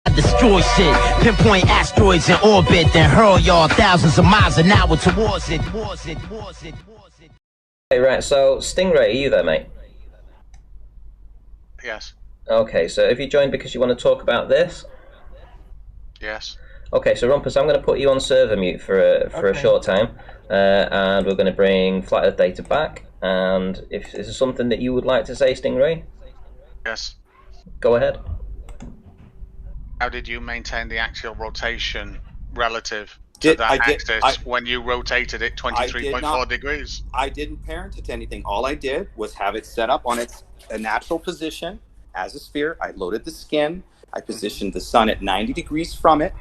I destroy shit, pinpoint asteroids in orbit, then hurl y'all thousands of miles an hour towards it. Hey, right, so Stingray, are you there, mate? Yes. Okay, so have you joined because you want to talk about this? Yes. Okay, so Rumpus, I'm going to put you on server mute for a short time, and we're going to bring Flat Earth Data back. And if this is something that you would like to say, Stingray, Yes. go ahead. How did you maintain the axial rotation relative to that axis when you rotated it 23.4 degrees? I didn't parent it to anything. All I did was have it set up on its natural position as a sphere. I loaded the skin. I positioned the sun at 90 degrees from it.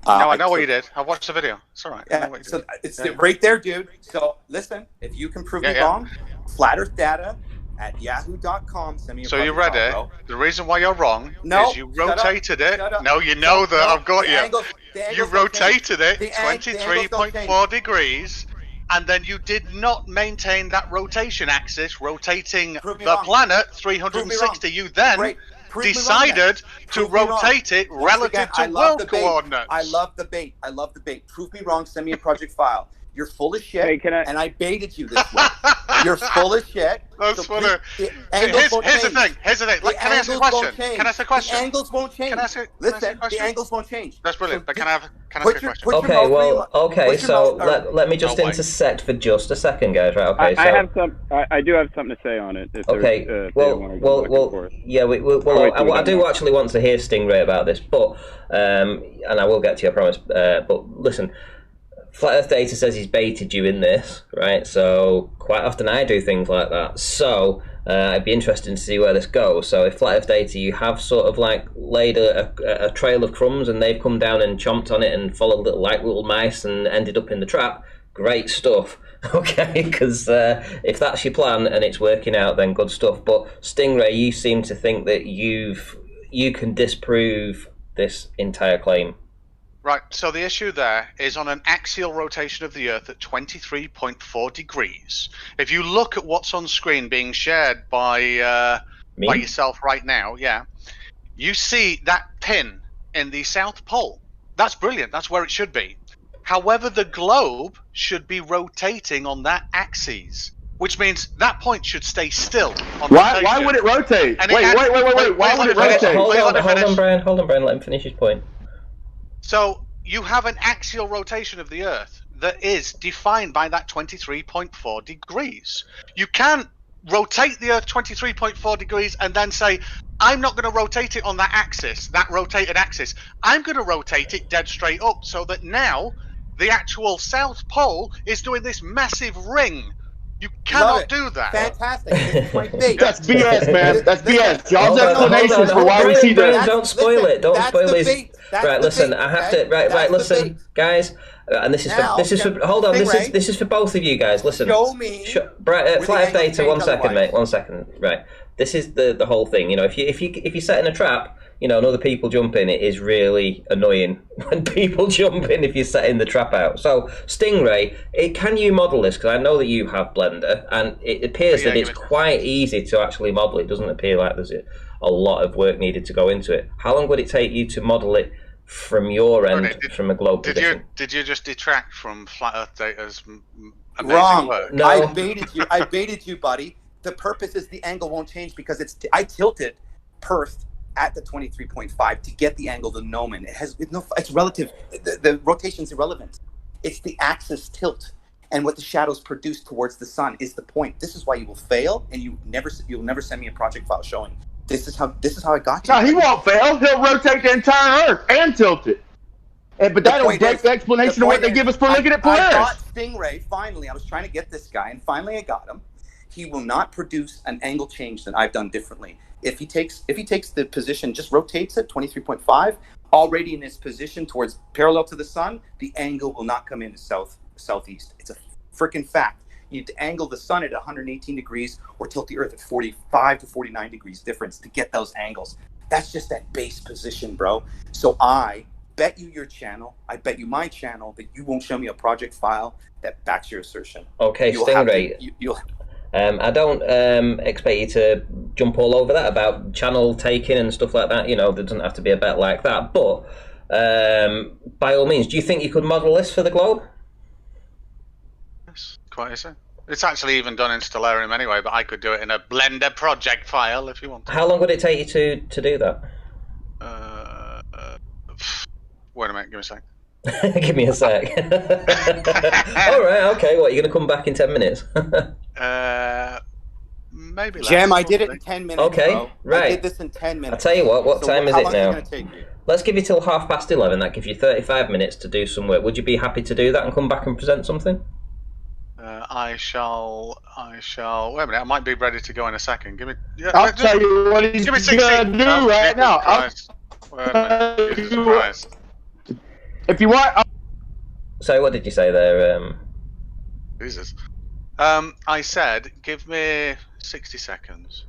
No, I know what you did. I watched the video. It's all right. Yeah, so it's right there, dude. So listen, if you can prove me wrong, Flat Earth Data at yahoo.com. Send me a so you read it. Bro. The reason why you're wrong is you rotated it. No, you know that I've got you. You rotated it 23.4 degrees, and then you did not maintain that rotation axis, rotating the planet 360. You then decided to rotate it relative to world coordinates. I love the bait. I love the bait. Prove me wrong. Send me a project file. You're full of shit, and I baited you this way. You're full of shit. That's funny. Here's the thing. Can I ask a question? Can I ask a question? The angles won't change. Listen, the angles won't change. That's brilliant. But can I ask a question? Okay, so let me just intersect for just a second, guys. Right? Okay, I do have something to say on it. Okay. I do actually want to hear Stingray about this, but and I will get to you, I promise. But listen. Flat Earth Data says he's baited you in this, right? So quite often I do things like that. So it'd be interesting to see where this goes. So if Flat Earth Data, you have sort of like laid a trail of crumbs and they've come down and chomped on it and followed like little mice and ended up in the trap, great stuff. Okay, because if that's your plan and it's working out, then good stuff. But Stingray, you seem to think that you can disprove this entire claim. Right, so the issue there is on an axial rotation of the Earth at 23.4 degrees. If you look at what's on screen being shared by yourself right now, you see that pin in the South Pole. That's brilliant. That's where it should be. However, the globe should be rotating on that axis, which means that point should stay still. Why would it rotate? Wait. Why would it rotate? Hold on, Brian. Let him finish his point. So you have an axial rotation of the Earth that is defined by that 23.4 degrees. You can't rotate the Earth 23.4 degrees and then say, I'm not going to rotate it on that axis, that rotated axis. I'm going to rotate it dead straight up so that now the actual South Pole is doing this massive ring. You cannot do that. Fantastic. That's BS, man. That's BS. Y'all's explanations for why we see that. Don't spoil it. Don't spoil it. Right, listen. I have to. Right. Listen, guys. And this is for. Hold on. This is for both of you guys. Listen. Show me. Flat Earth Data. 1 second, mate. 1 second. Right. This is the whole thing. You know, if you set in a trap, you know, and other people jump in, it is really annoying when people jump in if you're setting the trap out. So, Stingray, can you model this? Because I know that you have Blender, and it appears that it's quite easy to actually model. It doesn't appear like there's a lot of work needed to go into it. How long would it take you to model it from your end, from a globe position? Did you just detract from Flat Earth Data's amazing work? No. I baited you, buddy. The purpose is the angle won't change because I tilted Perth at the 23.5 to get the angle, the gnomon. It's relative. The rotation's irrelevant. It's the axis tilt and what the shadows produce towards the sun is the point. This is why you will fail, and you'll never send me a project file showing. This is how I got you. No, he won't fail. He'll rotate the entire Earth and tilt it. But that'll break the explanation of what they give us for looking at Polaris. I got Stingray finally. I was trying to get this guy, and finally I got him. He will not produce an angle change that I've done differently. If he takes the position, just rotates it 23.5, already in his position towards parallel to the sun, the angle will not come in southeast. It's a freaking fact. You need to angle the sun at 118 degrees or tilt the Earth at 45 to 49 degrees difference to get those angles. That's just that base position, bro. So I bet you your channel, I bet you my channel that you won't show me a project file that backs your assertion. Okay, Stingray. I don't expect you to jump all over that about channel taking and stuff like that. You know, there doesn't have to be a bet like that. But by all means, do you think you could model this for the globe? Yes, quite easy. It's actually even done in Stellarium anyway, but I could do it in a Blender project file if you want. How long would it take you to do that? Wait a minute, give me a sec. Give me a sec. All right, okay. What, you're going to come back in 10 minutes? Maybe less. Jem, I did it in 10 minutes. Okay, bro. right. I did this in 10 minutes. I'll tell you what time is it now? How long is it going to take you? Let's give you till 11:30. That gives you 35 minutes to do some work. Would you be happy to do that and come back and present something? I shall. Wait a minute. I might be ready to go in a second. Give me. Yeah, I'll tell you what he's give me gonna do right now. Wait a minute. Jesus Christ. If you want, So what did you say there? Jesus. I said, give me 60 seconds.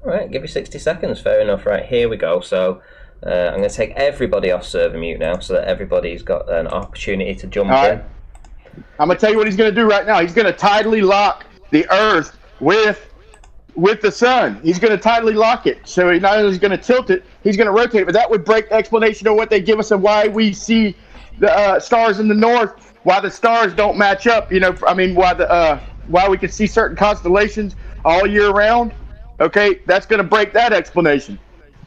All right, give you 60 seconds. Fair enough. Right, here we go. So I'm going to take everybody off server mute now, so that everybody's got an opportunity to jump in. I'm gonna tell you what he's gonna do right now. He's gonna tidally lock the Earth with the sun. He's gonna tidally lock it. So he not only is gonna tilt it, he's gonna rotate it. But that would break the explanation of what they give us and why we see the stars in the north, why the stars don't match up. You know, I mean, why we can see certain constellations all year round. Okay, that's gonna break that explanation.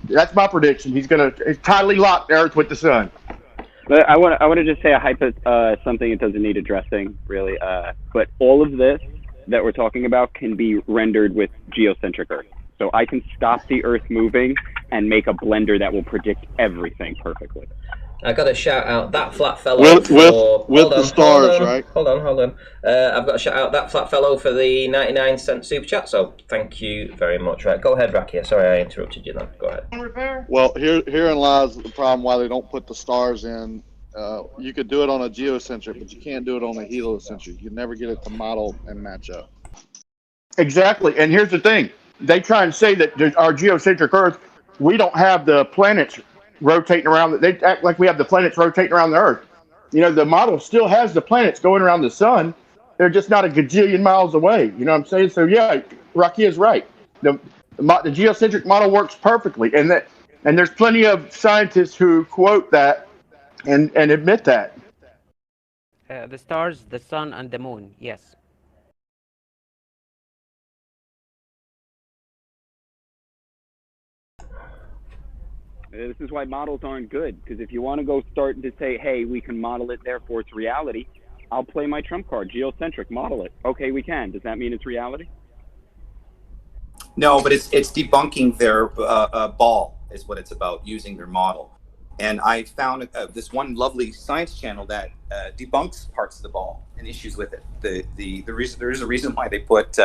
That's my prediction. He's gonna tidally lock the Earth with the sun. But I want to just say something that doesn't need addressing really. But all of this that we're talking about can be rendered with geocentric Earth. So I can stop the Earth moving and make a blender that will predict everything perfectly. I got to shout out that flat fellow with the stars, right? Hold on. I've got to shout out that flat fellow for the 99-cent super chat. So thank you very much. Right, go ahead, Rakia. Sorry, I interrupted you. Then go ahead. Well, herein lies the problem why they don't put the stars in. You could do it on a geocentric, but you can't do it on a heliocentric. You can never get it to model and match up. Exactly. And here's the thing. They try and say that our geocentric Earth, we don't have the planets rotating around. They act like we have the planets rotating around the Earth. You know, the model still has the planets going around the sun. They're just not a gajillion miles away. You know what I'm saying? So, yeah, Rocky is right. The geocentric model works perfectly. And there's plenty of scientists who quote that and admit that. The stars, the sun, and the moon, yes. This is why models aren't good, because if you want to go start to say, hey, we can model it, therefore it's reality, I'll play my trump card, geocentric, model it. Okay, we can. Does that mean it's reality? No, but it's debunking their ball is what it's about, using their model. And I found this one lovely science channel that debunks parts of the ball and issues with it. There is a reason why they put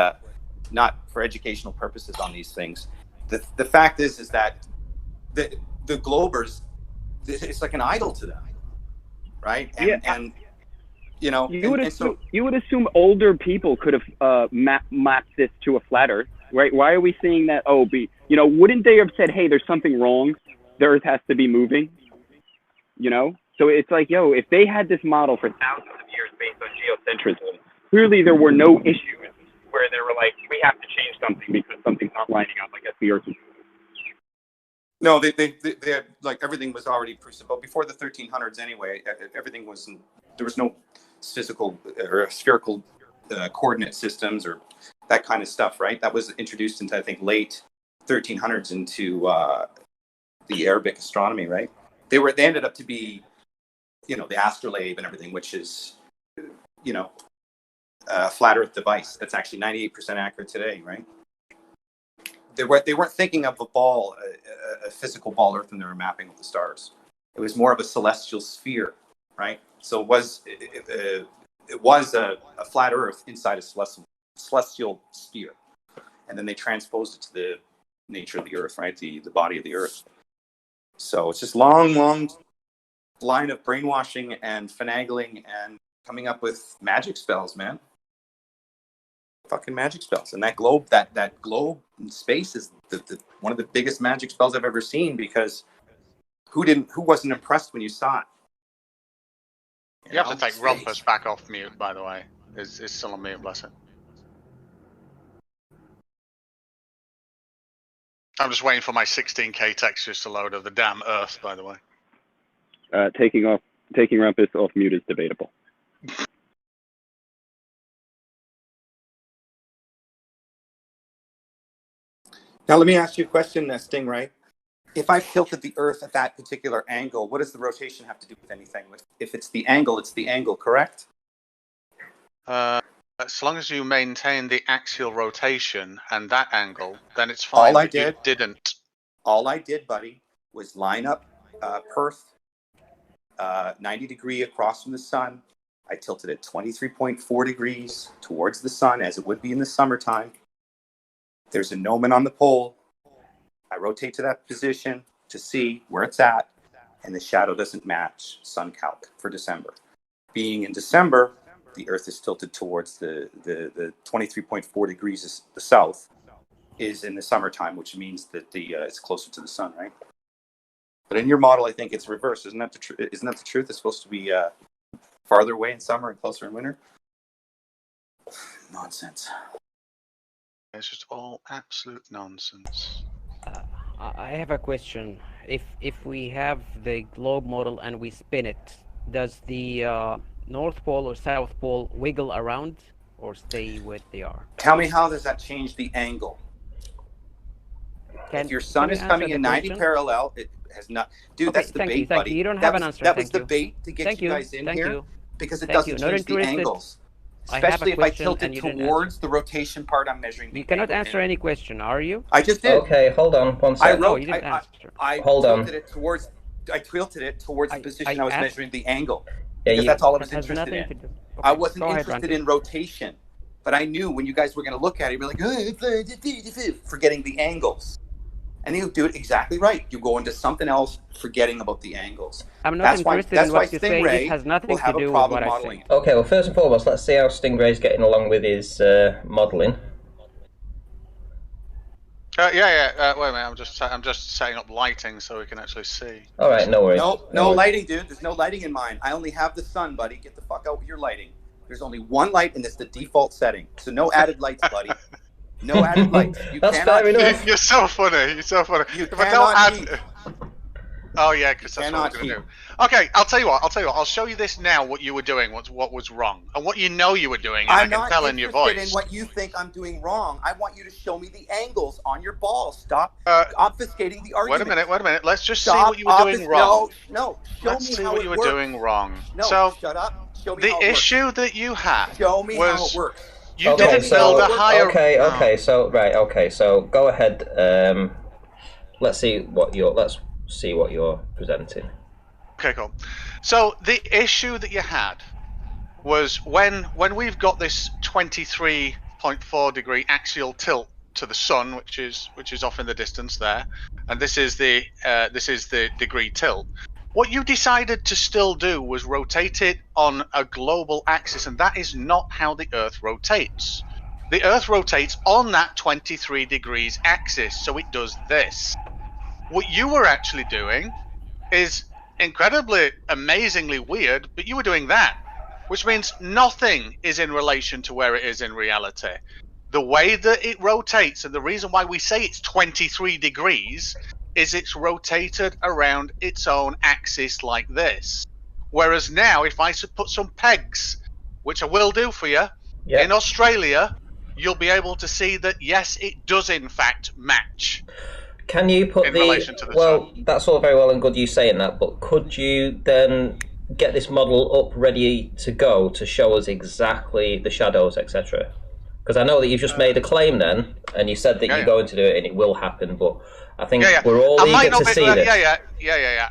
not for educational purposes on these things. The fact is that the Globers, it's like an idol to them, right? And you know, you would assume older people could have mapped this to a flat Earth, right? Why are we seeing that? Wouldn't they have said, hey, there's something wrong? The Earth has to be moving, you know? So it's like, if they had this model for thousands of years based on geocentrism, clearly there were no issues where they were like, we have to change something because something's not lining up. I guess the Earth is. No, they like everything was already pre-built before the 1300s anyway. Everything there was no physical or spherical coordinate systems or that kind of stuff, right? That was introduced into, I think, late 1300s into the Arabic astronomy, right? They ended up to be, the astrolabe and everything, which is, a flat Earth device that's actually 98% accurate today, right? They weren't thinking of a ball, a physical ball Earth, when they were mapping with the stars. It was more of a celestial sphere, right? So it was a flat Earth inside a celestial sphere, and then they transposed it to the nature of the Earth, right? The body of the Earth. So it's just long line of brainwashing and finagling and coming up with magic spells, man. Fucking magic spells. And that globe, that globe in space is the one of the biggest magic spells I've ever seen, because who wasn't impressed when you saw it? You have to take Rumpus back off mute, by the way. Is still on mute, bless it. I'm just waiting for my 16K textures to load of the damn Earth, by the way. Taking Rumpus off mute is debatable. Now let me ask you a question, Stingray. If I tilted the Earth at that particular angle, what does the rotation have to do with anything? If it's the angle, correct? As long as you maintain the axial rotation and that angle, then it's fine. You didn't. All I did, buddy, was line up Perth 90 degree across from the sun. I tilted it 23.4 degrees towards the sun, as it would be in the summertime. There's a gnomon on the pole. I rotate to that position to see where it's at, and the shadow doesn't match sun calc for December. Being in December, the Earth is tilted towards the 23.4 degrees the south is in the summertime, which means that it's closer to the sun, right? But in your model, I think it's reversed. Isn't that the truth? It's supposed to be farther away in summer and closer in winter. Nonsense. It's just all absolute nonsense. I have a question. If we have the globe model and we spin it, does the North Pole or South Pole wiggle around or stay where they are? Tell me, how does that change the angle? If your sun is coming in 90 parallel, it has not. Dude, okay, that's the bait, buddy. You don't have an answer. That was the bait to get you guys in here because it doesn't change the angles. Especially if I tilt it towards the rotation part, I'm measuring. You cannot answer any question, are you? I just did. Okay, hold on one second. I tilted it towards the position I was measuring the angle. Because that's all I was interested in. Okay, I wasn't interested in rotation, but I knew when you guys were going to look at it, you'd be like, forgetting the angles. And you do it exactly right. You go into something else, forgetting about the angles. I'm not interested in what you say. It has nothing to do with what I say. Okay, well, first and foremost, let's see how Stingray's getting along with his modelling. Wait a minute. I'm just setting up lighting so we can actually see. All right, no worries. No lighting, dude. There's no lighting in mine. I only have the sun, buddy. Get the fuck out with your lighting. There's only one light, and it's the default setting. So no added lights, buddy. No added lights. That's fair enough. You're so funny. You're so funny. You cannot cheat. Oh yeah, because that's what we're gonna do. Okay, I'll tell you what. I'll show you this now. What you were doing, what was wrong, and what you know you were doing. And I can tell in your voice. I'm not interested in what you think I'm doing wrong. I want you to show me the angles on your ball. Stop obfuscating the argument. Wait a minute. Let's just see what you were doing wrong. No. Let's see what you were doing wrong. No, so shut up. Show me the how it issue works. that you had. Show me how it works. You didn't build a higher. Okay. So go ahead. Let's see what you're presenting. Okay, cool. So the issue that you had was when we've got this 23.4 degree axial tilt to the sun, which is off in the distance there, and this is the degree tilt. What you decided to still do was rotate it on a global axis, and that is not how the Earth rotates. The Earth rotates on that 23 degrees axis, so it does this. What you were actually doing is incredibly, amazingly weird, but you were doing that, which means nothing is in relation to where it is in reality. The way that it rotates, and the reason why we say it's 23 degrees, is it's rotated around its own axis like this. Whereas now, if I put some pegs, which I will do for you, in Australia, you'll be able to see that, yes, it does in fact match. Can you put relation to the sun. That's all very well and good you saying that, but could you then get this model up ready to go to show us exactly the shadows, etc.? Because I know that you've just made a claim then, and you said that you're going to do it and it will happen, but I think we're all eager to see this.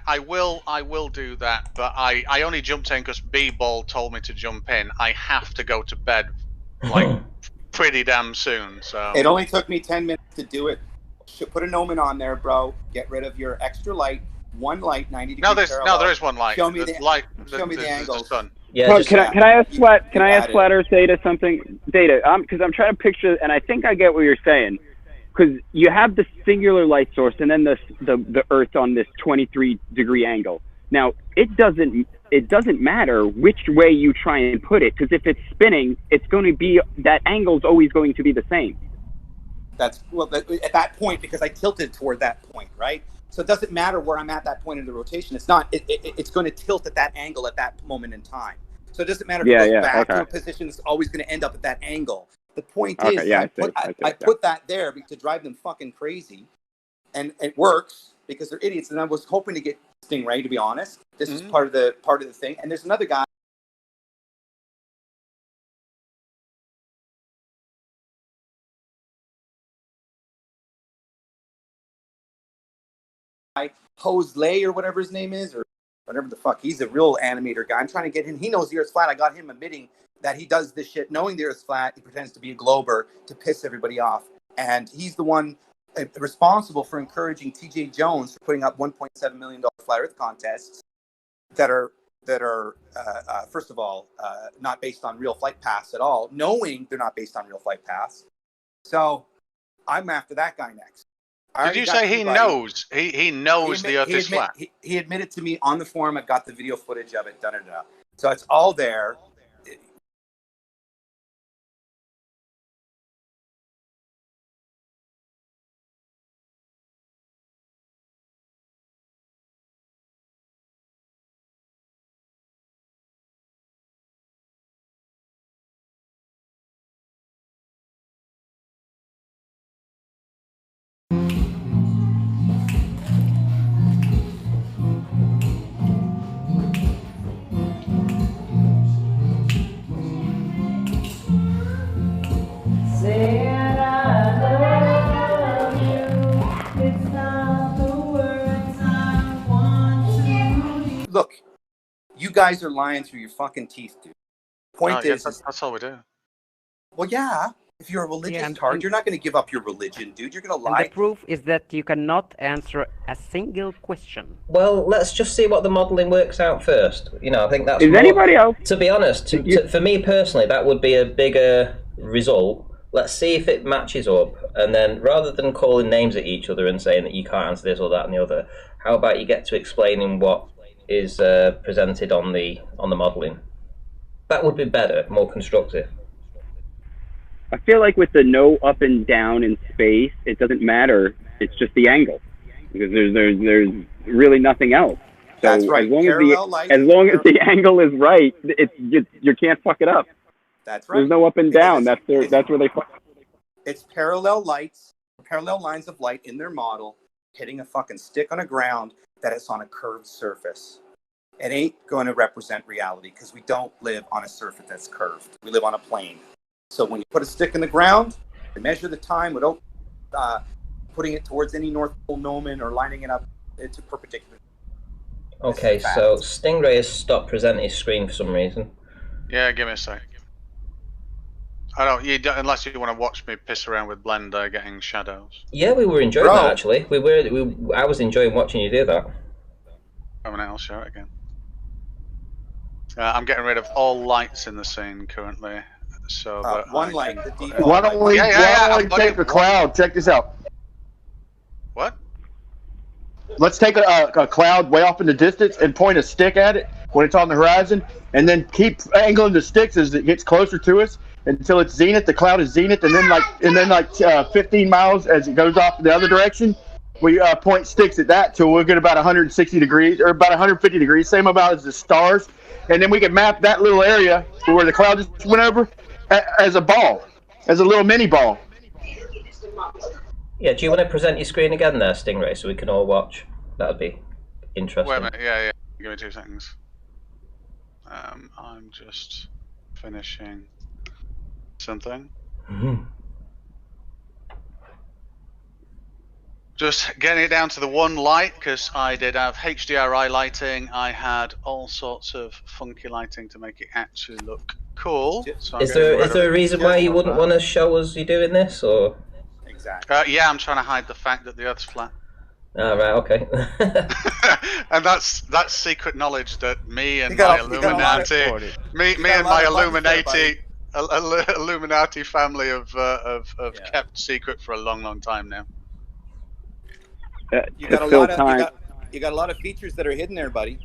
I will do that, but I only jumped in because B-Ball told me to jump in. I have to go to bed like pretty damn soon. So it only took me 10 minutes to do it. Put a gnomon on there, bro. Get rid of your extra light. One light, 90 degrees. There is one light. Show me the angles. Sun. Yeah, can I ask Flat Earth Data something? Data, because I'm trying to picture, and I think I get what you're saying. Because you have the singular light source, and then the Earth on this 23 degree angle. Now it doesn't matter which way you try and put it, because if it's spinning, it's going to be that angle's always going to be the same. That's well at that point because I tilted toward that point, right? So it doesn't matter where I'm at that point in the rotation. It's not. It's going to tilt at that angle at that moment in time. So it doesn't matter if it goes back to a position. It's always going to end up at that angle. The point is, I put that there to drive them fucking crazy, and it works because they're idiots. And I was hoping to get Stingray, to be honest. This is part of the thing. And there's another guy. Lay or whatever his name is, or whatever the fuck. He's a real animator guy. I'm trying to get him. He knows the Earth's flat. I got him admitting that he does this shit, knowing the Earth's flat. He pretends to be a glober to piss everybody off, and he's the one responsible for encouraging T.J. Jones for putting up $1.7 million flat Earth contests that are first of all not based on real flight paths at all, knowing they're not based on real flight paths. So I'm after that guy next. Did you say he knows? He knows the Earth is flat. He admitted to me on the forum. I've got the video footage of it. So it's all there. Look, you guys are lying through your fucking teeth, dude. Point is, that's all we do. Well, yeah. If you're a religious tard, you're not going to give up your religion, dude. You're going to lie. And the proof is that you cannot answer a single question. Well, let's just see what the modelling works out first. You know, I think that's. Is anybody else? To be honest, for me personally, that would be a bigger result. Let's see if it matches up, and then rather than calling names at each other and saying that you can't answer this or that and the other, how about you get to explaining what is presented on the modelling? That would be better, more constructive. I feel like with the no up and down in space, it doesn't matter. It's just the angle, because there's really nothing else. So that's right. As long as the angle is right, you can't fuck it up. That's right. There's no up and down. That's where they fuck. It's parallel lines of light in their model hitting a fucking stick on a ground that is on a curved surface. It ain't going to represent reality because we don't live on a surface that's curved. We live on a plane. So when you put a stick in the ground, you measure the time without putting it towards any North Pole gnomon or lining it up into perpendicular. Okay, so Stingray has stopped presenting his screen for some reason. Yeah, give me a sec. Unless you want to watch me piss around with Blender getting shadows. Yeah, we were enjoying that actually. I was enjoying watching you do that. I'll show it again. I'm getting rid of all lights in the scene currently. So one light. Why don't we take a cloud? Check this out. What? Let's take a cloud way off in the distance and point a stick at it when it's on the horizon, and then keep angling the sticks as it gets closer to us until it's zenith. The cloud is zenith, and then like 15 miles as it goes off the other direction, we point sticks at that till we'll get about 160 degrees or about 150 degrees, same amount as the stars, and then we can map that little area where the cloud just went over as a ball, as a little mini ball. Yeah, do you want to present your screen again there, Stingray, so we can all watch? That would be interesting. Wait a minute, yeah. Give me 2 seconds. I'm just finishing something. Mm-hmm. Just getting it down to the one light, because I did have HDRI lighting. I had all sorts of funky lighting to make it actually look cool. So is there a reason why you wouldn't want to show us you doing this, or? Exactly. Yeah, I'm trying to hide the fact that the Earth's flat. Oh, right, okay. And that's secret knowledge that me and my Illuminati family have kept secret for a long, long time now. You got a lot of features that are hidden there, buddy.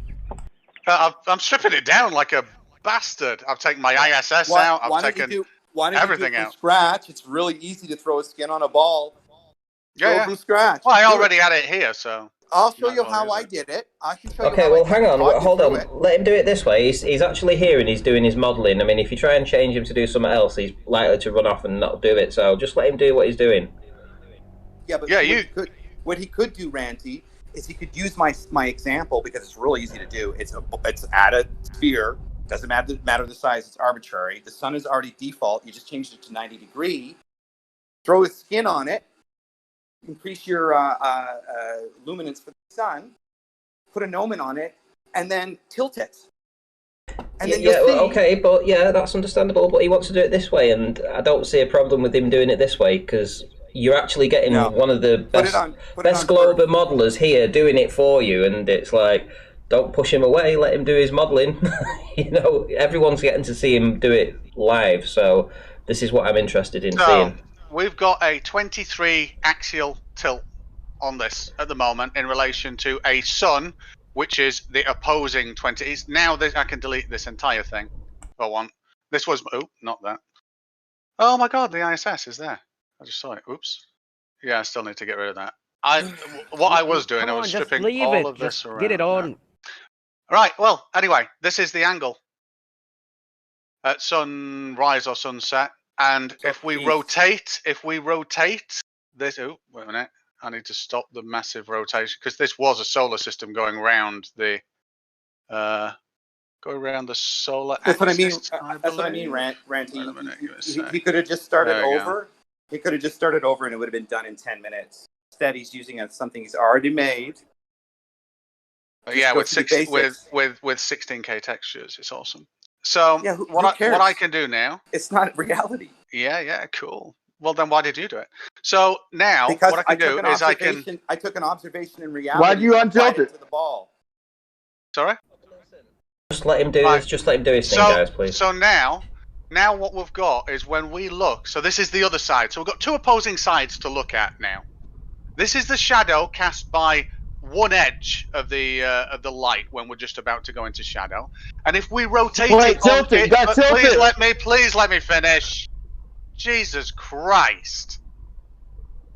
I'm stripping it down like a bastard. I've taken my ISS out. Why don't everything you do it out. from scratch? It's really easy to throw a skin on a ball. Yeah, Throw from scratch. Well, I Do already it. had it here, so. I'll show Might as you well how use I it. did it. I can show you Okay, how well, I hang did it. on, Talk you hold through on. it. Let him do it this way. He's actually here and he's doing his modelling. I mean, if you try and change him to do something else, he's likely to run off and not do it. So just let him do what he's doing. Yeah, but Yeah, what he could do, Ranty, is he could use my example because it's really easy to do. It's add a sphere. Doesn't matter the size. It's arbitrary. The sun is already default. You just changed it to 90 degree. Throw a skin on it. Increase your luminance for the sun. Put a gnomon on it, and then tilt it. And then you'll see. Well, okay, but yeah, that's understandable. But he wants to do it this way, and I don't see a problem with him doing it this way because you're actually getting one of the best global modelers here doing it for you, and it's like, don't push him away, let him do his modelling. You know, everyone's getting to see him do it live, so this is what I'm interested in seeing. We've got a 23 axial tilt on this at the moment in relation to a sun, which is the opposing 20. Now I can delete this entire thing if I want. This was, not that. Oh my god, the ISS is there. I just saw it. Oops. Yeah, I still need to get rid of that. What I was doing, I was stripping all of this around. Get it on. Right, well, anyway, this is the angle at sunrise or sunset. And if we rotate this, wait a minute, I need to stop the massive rotation because this was a solar system going around the solar axis. That's what I mean. That's what I mean, Ranty. He could have just started over. He could have just started over, and it would have been done in 10 minutes. Instead, he's using something he's already made. Yeah, with 16K textures, it's awesome. So what I can do now? It's not reality. Yeah, cool. Well, then why did you do it? So now because what I can do is I took an observation in reality. Why do you untilt it to the ball? Sorry. Just let him do his. Just let him do his thing, guys, please. So now what we've got is when we look. So this is the other side. So we've got two opposing sides to look at now. This is the shadow cast by one edge of the light when we're just about to go into shadow, and if we rotate please let me finish. Jesus Christ!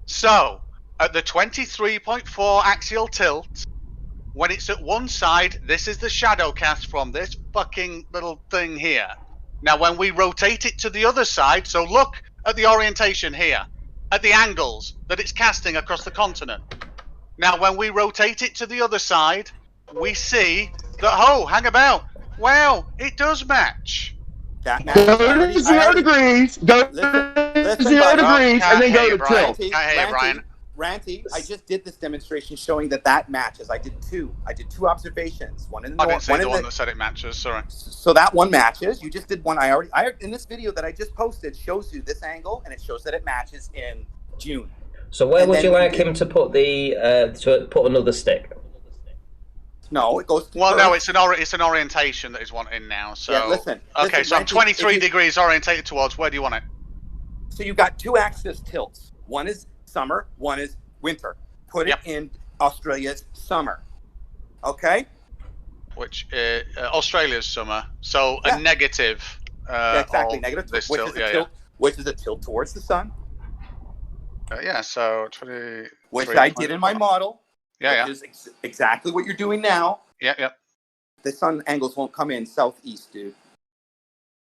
So at the 23.4 axial tilt, when it's at one side, this is the shadow cast from this fucking little thing here. Now when we rotate it to the other side, so look at the orientation here, at the angles that it's casting across the continent. Now, when we rotate it to the other side, we see that, hang about. Wow, it does match. That matches. Go to 0 degrees. Go to 0 degrees, and then go to tilt. Ranty, I just did this demonstration showing that matches. I did two observations. One in the I didn't say the one that said it matches. Sorry. So that one matches. You just did one. I in this video that I just posted shows you this angle, and it shows that it matches in June. So where would you like him to put put another stick? No, it goes to no, it's an orientation that he's wanting now. So yeah, listen, so I'm 23 degrees orientated towards. Where do you want it? So you've got two axis tilts. One is summer, one is winter. Put it in Australia's summer. Okay? Which Australia's summer. So a negative. Exactly, negative. Which is a tilt towards the sun. So 20. Which I did in my model. Which is exactly what you're doing now. Yeah. The sun angles won't come in southeast, dude.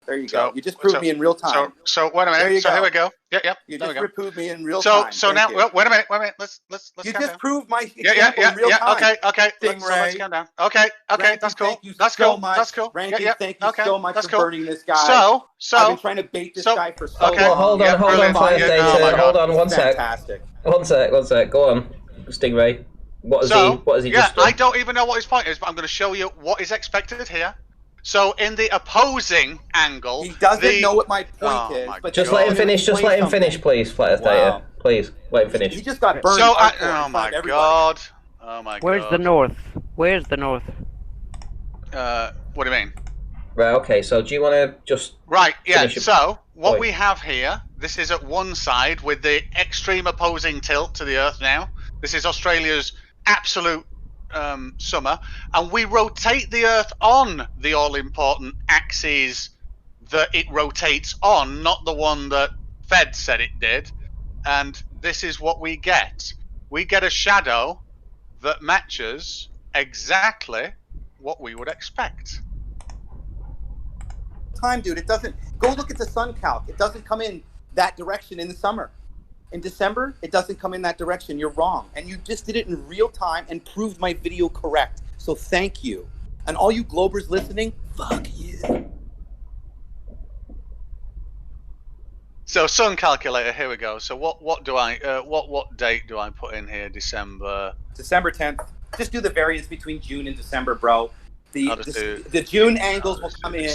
There you go. You just proved me in real time. So wait a minute. Here we go. Yeah. You just proved me in real time. So now, wait a minute. Let's. You just proved my example in real time. Okay. Let's calm down. Okay. Ranty, That's cool. That's cool. Ranty, thank you so much for burning this guy. So I've been trying to bait this guy for so long. Well, hold on, hold on, one sec. Fantastic. One sec. Go on, Stingray. What has he just done? I don't even know what his point is, but I'm going to show you what is expected here. So in the opposing angle, he doesn't know what my point is. But just let him finish. Just let him finish, please. Flat Earth Data. Please let him finish. He just got burned. Oh my god. Where's the north? Where's the north? What do you mean? Right. Okay. So do you want to just? Right. Yeah. So what we have here, this is at one side with the extreme opposing tilt to the Earth. Now, this is Australia's absolute summer, and we rotate the Earth on the all-important axes that it rotates on, not the one that Fed said it did. And this is what we get. We get a shadow that matches exactly what we would expect. Time, dude, it doesn't. Go look at the sun calc. It doesn't come in that direction in the summer. In December, it doesn't come in that direction. You're wrong. And you just did it in real time and proved my video correct. So thank you. And all you Globers listening, fuck you. So sun calculator, here we go. So what do I what date do I put in here? December 10th. Just do the variance between June and December, bro. The June angles will come in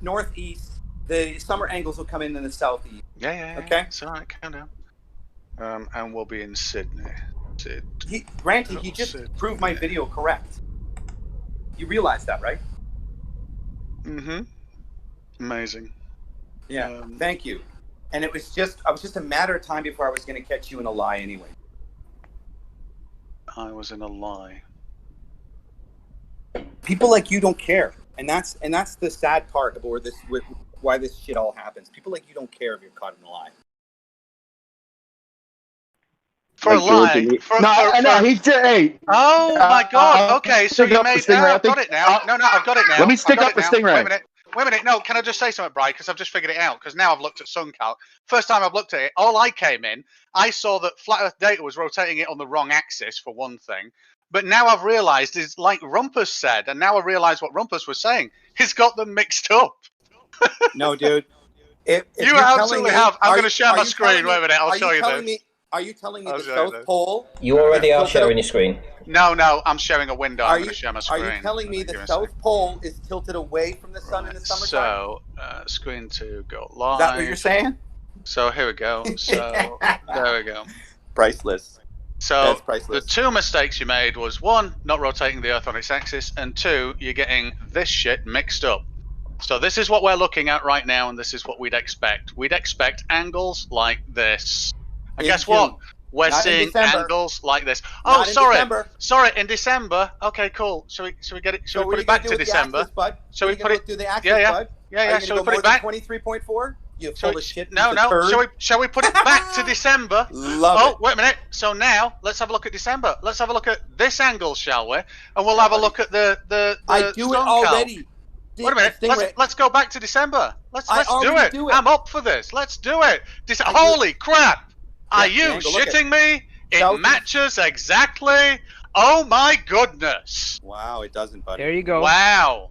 northeast. The summer angles will come in the southeast. Yeah. Okay. It's all right. Calm down. And we'll be in Sydney. Ranty, he just proved my video correct. You realize that, right? Mm-hmm. Amazing. Yeah. Thank you. And it was just a matter of time before I was going to catch you in a lie anyway. I was in a lie. People like you don't care, and that's the sad part of why this shit all happens. People like you don't care if you're caught in a lie. For a lie. No, he's just, hey. Oh my God. Okay, so you made. I've got it now. No, I've got it now. Let me stick up for Stingray. Wait a minute. No, can I just say something, Brian? Because I've just figured it out. Because now I've looked at SunCal. First time I've looked at it, all I came in, I saw that Flat Earth Data was rotating it on the wrong axis for one thing. But now I've realised is like Rumpus said, and now I realise what Rumpus was saying. He's got them mixed up. No, dude. If you absolutely have. I'm going to share my screen. Wait a minute. I'll show you this. Are you telling me the South Pole? You already are sharing your screen. No, I'm sharing a window. I'm going to share my screen. Are you telling me the South Pole is tilted away from the sun in the summertime? So, screen to go live. Is that what you're saying? So here we go. So there we go. Priceless. So the two mistakes you made was one, not rotating the Earth on its axis, and two, you're getting this shit mixed up. So this is what we're looking at right now, and this is what we'd expect. We'd expect angles like this. And guess what? We're seeing angles like this. Oh, sorry, in December. Okay, cool. Shall we get it? Shall we put it back to December? Shall we put it? Do the axis, bud? Yeah. Shall we put it back? 23.4. You full of shit. No. Shall we put it back to December? Love it. Wait a minute. So now let's have a look at December. Let's have a look at this angle, shall we? And we'll have a look at the I do it already. Wait a minute. Let's go back to December. Let's do it. I'm up for this. Let's do it. Holy crap! Are you shitting me? It matches exactly. Oh my goodness! Wow, it doesn't, buddy. There you go. Wow.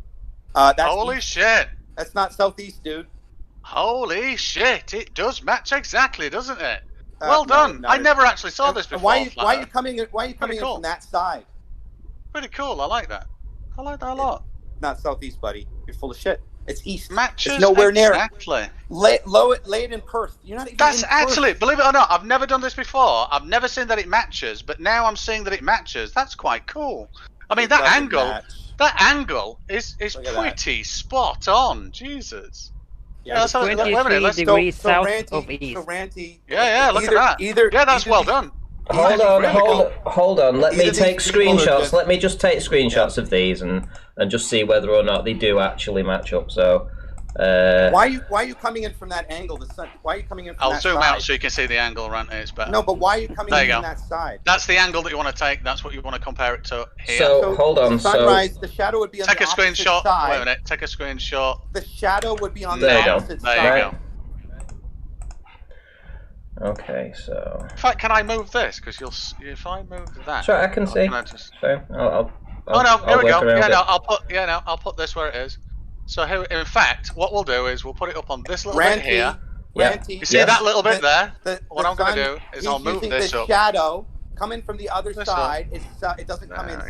Holy shit! That's not southeast, dude. Holy shit! It does match exactly, doesn't it? Well done. No. I never actually saw this before. Why are you coming in from that side? Pretty cool. I like that. I like that a lot. Not southeast, buddy. You're full of shit. It's east. Matches it's nowhere near. Exactly. Lay it in Perth. You're not even. That's in actually, Perth. believe it or not, I've never done this before. I've never seen that it matches, but now I'm seeing that it matches. That's quite cool. I mean, that angle is pretty spot on. Jesus. Yeah, let's 23 degrees south of east. So Ranty. Yeah, look at that. That's well done. Hold on. Let me take screenshots. Let me just take screenshots of these and just see whether or not they do actually match up. So, why are you coming in from that angle? The sun. Why are you coming in from that side? I'll zoom out so you can see the angle. Ranty, it's better. No, but why are you coming in from that side? That's the angle that you want to take. That's what you want to compare it to here. So hold on. Sunrise, the shadow would be on the opposite side. Take a screenshot. Wait a minute. Take a screenshot. The shadow would be on the opposite side. There you go. Okay, so. In fact, can I move this? Because if I move that. Sure, I can see. So here we go. I'll put this where it is. So here, in fact, what we'll do is we'll put it up on this little bit here. Ranty, you see that little bit there? What I'm going to do is I'll move this up. The shadow coming from the other side. It doesn't come in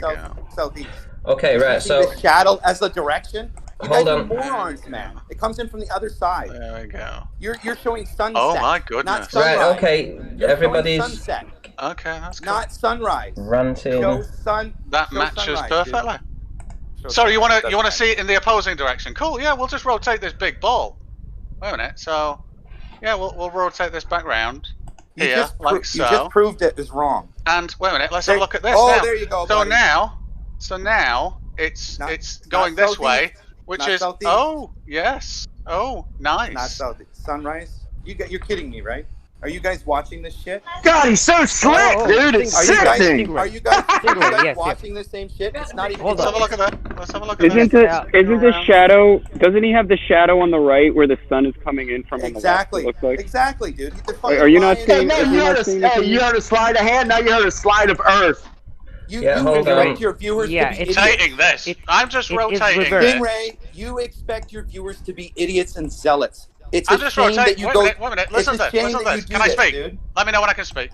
southeast. Okay, right. So the shadow as the direction. You hold guys on. are morons, man. It comes in from the other side. There we go. You're showing sunset. Oh my goodness. Not right. Okay. You're everybody's sunset. Okay, that's cool. Not sunrise. Ranting. That matches perfectly. Sorry, you want to see it in the opposing direction? Cool. Yeah, we'll just rotate this big ball. Wait a minute. So, yeah, we'll rotate this back round here, like so. You just proved it is wrong. And wait a minute. Let's have a look at this. Oh, there you go. So buddy. now, it's going this way. Which is southeast. Oh yes, Oh, Not nice. south. Sunrise. You're kidding me, right? Are you guys watching this shit? God, he's so slick, dude. It's Are you guys? sickening. Are you guys yes, watching the same shit? It's not even. Hold Let's on. have a look at that. Let's have a look at Isn't that. the shadow? Doesn't he have the shadow on the right where the sun is coming in from on the left? It looks like. Exactly, dude. Are you not seeing? Hey, you heard a slide of hand. Now you heard a slide of Earth. You hold expect on. your viewers to be idiots. Rotating this. I'm just rotating. Stingray, you expect your viewers to be idiots and zealots. It's I'm a just shame rotating. that you Wait go. a minute. Listen to this. Listen to this. Can I speak? Dude. Let me know when I can speak.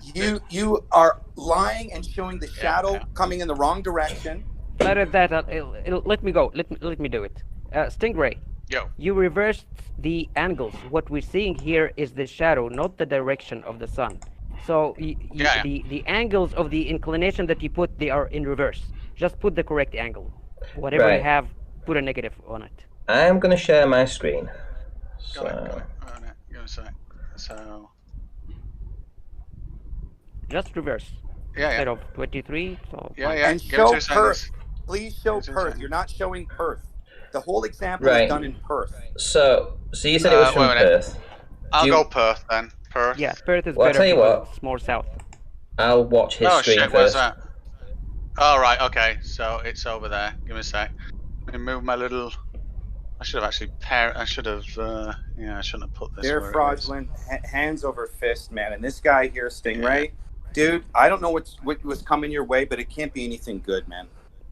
You are lying and showing the shadow coming in the wrong direction. Let me go. Let me do it. Stingray. Yo. You reversed the angles. What we're seeing here is the shadow, not the direction of the sun. So the angles of the inclination that you put, they are in reverse. Just put the correct angle. Whatever you have, put a negative on it. I'm going to share my screen. Got it. Give me a sec. So. Just reverse. Instead of 23. So And show Perth. Please show Perth. You're not showing Perth. The whole example is done in Perth. So you said it was from Perth. I'll go Perth then. Perth. Yeah, Perth is Well, better. I'll tell you what. It's more south. I'll watch his screen shit, first. where's that? Oh, right, okay. So it's over there. Give me a sec. Let me move my little. I should have actually I should have. I shouldn't have put this. They're fraudulent, hands over fist, man. And this guy here, Stingray, dude, I don't know what was coming your way, but it can't be anything good, man.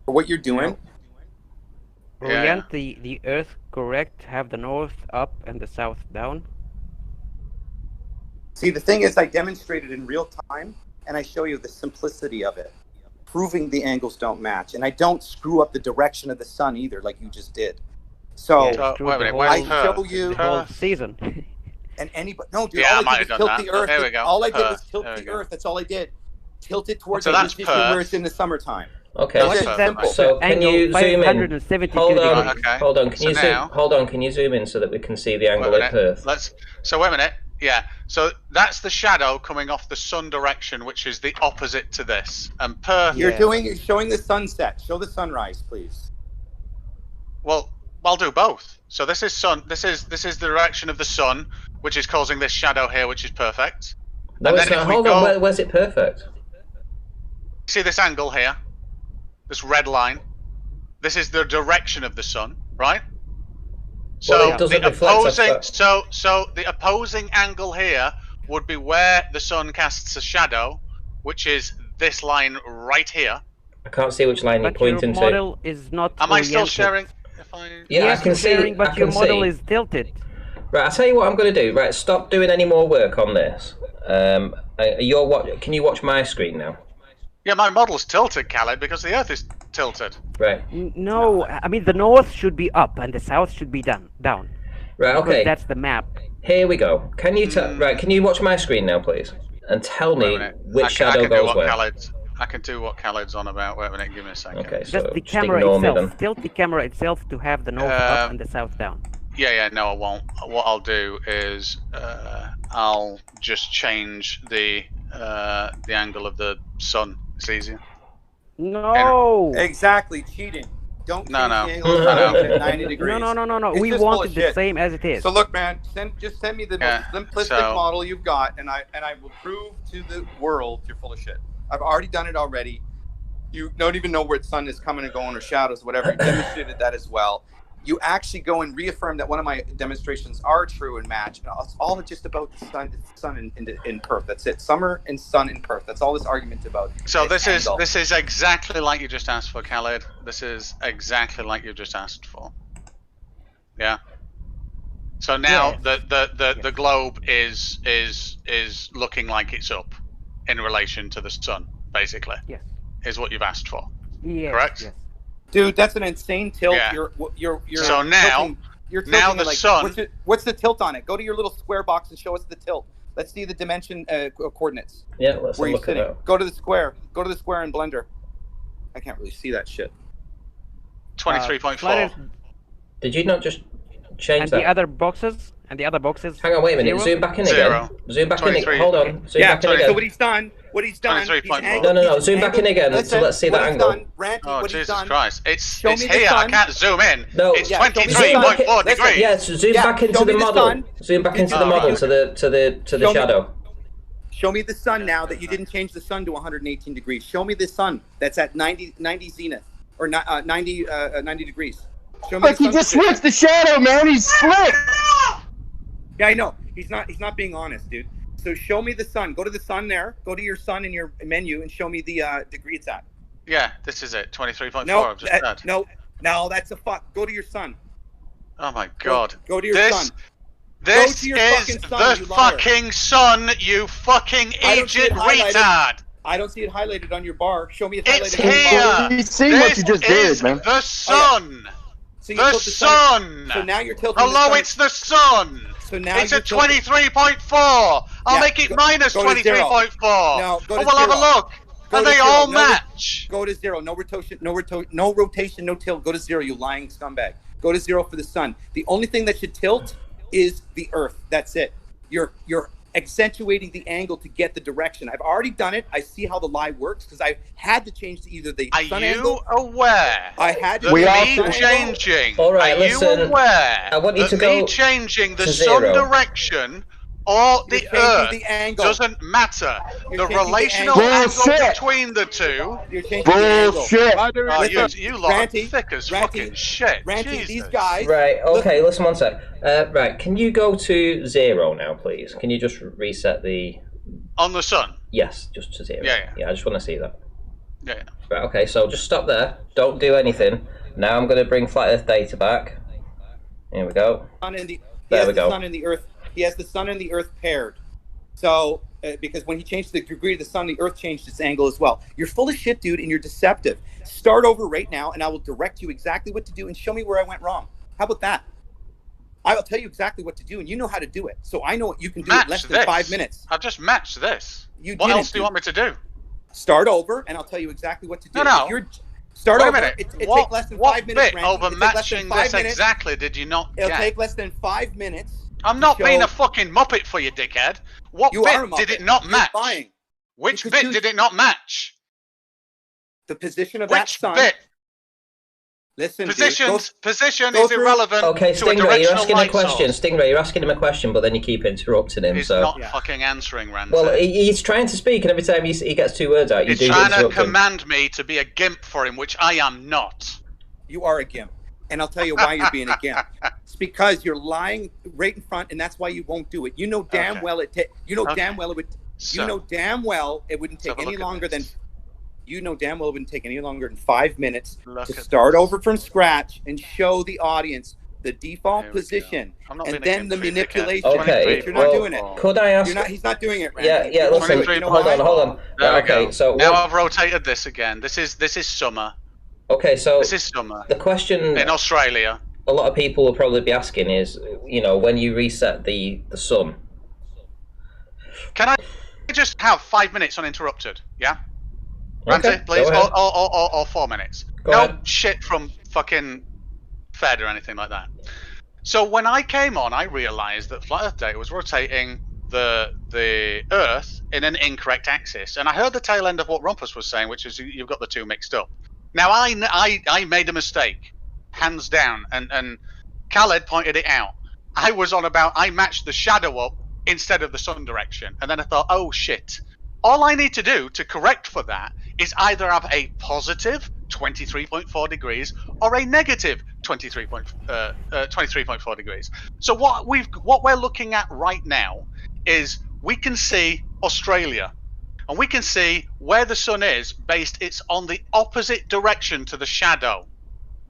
For what you're doing. Orient the Earth correct. Have the north up and the south down. See, the thing is, I demonstrated in real time, and I show you the simplicity of it, proving the angles don't match, and I don't screw up the direction of the sun either, like you just did. So wait a minute, I show you the whole season. And anybody, no, dude, Yeah, all I did was tilt that. the Earth. There we go. All I did was Perth. tilt There the we go. Earth. That's all I did. Tilt it towards So the that's position where it's in the summertime. Okay. That's it, simple. So can you zoom in? 572 Hold on. degrees. Okay. Hold on. Can So you now- zoom? Hold on. Can you zoom in so that we can see the angle Wait a of minute. Perth? So wait a minute. Yeah. So that's the shadow coming off the sun direction, which is the opposite to this. And Perth. You're showing the sunset. Show the sunrise, please. Well, I'll do both. So this is sun. This is the direction of the sun, which is causing this shadow here, which is perfect. No, And it's then not. if we Hold go- on. Where's it perfect? See this angle here? This red line? This is the direction of the sun, right? So Well, it doesn't the reflect off opposing that. so the opposing angle here would be where the sun casts a shadow, which is this line right here. I can't see which line you're But your pointing to. model is not Am I still oriented. sharing? If I... Yeah, Yes, I can you're see. sharing, but I your can model see. is tilted. Right, I'll tell you what I'm going to do. Right, stop doing any more work on this. Can you watch my screen now? Yeah, my model's tilted, Khaled, because the Earth is tilted. Right. No, I mean the north should be up and the south should be down. Right. Because Okay. that's the map. Here we go. Can you right? Can you watch my screen now, please, and tell me which shadow goes where? I can do what Khaled's on about. Wait a minute, give me a second. Okay, so Just the just camera ignore me itself. then. Tilt the camera itself to have the north up and the south down. Yeah, no, I won't. What I'll do is I'll just change the angle of the sun. It's easier. No. Exactly, cheating. Don't No, change no. the angle of the sun at 90 No, degrees. no. It's We just want it the bullshit. same as it is. So look, man, just send me the Yeah, most simplistic so- model you've got, and I will prove to the world you're full of shit. I've already done it already. You don't even know where the sun is coming and going or shadows, whatever. You demonstrated that as well. You actually go and reaffirm that one of my demonstrations are true and match. And it's all just about the sun in Perth. That's it. Summer and sun in Perth. That's all this argument's about. So this angle. is exactly like you just asked for, Khaled. This is exactly like you just asked for. Yeah. So now the globe is looking like it's up in relation to the sun, basically. Yes. Is what you've asked for. Yes. Correct? Yes. Dude, that's an insane tilt. Yeah. You're So now- you're now tilting the it like, sun- What's the tilt on it? Go to your little square box and show us the tilt. Let's see the dimension coordinates. Yeah, let's Where you look at sitting? that. Go to the square. Go to the square in Blender. I can't really see that shit. 23.4. Slide it- Did you not just change and that? the other boxes And the other boxes? Hang on, wait a minute. 0? Zoom back in Zero. again. Zoom back in 23. again. Hold on. Zoom Yeah. back in So again. what he's done? He's 23.1. angled- No. he's Zoom back in angled- again. listen, So let's see what that he's angle. done, Ranty, Oh, what he's Jesus done. Christ. It's Show me the here. I sun. can't zoom in. No. It's Yeah, show me the sun. 23.4 Listen, degrees. Yes, zoom Yeah, back into show the me the model. sun. Zoom back into the Oh. model to the Show me- shadow. Show me the sun now that you didn't change the sun to 118 degrees. Show me the sun that's at 90 zenith or 90 degrees. Show me Look, the he sun just position. switched the shadow, man. He's slick. Yeah, I know. He's not being honest, dude. So show me the sun. Go to the sun there. Go to your sun in your menu and show me the degree it's at. Yeah, this is it. 23.4. No, I've just said. no, that's a fuck. Go to your sun. Oh my God. Go to your This sun. This to your is fucking sun, the you liar. fucking sun, you fucking I don't see idiot it highlighted. retard. I don't see it highlighted on your bar. Show me it It's highlighted on your bar. here. He's seen what This you just is did, man. the sun. So you The tilt sun. So now you're tilting the Hello, sun. it's the sun. So now It's you're at tilting- 23.4. I'll Yeah, make it go- minus go to zero. 23.4. No, go to And we'll have a zero. look. Go And to they zero. all No, match. Go to zero. No rotation, no tilt. Go to zero, you lying scumbag. Go to zero for the sun. The only thing that should tilt is the earth. That's it. You're accentuating the angle to get the direction. I've already done it. I see how the lie works because I had to change to either the Are sun you angle. aware I had to. that We all- me changing? All right, are listen, you aware I want you that to me go changing the to sun zero. direction or You're the changing earth the angle. doesn't matter? You're The changing the relational angle. angle Bullshit. between the two. You're changing the angle. Bullshit. Listen, You lot are Ranty, thick as Ranty, fucking shit. Ranty, Jesus. these guys. Right. Okay. Listen one sec. Right. Can you go to 0 now, please? Can you just reset the? On the sun. Yes, just to 0. Yeah. I just want to see that. Yeah. Right. Okay. So just stop there. Don't do anything. Now I'm going to bring flat Earth data back. Here we go. Sun and the, he There has we the go. sun and the earth. He has the sun and the earth paired. So, because when he changed the degree of the sun, the earth changed its angle as well. You're full of shit, dude, and you're deceptive. Start over right now, and I will direct you exactly what to do and show me where I went wrong. How about that? I will tell you exactly what to do, and you know how to do it. So I know what you can do in Match less than this. 5 minutes. I've just matched this. You What didn't, else do you want me to do? Start over, and I'll tell you exactly what to do. No. If you're, start Wait a over. minute. It what take less than what 5 minutes, bit Randy. over It take less than matching 5 this minutes. exactly did you not It'll get? take less than 5 minutes. I'm not to being show- a fucking muppet for you, dickhead. What You are a bit did muppet. it not You're match? lying. Which Because bit you- did it not match? The position of that Which sun. bit? Listen, Position go is through- irrelevant Okay, to a Stingray, you're directional asking a light question. source. Stingray, you're asking him a question, but then you keep interrupting him. He's so. not Yeah. fucking answering, Randy. Well, he's trying to speak, and every time he gets 2 words out, you He's do trying to interrupt him. command me to be a gimp for him, which I am not. You are a gimp. And I'll tell you why you're being a gimp. It's because you're lying right in front, and that's why you won't do it. You know damn Okay. well it. You know Okay. damn well it would. So, You know damn well it wouldn't let's take have a any look at longer than. this. You know damn well it wouldn't take any longer than 5 minutes Look to at start this. over from scratch and show the audience the default There we go. position, I'm not and being a then the gimp, dickhead. manipulation. Okay, But you're not well, doing it. Could I ask? You're not. He's not doing it, Randy. Yeah, You won't listen, do it. You know hold why? on. There we Okay, go. so now what- I've rotated this again. This is summer. Okay, so This is summer the question in Australia. a lot of people will probably be asking is, when you reset the sun. Can I just have 5 minutes uninterrupted? Yeah, Okay, Randy, please, go ahead. or 4 minutes. Go no ahead. shit from fucking Fed or anything like that. So when I came on, I realised that Flat Earth Data was rotating the Earth in an incorrect axis, and I heard the tail end of what Rumpus was saying, which is you've got the two mixed up. Now I made a mistake, hands down, and Khaled pointed it out. I matched the shadow up instead of the sun direction, and then I thought, oh shit. All I need to do to correct for that is either have a positive 23.4 degrees or a negative 23.4 degrees. So what we're looking at right now is we can see Australia, and we can see where the sun is based it's on the opposite direction to the shadow.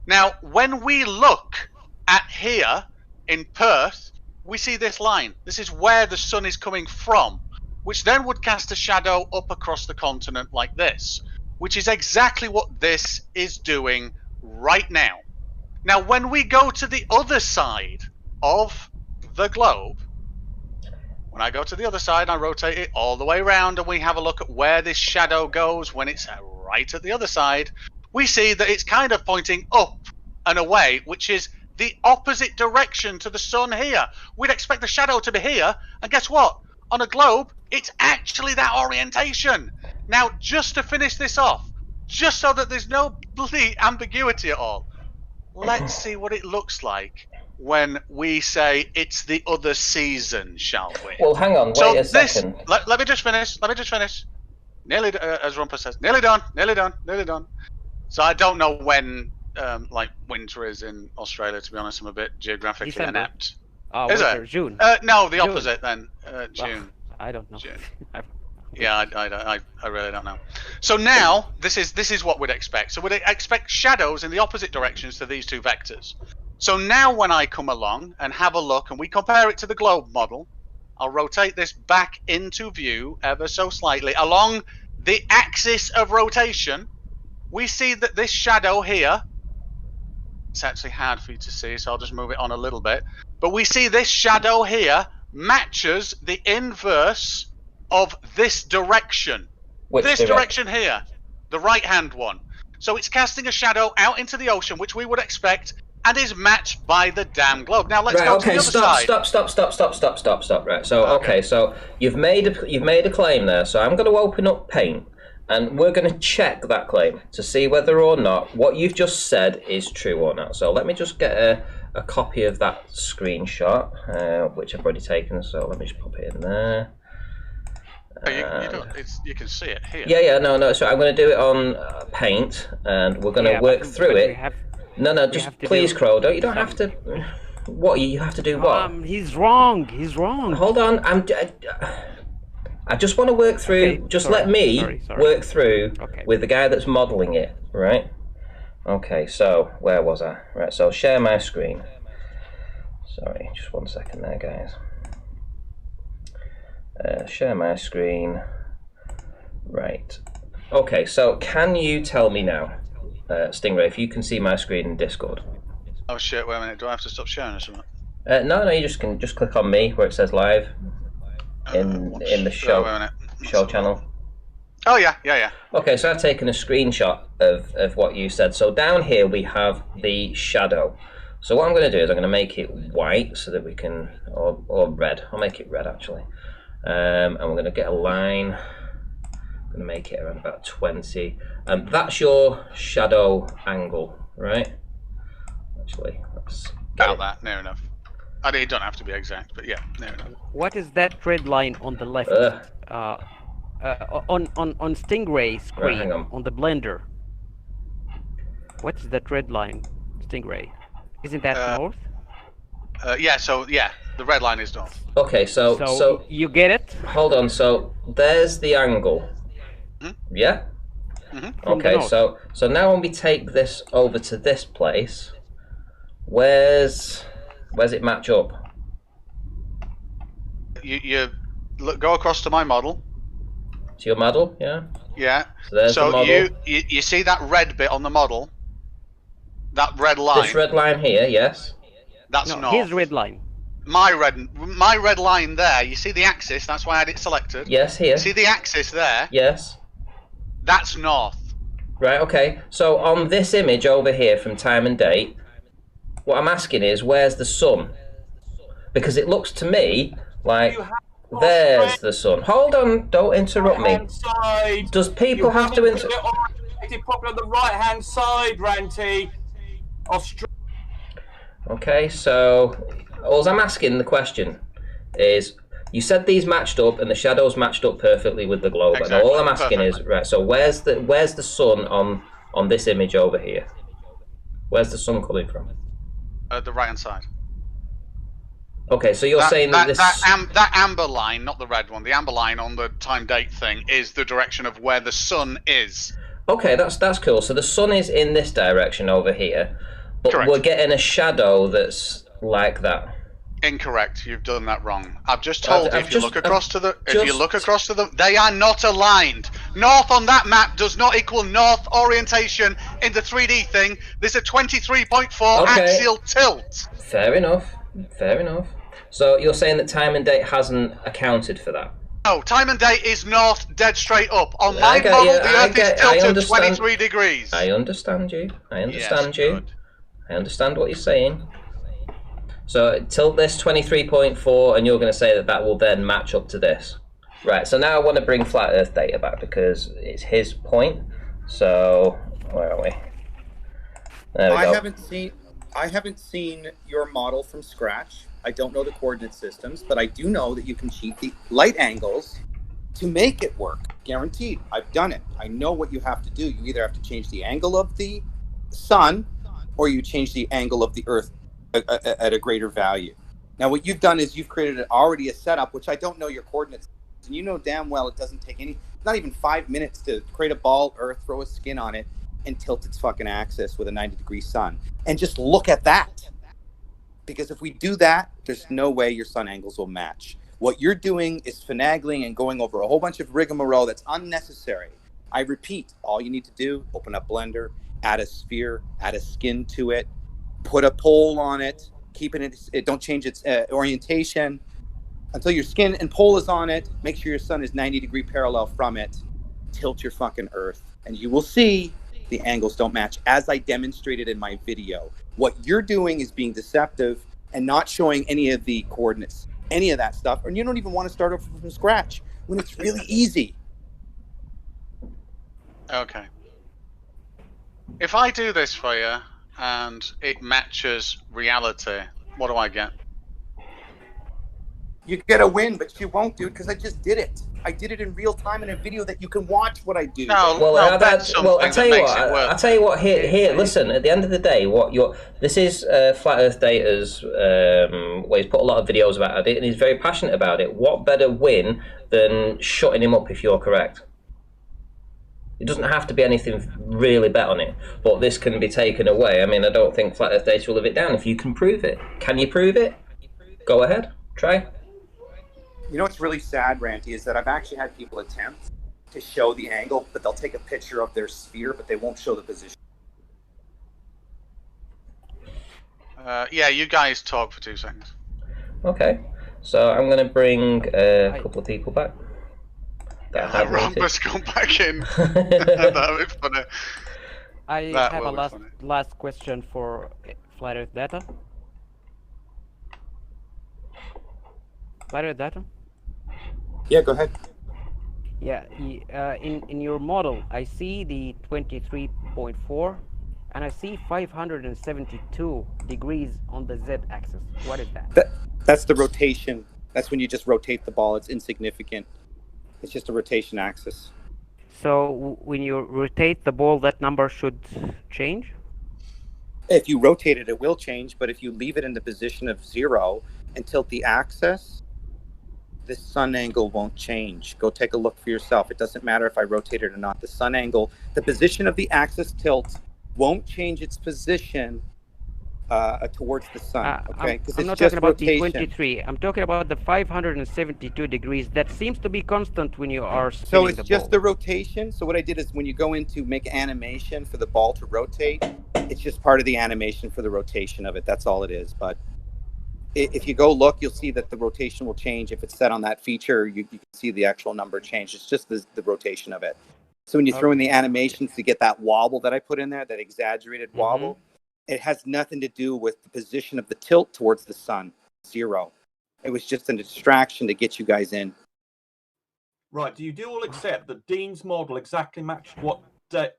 Now, when we look at here in Perth, we see this line. This is where the sun is coming from, which then would cast a shadow up across the continent like this, which is exactly what this is doing right now. Now, when we go to the other side of the globe, when I go to the other side, I rotate it all the way around, and we have a look at where this shadow goes when it's right at the other side. We see that it's kind of pointing up and away, which is the opposite direction to the sun here. We'd expect the shadow to be here, and guess what? On a globe, it's actually that orientation. Now, just to finish this off, just so that there's no bloody ambiguity at all, let's see what it looks like when we say it's the other season, shall we? Well, hang on, wait a second. Let me just finish. Nearly, as Rumpa says, nearly done. So I don't know when, like, winter is in Australia, to be honest. I'm a bit geographically December. inept. Is it? June. No, the June. opposite then. June. I don't know. June. Yeah, I really don't know. So now, this is what we'd expect. So we'd expect shadows in the opposite directions to these two vectors. So now when I come along and have a look and we compare it to the globe model, I'll rotate this back into view ever so slightly. Along the axis of rotation, we see that this shadow here, it's actually hard for you to see, so I'll just move it on a little bit. But we see this shadow here matches the inverse of this direction. Which this direction here, the right-hand one. So it's casting a shadow out into the ocean, which we would expect, and is matched by the damn globe. Now let's go to the other side. Stop. Right. So okay, so you've made a claim there. So I'm going to open up Paint, and we're going to check that claim to see whether or not what you've just said is true or not. So let me just get a copy of that screenshot, which I've already taken. So let me just pop it in there. You can see it here. Yeah, no. So I'm going to do it on Paint, and we're going to work through it. No, just please, Crow. You don't have to. What you have to do? What? He's wrong. Hold on. I just want to work through. Okay, just let me work through with the guy that's modelling it, right? Okay. So where was I? Right. So share my screen. Sorry, just 1 second there, guys. Share my screen. Right. Okay. So can you tell me now? Stingray, if you can see my screen in Discord. Oh shit! Wait a minute. Do I have to stop sharing or something? No. You just can click on me where it says live in the show channel. Oh yeah. Okay, so I've taken a screenshot of what you said. So down here we have the shadow. So what I'm going to do is I'm going to make it white so that we can, or red. I'll make it red actually, and we're going to get a line. I'm going to make it around about 20. That's your shadow angle, right? Actually, let's about that, near enough. I mean, it don't have to be exact, but yeah, near enough. What is that red line on the left? On Stingray screen, hang on the blender. What's that red line, Stingray? Isn't that north? Yeah, the red line is north. Okay, so you get it? Hold on, so there's the angle. Yeah? Okay, so now when we take this over to this place, where's it match up? You go across to my model. To your model, yeah? Yeah. So there's the model. You see that red bit on the model? That red line. This red line here, yes. That's north. His red line. My red line there. You see the axis? That's why I had it selected. Yes, here. You see the axis there? Yes. That's north. Right, okay. So on this image over here from time and date, what I'm asking is, where's the sun? Because it looks to me like there's the sun. Hold on, don't interrupt me. Side. Does people have to interrupt? Properly on the right-hand side, Ranty. Okay, so all I'm asking the question is, you said these matched up and the shadows matched up perfectly with the globe. Exactly. And all I'm asking is, right, so where's the sun on this image over here? Where's the sun coming from? The right hand side. Okay, so you're saying that this that amber line, not the red one, the amber line on the time date thing is the direction of where the sun is. Okay, that's cool. So the sun is in this direction over here, but Correct. We're getting a shadow that's like that. Incorrect. You've done that wrong. I've just told you if you look across to the, they are not aligned. North on that map does not equal north orientation in the 3D thing. There's a 23.4 axial tilt. Fair enough. So you're saying that time and date hasn't accounted for that? No, time and date is north, dead straight up. On my model, the Earth is tilted 23 degrees. I understand you. Yes, I understand what you're saying. So tilt this 23.4, and you're going to say that will then match up to this. Right, so now I want to bring flat Earth data back because it's his point. So, where are we? There we go. I haven't seen your model from scratch. I don't know the coordinate systems, but I do know that you can cheat the light angles to make it work. Guaranteed. I've done it. I know what you have to do. You either have to change the angle of the sun or you change the angle of the Earth at a greater value. Now, what you've done is you've created already a setup, which I don't know your coordinates. And you know damn well it doesn't take not even 5 minutes to create a ball Earth, throw a skin on it, and tilt its fucking axis with a 90-degree sun. And just look at that. Because if we do that, there's no way your sun angles will match. What you're doing is finagling and going over a whole bunch of rigmarole that's unnecessary. I repeat, all you need to do, open up Blender, add a sphere, add a skin to it, put a pole on it, keep it don't change its orientation until your skin and pole is on it. Make sure your sun is 90-degree parallel from it. Tilt your fucking Earth, and you will see the angles don't match, as I demonstrated in my video. What you're doing is being deceptive and not showing any of the coordinates, any of that stuff, and you don't even want to start over from scratch when it's really easy. Okay. If I do this for you and it matches reality, what do I get? You get a win, but you won't, dude, because I just did it. I did it in real time in a video that you can watch what I do. No, well, no, that's something I tell you what. I tell you what. Here. Listen. At the end of the day, this is Flat Earth Data's. Where he's put a lot of videos about it, and he's very passionate about it. What better win than shutting him up if you're correct? It doesn't have to be anything really bet on it, but this can be taken away. I mean, I don't think Flat Earth Data will live it down if you can prove it. Can you prove it? Go ahead. Try. You know what's really sad, Ranty, is that I've actually had people attempt to show the angle, but they'll take a picture of their sphere, but they won't show the position. Yeah, you guys talk for 2 seconds. Okay, so I'm going to bring a couple of people back. Rumpus come back in. That would be funny. I have a last question for Flat Earth Data. Flat Earth Data? Yeah, go ahead. Yeah, in your model, I see the 23.4, and I see 572 degrees on the Z-axis. What is that? That's the rotation. That's when you just rotate the ball. It's insignificant. It's just a rotation axis. So when you rotate the ball, that number should change? If you rotate it, it will change. But if you leave it in the position of 0 and tilt the axis, the sun angle won't change. Go take a look for yourself. It doesn't matter if I rotate it or not. The sun angle, the position of the axis tilt won't change its position towards the sun. Okay, because I'm not talking about the 23. I'm talking about the 572 degrees. That seems to be constant when you are spinning the ball. So it's just the rotation. So what I did is when you go in to make animation for the ball to rotate, it's just part of the animation for the rotation of it. That's all it is. But if you go look, you'll see that the rotation will change. If it's set on that feature, you can see the actual number change. It's just the rotation of it. So when you throw in the animations to get that wobble that I put in there, that exaggerated wobble, it has nothing to do with the position of the tilt towards the sun. 0. It was just a distraction to get you guys in. Right. Do you do all accept that Dean's model exactly matched what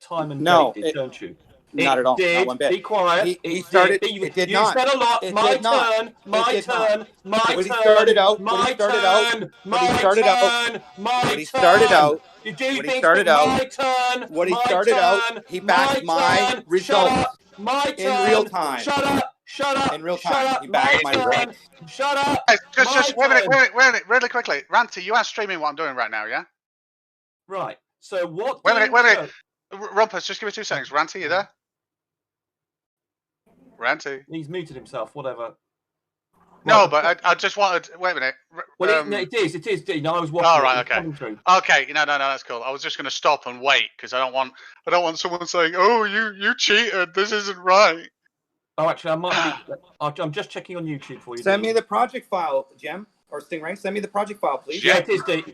time and date did, don't you? Not at all. Did. Not one bit. Be quiet. He started. You It did not. said a lot. It My did not. turn. My turn. My turn. When he started out. My When he started out. turn. When he started out. My When he started out. You do When he things started with out. my turn. When he my started turn, out, he backed my results. Shut up. My turn. In real time. Shut up. Shut up. In real Shut time. up. He backed my results. Shut up. Just wait a minute, really quickly. Ranty, you are streaming what I'm doing right now, yeah? Right. So what? Wait a minute. Rumpus, just give me 2 seconds. Ranty, you there? Ranty. He's muted himself. Whatever. No, Right. but I just wanted. Wait a minute. Well, it is. Dean. I was watching. Oh, right, okay. Okay, no, that's cool. I was just going to stop and wait because I don't want someone saying, "Oh, you cheated. This isn't right." Oh, actually, I might be. I'm just checking on YouTube for you. Send me the project file, Jem or Stingray. Send me the project file, please. Yeah, it is, Dean.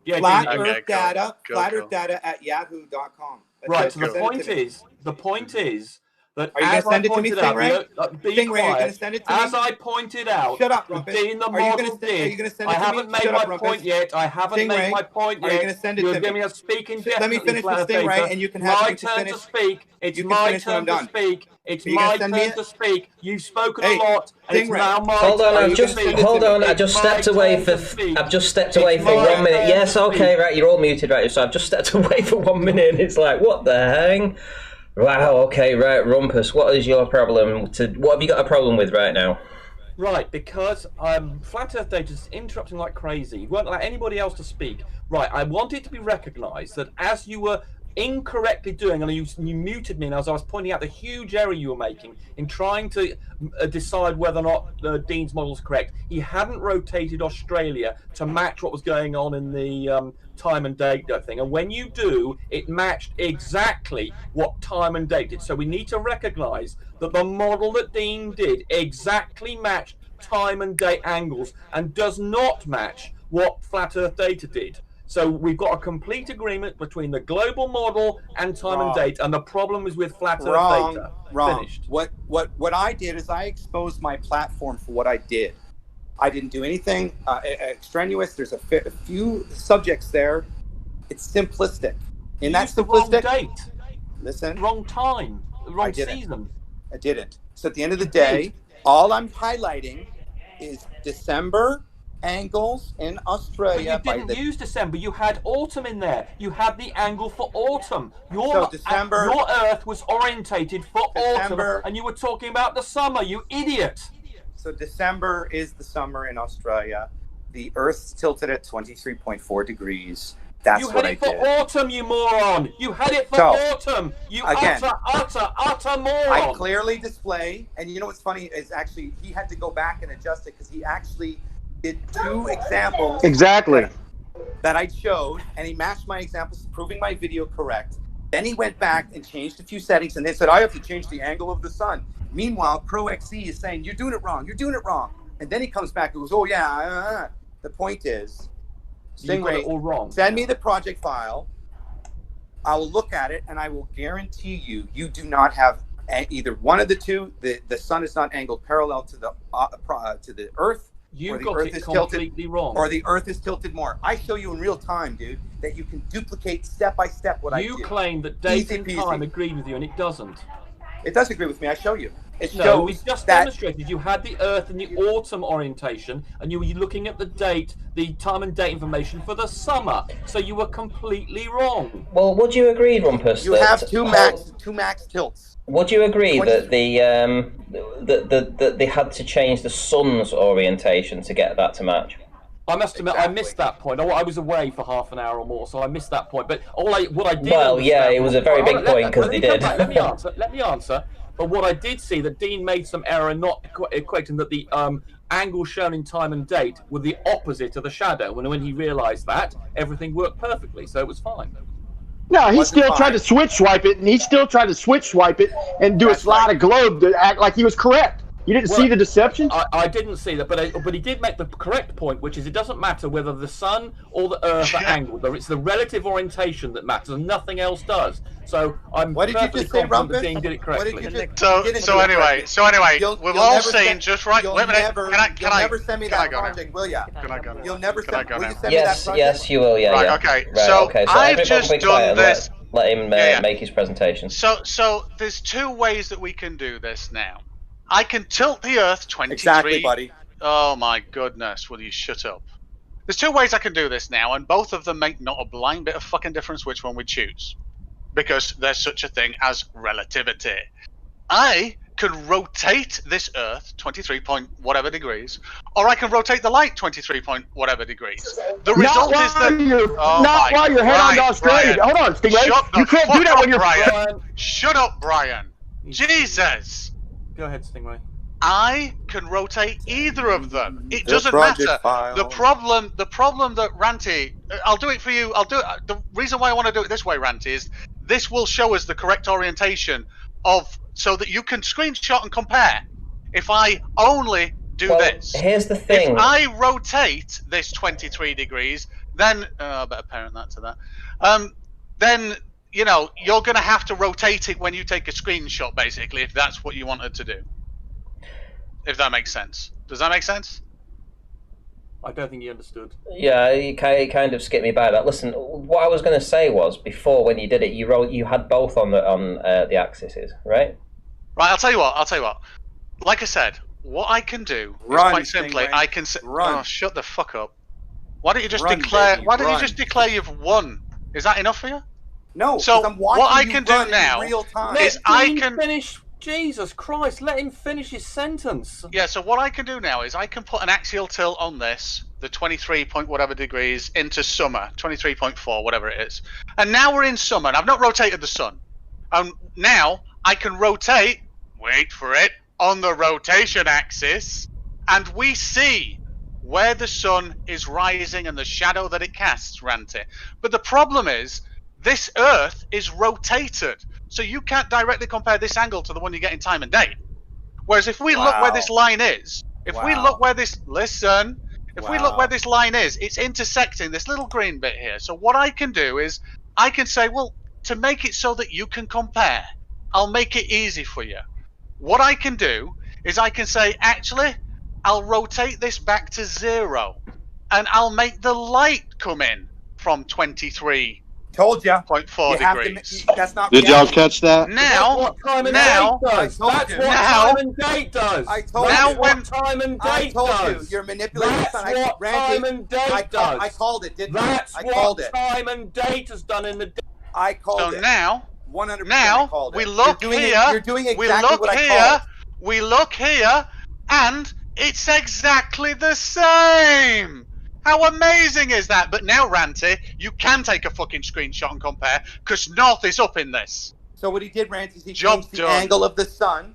Yeah, Flat Dean. Earth Data. Cool. Flat Earth Data at yahoo.com. Right. So the point is, that Are you going to send it to me, Stingray? Stingray, are you going to send it to me? As I pointed out, shut up, the Dean the model did. Are you going to send it I to haven't me? made my point yet. I haven't made my point yet. Are you going to send it You're to giving me? me a speaking Let me finish with Stingray, and you can have my me to turn finish. to speak. It's You can my finish when I'm turn to done. speak. It's Are you gonna my send me turn it? to speak. You've spoken Hey, a lot, and it's Stingray. now my Hold on, turn I've to just speak. hold on. I It's just my stepped away turn for. to speak. I've just stepped It's away for my 1 minute. turn Yes, to okay, speak. right. You're all muted, right? So I've just stepped away for 1 minute, and it's like, what the hang? Wow. Okay. Right. Rumpus. What is your problem? What have you got a problem with right now? Right, because Flat Earth Data is interrupting like crazy. You won't allow anybody else to speak. Right, I want it to be recognised that as you were incorrectly doing, and you muted me, and as I was pointing out the huge error you were making in trying to decide whether or not Dean's model is correct, he hadn't rotated Australia to match what was going on in the time and date thing. And when you do, it matched exactly what time and date did. So we need to recognise that the model that Dean did exactly matched time and date angles and does not match what Flat Earth Data did. So we've got a complete agreement between the global model and time and date, and the problem is with Flat Earth Data. Wrong. Finished. What I did is I exposed my platform for what I did. I didn't do anything extraneous. There's a few subjects there. It's simplistic. And that's the simplistic. Wrong date. Listen. Wrong time. Wrong season. I didn't. So at the end of the day, all I'm highlighting is December angles in Australia. But you didn't use December. You had autumn in there. You had the angle for autumn. Your Earth was orientated for autumn, and you were talking about the summer. You idiot. So December is the summer in Australia. The Earth's tilted at 23.4 degrees. That's what I did. You had it for autumn, you moron. You had it for autumn. You utter moron. I clearly display, and you know what's funny is actually he had to go back and adjust it because he actually did 2 examples. Exactly. That I showed, and he matched my examples, proving my video correct. Then he went back and changed a few settings, and they said, I have to change the angle of the sun. Meanwhile, ProXE is saying, you're doing it wrong. You're doing it wrong. And then he comes back and goes, oh, yeah. The point is, Stingray, all wrong. Send me the project file. I will look at it, and I will guarantee you do not have either one of the two. The sun is not angled parallel to the Earth. You got it completely wrong. Or the Earth is tilted more. I show you in real time, dude, that you can duplicate step by step what I do. You claim that date and time agree with you, and it doesn't. It does agree with me. I show you. No, we just demonstrated you had the Earth in the autumn orientation, and you were looking at the date, the time and date information for the summer. So you were completely wrong. Well, would you agree, Rumpus? You have two max tilts. Would you agree that that they had to change the sun's orientation to get that to match? I must admit, I missed that point. I was away for half an hour or more, so I missed that point. But what I did. Well, yeah, it was a very big point because they did. Let me answer. But what I did see that Dean made some error in not equating that the angles shown in time and date were the opposite of the shadow. And when he realised that, everything worked perfectly, so it was fine. No, he still tried to switch swipe it, and he still tried to switch swipe it and do a slide of globe to act like he was correct. You didn't see the deception? I didn't see that, but he did make the correct point, which is it doesn't matter whether the sun or the Earth are angled. It's the relative orientation that matters, and nothing else does. So I'm perfectly confident that Dean did it correctly. So anyway, we've all seen just right. Wait a minute. Can I never send me that project, will ya? Can I go now? You'll never send me that project? Yes, you will. Yeah. Right. Yeah. Okay. Right, So okay. So I've just done this. Let him make his presentation. So there's 2 ways that we can do this now. I can tilt the Earth 23. Exactly, buddy. Oh my goodness! Will you shut up? There's 2 ways I can do this now, and both of them make not a blind bit of fucking difference which one we choose, because there's such a thing as relativity. I can rotate this Earth 23 point whatever degrees, or I can rotate the light 23 point whatever degrees. The result is that not while you're heading to Australia. Hold on, Stingray. You can't do that when you're Brian. Shut up, Brian. Jesus. Go ahead, Stingray. I can rotate either of them. It doesn't matter. The problem that Ranty, I'll do it for you. The reason why I want to do it this way, Ranty, is this will show us the correct orientation so that you can screenshot and compare. If I only do this. Here's the thing. If I rotate this 23 degrees, then I better parent that to that. Then you know, you're going to have to rotate it when you take a screenshot, basically, if that's what you wanted to do. If that makes sense. Does that make sense? I don't think you understood. Yeah, you kind of skipped me by that. Listen, what I was going to say was, before, when you did it, you had both on the axes, right? Right, I'll tell you what. Like I said, what I can do is quite simply, Stingray. I can say, Run. oh, shut the fuck up. Why don't you just Run, declare? baby, Why don't you run. just declare you've won? Is that enough for you? No. So 'cause I'm watching what I you can do run in now real time. is I can finish. Jesus Christ! Let him finish his sentence. Yeah, so what I can do now is I can put an axial tilt on this, the 23 point whatever degrees, into summer, 23.4, whatever it is. And now we're in summer, and I've not rotated the sun. Now I can rotate, wait for it, on the rotation axis, and we see where the sun is rising and the shadow that it casts, Ranty. But the problem is, this Earth is rotated, so you can't directly compare this angle to the one you get in time and date. Whereas if we look where this line is, if we look where this, listen, if we look where this line is, it's intersecting this little green bit here. So what I can do is, I can say, well, to make it so that you can compare, I'll make it easy for you. What I can do is I can say, actually, I'll rotate this back to 0, and I'll make the light come in from 23. Told ya. 0.4 degrees. That's not. Did y'all catch that? Now, That's what time and now, date does. That's what now, time and date does. I told That's you. what time and I date told you. does. You're manipulating. That's what time and date does. I called it, didn't That's I? I called what it. time and date has done in the. I called so it. now, 100%. now I called it. we look you're doing here. You're doing exactly we look what I here. called. We look here, and it's exactly the same. How amazing is that? But now, Ranty, you can take a fucking screenshot and compare, because North is up in this. So what he did, Ranty, is he Job changed the done. angle of the sun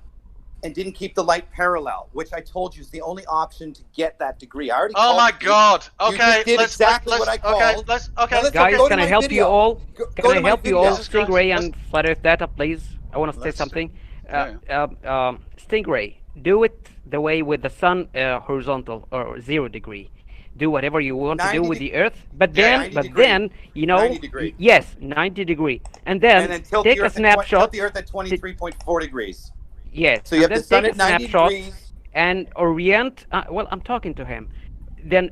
and didn't keep the light parallel, which I told you is the only option to get that degree. I already Oh called my it. God. You Okay, just did let's exactly let's, what I okay, called. let's Now let's Guys, go to can I my help video. you all? Go Can I to my help you video. all, Stingray and Flat Earth Data, please? I want to say Let's something. Yeah. Stingray, do it the way with the sun horizontal or 0 degree. Do whatever you want to do with the Earth, but Yeah, then, you know, 90 degree. yes, 90 degree, and then tilt take the a Earth snapshot. Tilt the Earth at 23.4 degrees. Yes, So you and have the then sun take at a 90 snapshot degrees. and orient. Well, I'm talking to him. Then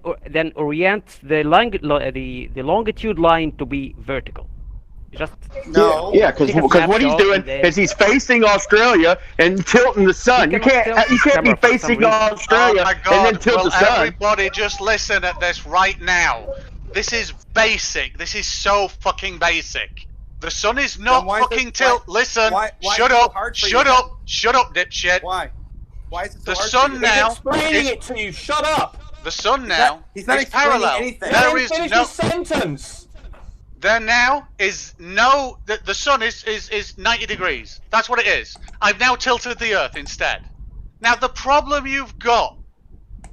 orient the longitude line to be vertical. Just No. Yeah, because take a what he's snapshot doing and then- is he's facing Australia and tilting the sun. He You cannot can't tilt be the camera for some facing reason. Australia Oh my and God. then tilt Will the sun. everybody just listen at this right now? This is basic. This is so fucking basic. The sun is not Then why is it- fucking tilt. Listen. why is Shut it so up. hard for you Shut then? up. Shut up, dipshit. Why? Why is it so The hard sun for you? now- He's explaining is- it to you. Shut up. The sun now he's not is explaining parallel. anything. Let There him is finish no. his sentence. There now is no. The sun is 90 degrees. That's what it is. I've now tilted the Earth instead. Now the problem you've got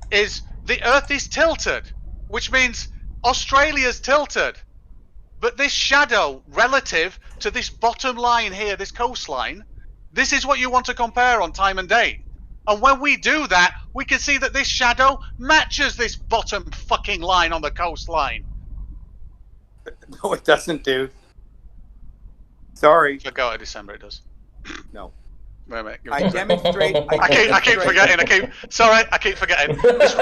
is the Earth is tilted, which means Australia's tilted. But this shadow relative to this bottom line here, this coastline, this is what you want to compare on time and date. And when we do that, we can see that this shadow matches this bottom fucking line on the coastline. No, it doesn't, dude. Sorry. If I go to December, it does. No. Wait a minute. give me I a second. demonstrate. I keep forgetting. I keep forgetting. This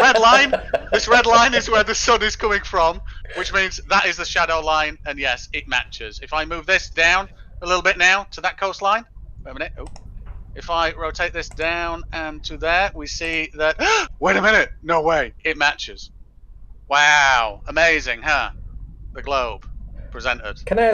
red line is where the sun is coming from, which means that is the shadow line, and yes, it matches. If I move this down a little bit now to that coastline, wait a minute. Oh. If I rotate this down and to there, we see that. Wait a minute. No way. It matches. Wow. Amazing, huh? The globe presented. Can I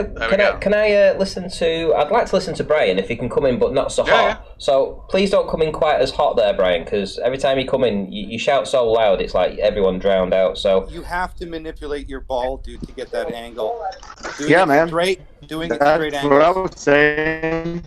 listen to? I'd like to listen to Brian if he can come in, but not so hot. Yeah. So please don't come in quite as hot there, Brian, because every time you come in, you shout so loud, it's like everyone drowned out. So You have to manipulate your ball, dude, to get that angle. Yeah, man. Doing it straight That's what I angles. was saying.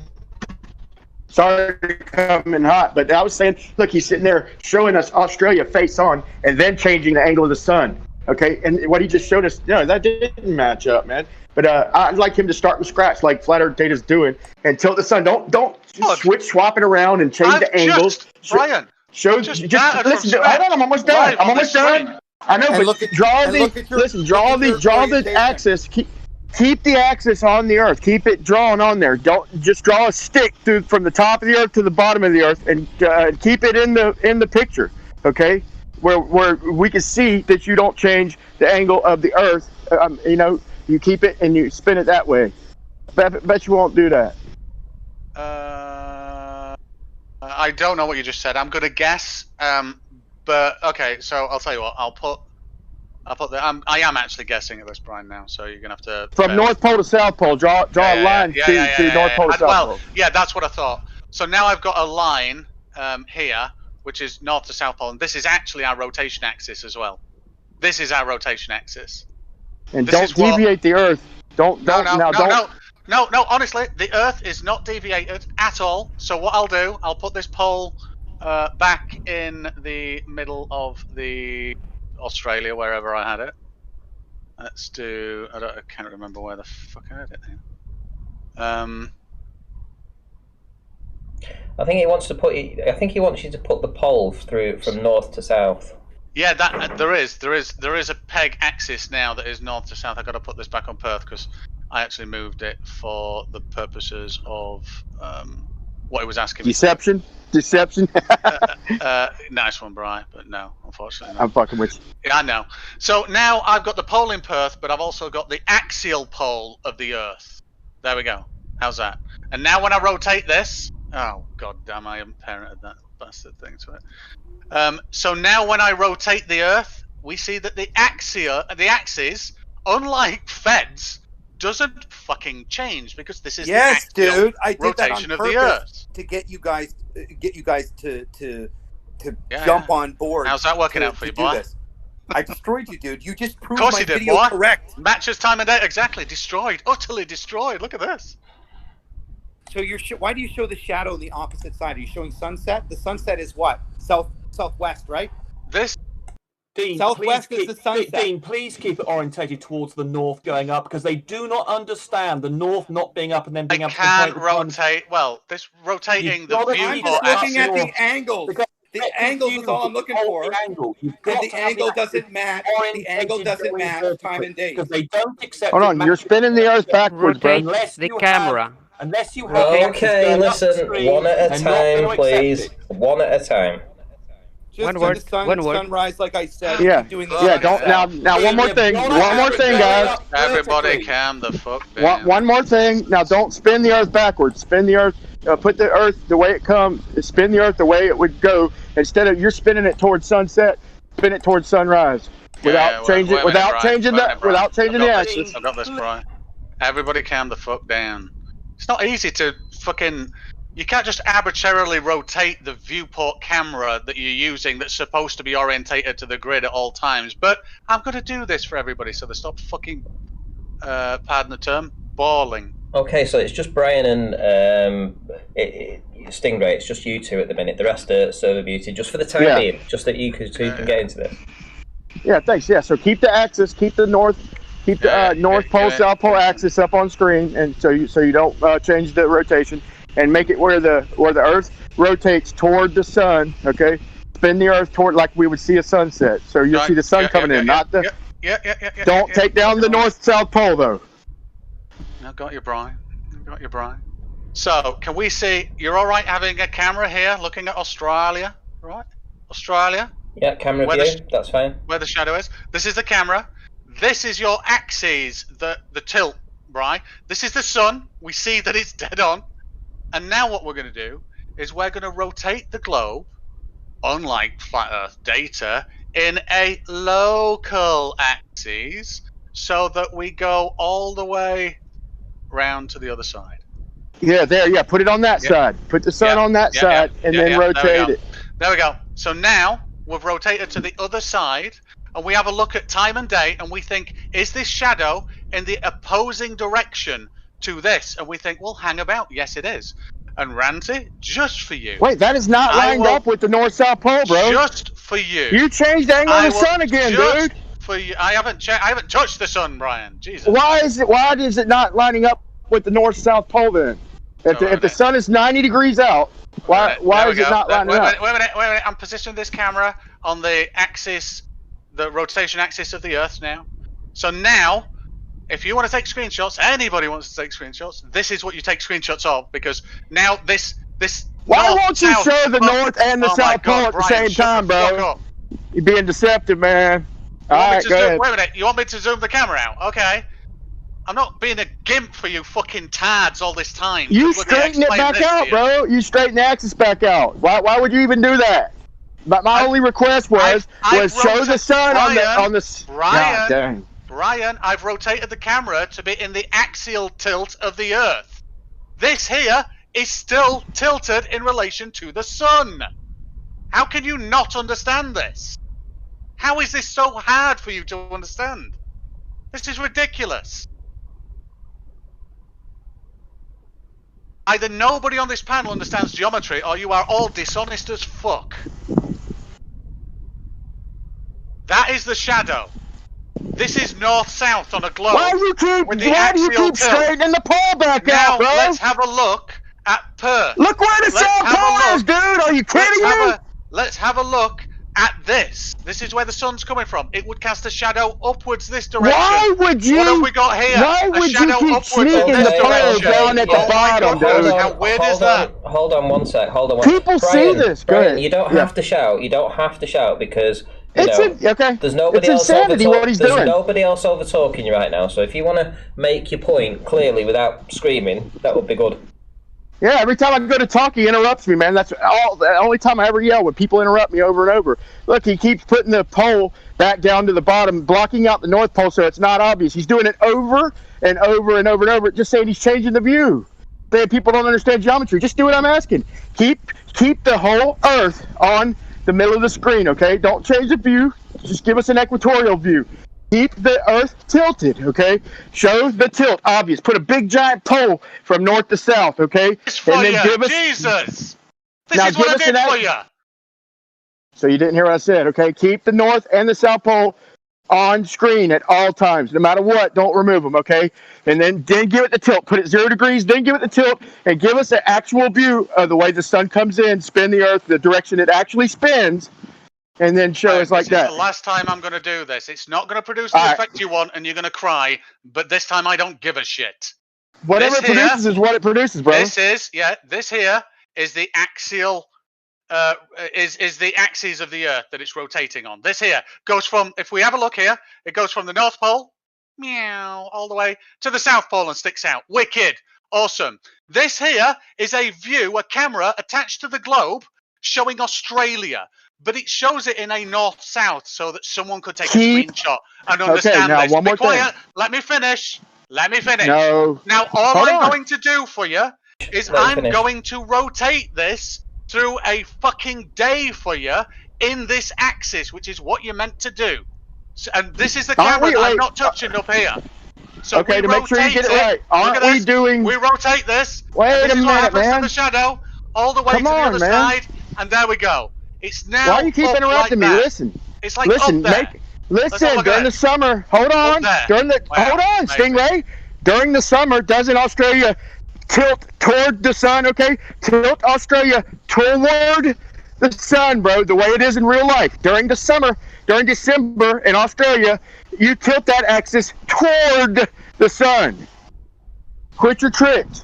Sorry to come in hot, but I was saying, look, he's sitting there showing us Australia face on and then changing the angle of the sun. Okay, and what he just showed us, that didn't match up, man. But I'd like him to start from scratch, like Flat Earth Data's doing, and tilt the sun. Don't swap it around and change the angles. Brian. Listen. Hold on, I'm almost done. Live I'm on almost the done. screen. I know, And but look at- draw and look at your- the look at your axis. keep the axis on the Earth. Keep it drawn on there. Don't just draw a stick through from the top of the Earth to the bottom of the Earth, and keep it in the picture. Okay, where we can see that you don't change the angle of the Earth. You know, you keep it and you spin it that way. Bet you won't do that. I don't know what you just said. I'm gonna guess. But okay, so I'll tell you what. I'll put the. I am actually guessing at this, Brian. Now, so you're gonna have to. From North Pole to South Pole, draw a line to North Pole to South Pole. Yeah, that's what I thought. So now I've got a line here, which is North to South Pole, and this is actually our rotation axis as well. This is our rotation axis. And don't deviate the Earth. Don't. No, honestly, the Earth is not deviated at all. So what I'll do, I'll put this pole back in the middle of the Australia, wherever I had it. Let's do. I can't remember where the fuck I had it now. I think he wants to put. I think he wants you to put the pole through from north to south. Yeah, that there is a peg axis now that is north to south. I got to put this back on Perth because I actually moved it for the purposes of what he was asking me. Deception. Nice one, Brian, but no, unfortunately. I'm fucking with you. Yeah, I know. So now I've got the pole in Perth, but I've also got the axial pole of the Earth. There we go. How's that? And now when I rotate this, oh god damn, I haven't parented that bastard thing to it. So now when I rotate the Earth, we see that the axis, unlike Feds, doesn't fucking change because this is the dude. I did rotation that on of the Earth to get you guys to jump on board. How's that working out for you, boy? I destroyed you, dude. You just proved of course my you did, video boy. correct. Matches time and date exactly destroyed, utterly destroyed. Look at this. So why do you show the shadow on the opposite side? Are you showing sunset? The sunset is what? Southwest, right? This. Dean, Southwest is the sunset. Dean, please keep it orientated towards the north going up because they do not understand the north not being up and then being up. They can't rotate. Well, this rotating the viewport. I'm just looking at the angles. The angles is all I'm looking for. And the angle doesn't match. The angle doesn't match time and date. Because they don't accept. Hold on, you're spinning the Earth backwards, bro. Unless the camera. Unless you have. Okay, listen, one at a time, please. One at a time. Just one word. Sunrise, like I said. Yeah. Doing Don't now. One more thing. One more thing, guys. Everybody, calm the fuck down. One more thing. Now, don't spin the Earth backwards. Spin the Earth. Put the Earth the way it comes. Spin the Earth the way it would go. Instead of you're spinning it towards sunset, spin it towards sunrise. Without changing the axis. I've got this, Brian. Everybody, calm the fuck down. It's not easy to fucking. You can't just arbitrarily rotate the viewport camera that you're using that's supposed to be orientated to the grid at all times. But I'm going to do this for everybody so they stop fucking, pardon the term, bawling. Okay, so it's just Brian and Stingray. It's just you two at the minute. The rest are server muted just for the time being, just that you two can get into this. Yeah, thanks. Yeah, so keep the axis, keep the north pole, south pole axis up on screen, and so you don't change the rotation. And make it where the Earth rotates toward the sun. Okay, spin the Earth toward like we would see a sunset. So you'll see the sun coming in, not the. Don't take down the north-south pole though. I got you, Brian. So can we see? You're all right having a camera here, looking at Australia, right? Australia. Yeah, camera view. That's fine. Where the shadow is. This is the camera. This is your axes, the tilt, right? This is the sun. We see that it's dead on. And now what we're going to do is we're going to rotate the globe, unlike flat Earth data, in a local axis so that we go all the way round to the other side. Yeah, there. Yeah, put it on that side. Put the sun on that side and then rotate it. There we go. So now we've rotated to the other side and we have a look at time and date and we think, is this shadow in the opposing direction to this? And we think, well, hang about. Yes, it is. And Ranty, just for you. Wait, that is not lined up with the north-south pole, bro. Just for you. You changed the angle of the sun again, dude. For you, I haven't touched the sun, Brian. Jesus. Why is it not lining up with the north-south pole then? If the sun is 90 degrees out, why is it not lining up? Wait a minute. I'm positioning this camera on the axis, the rotation axis of the Earth now. So now, if you want to take screenshots, anybody wants to take screenshots, this is what you take screenshots of, because now this Why north, won't you south, show the north and the south pole at the Brian, same time, bro? You're being deceptive, man. All right, go ahead. Wait a minute. You want me to zoom the camera out? Okay. I'm not being a gimp for you fucking tards all this time. You straighten it back out, bro. You straighten the axis back out. Why would you even do that? But my only request was show the sun on the. God dang. Brian, I've rotated the camera to be in the axial tilt of the Earth. This here is still tilted in relation to the sun. How can you not understand this? How is this so hard for you to understand? This is ridiculous. Either nobody on this panel understands geometry, or you are all dishonest as fuck. That is the shadow. This is north-south on a globe. Why do you keep straightening the pole back out, bro? Let's have a look at Perth. Look where the south pole is, dude. Are you kidding me? Let's have a look at this. This is where the sun's coming from. It would cast a shadow upwards this direction. Why would you? What have we got here? Why would you keep sneaking the pole down at the bottom, dude? How weird is that? Hold on one sec. People see this. Brian, you don't have to shout. You don't have to shout because okay. There's nobody else insanity what he's doing. There's nobody else over talking you right now. So if you want to make your point clearly without screaming, that would be good. Yeah, every time I go to talk, he interrupts me, man. That's the only time I ever yell, when people interrupt me over and over. Look, he keeps putting the pole back down to the bottom, blocking out the north pole so it's not obvious. He's doing it over and over and over and over, just saying he's changing the view. Saying people don't understand geometry. Just do what I'm asking. Keep the whole Earth on the middle of the screen, okay? Don't change the view. Just give us an equatorial view. Keep the Earth tilted, okay? Show the tilt, obvious. Put a big giant pole from north to south, okay? And then give us. Jesus! This is what I did for you! So you didn't hear what I said, okay? Keep the north and the south pole on screen at all times. No matter what, don't remove them, okay? And then give it the tilt. Put it 0 degrees, then give it the tilt, and give us an actual view of the way the sun comes in, spin the Earth, the direction it actually spins, and then show us like that. This is the last time I'm going to do this. It's not going to produce the effect you want, and you're going to cry, but this time I don't give a shit. Whatever it produces is what it produces, bro. This here is the axial, is the axis of the Earth that it's rotating on. This here goes from, if we have a look here, it goes from the North Pole, meow, all the way to the South Pole and sticks out. Wicked. Awesome. This here is a view, a camera attached to the globe showing Australia. But it shows it in a north-south so that someone could take a screenshot and understand this. One more thing. Let me finish. No. Now, all I'm going to do for you is I'm going to rotate this through a fucking day for you in this axis, which is what you're meant to do. So, and this is the camera that I'm not touching up here. So okay, to make sure you get it right. We rotate this. Wait a minute, man. To the shadow all the way to the other side, and there we go. It's now. Why do you keep interrupting me? Listen. It's like up there. Listen. During the summer, hold on. Hold on, Stingray. During the summer, doesn't Australia tilt toward the sun? Okay, tilt Australia toward the sun, bro. The way it is in real life. During the summer, during December in Australia, you tilt that axis toward the sun. Quit your tricks.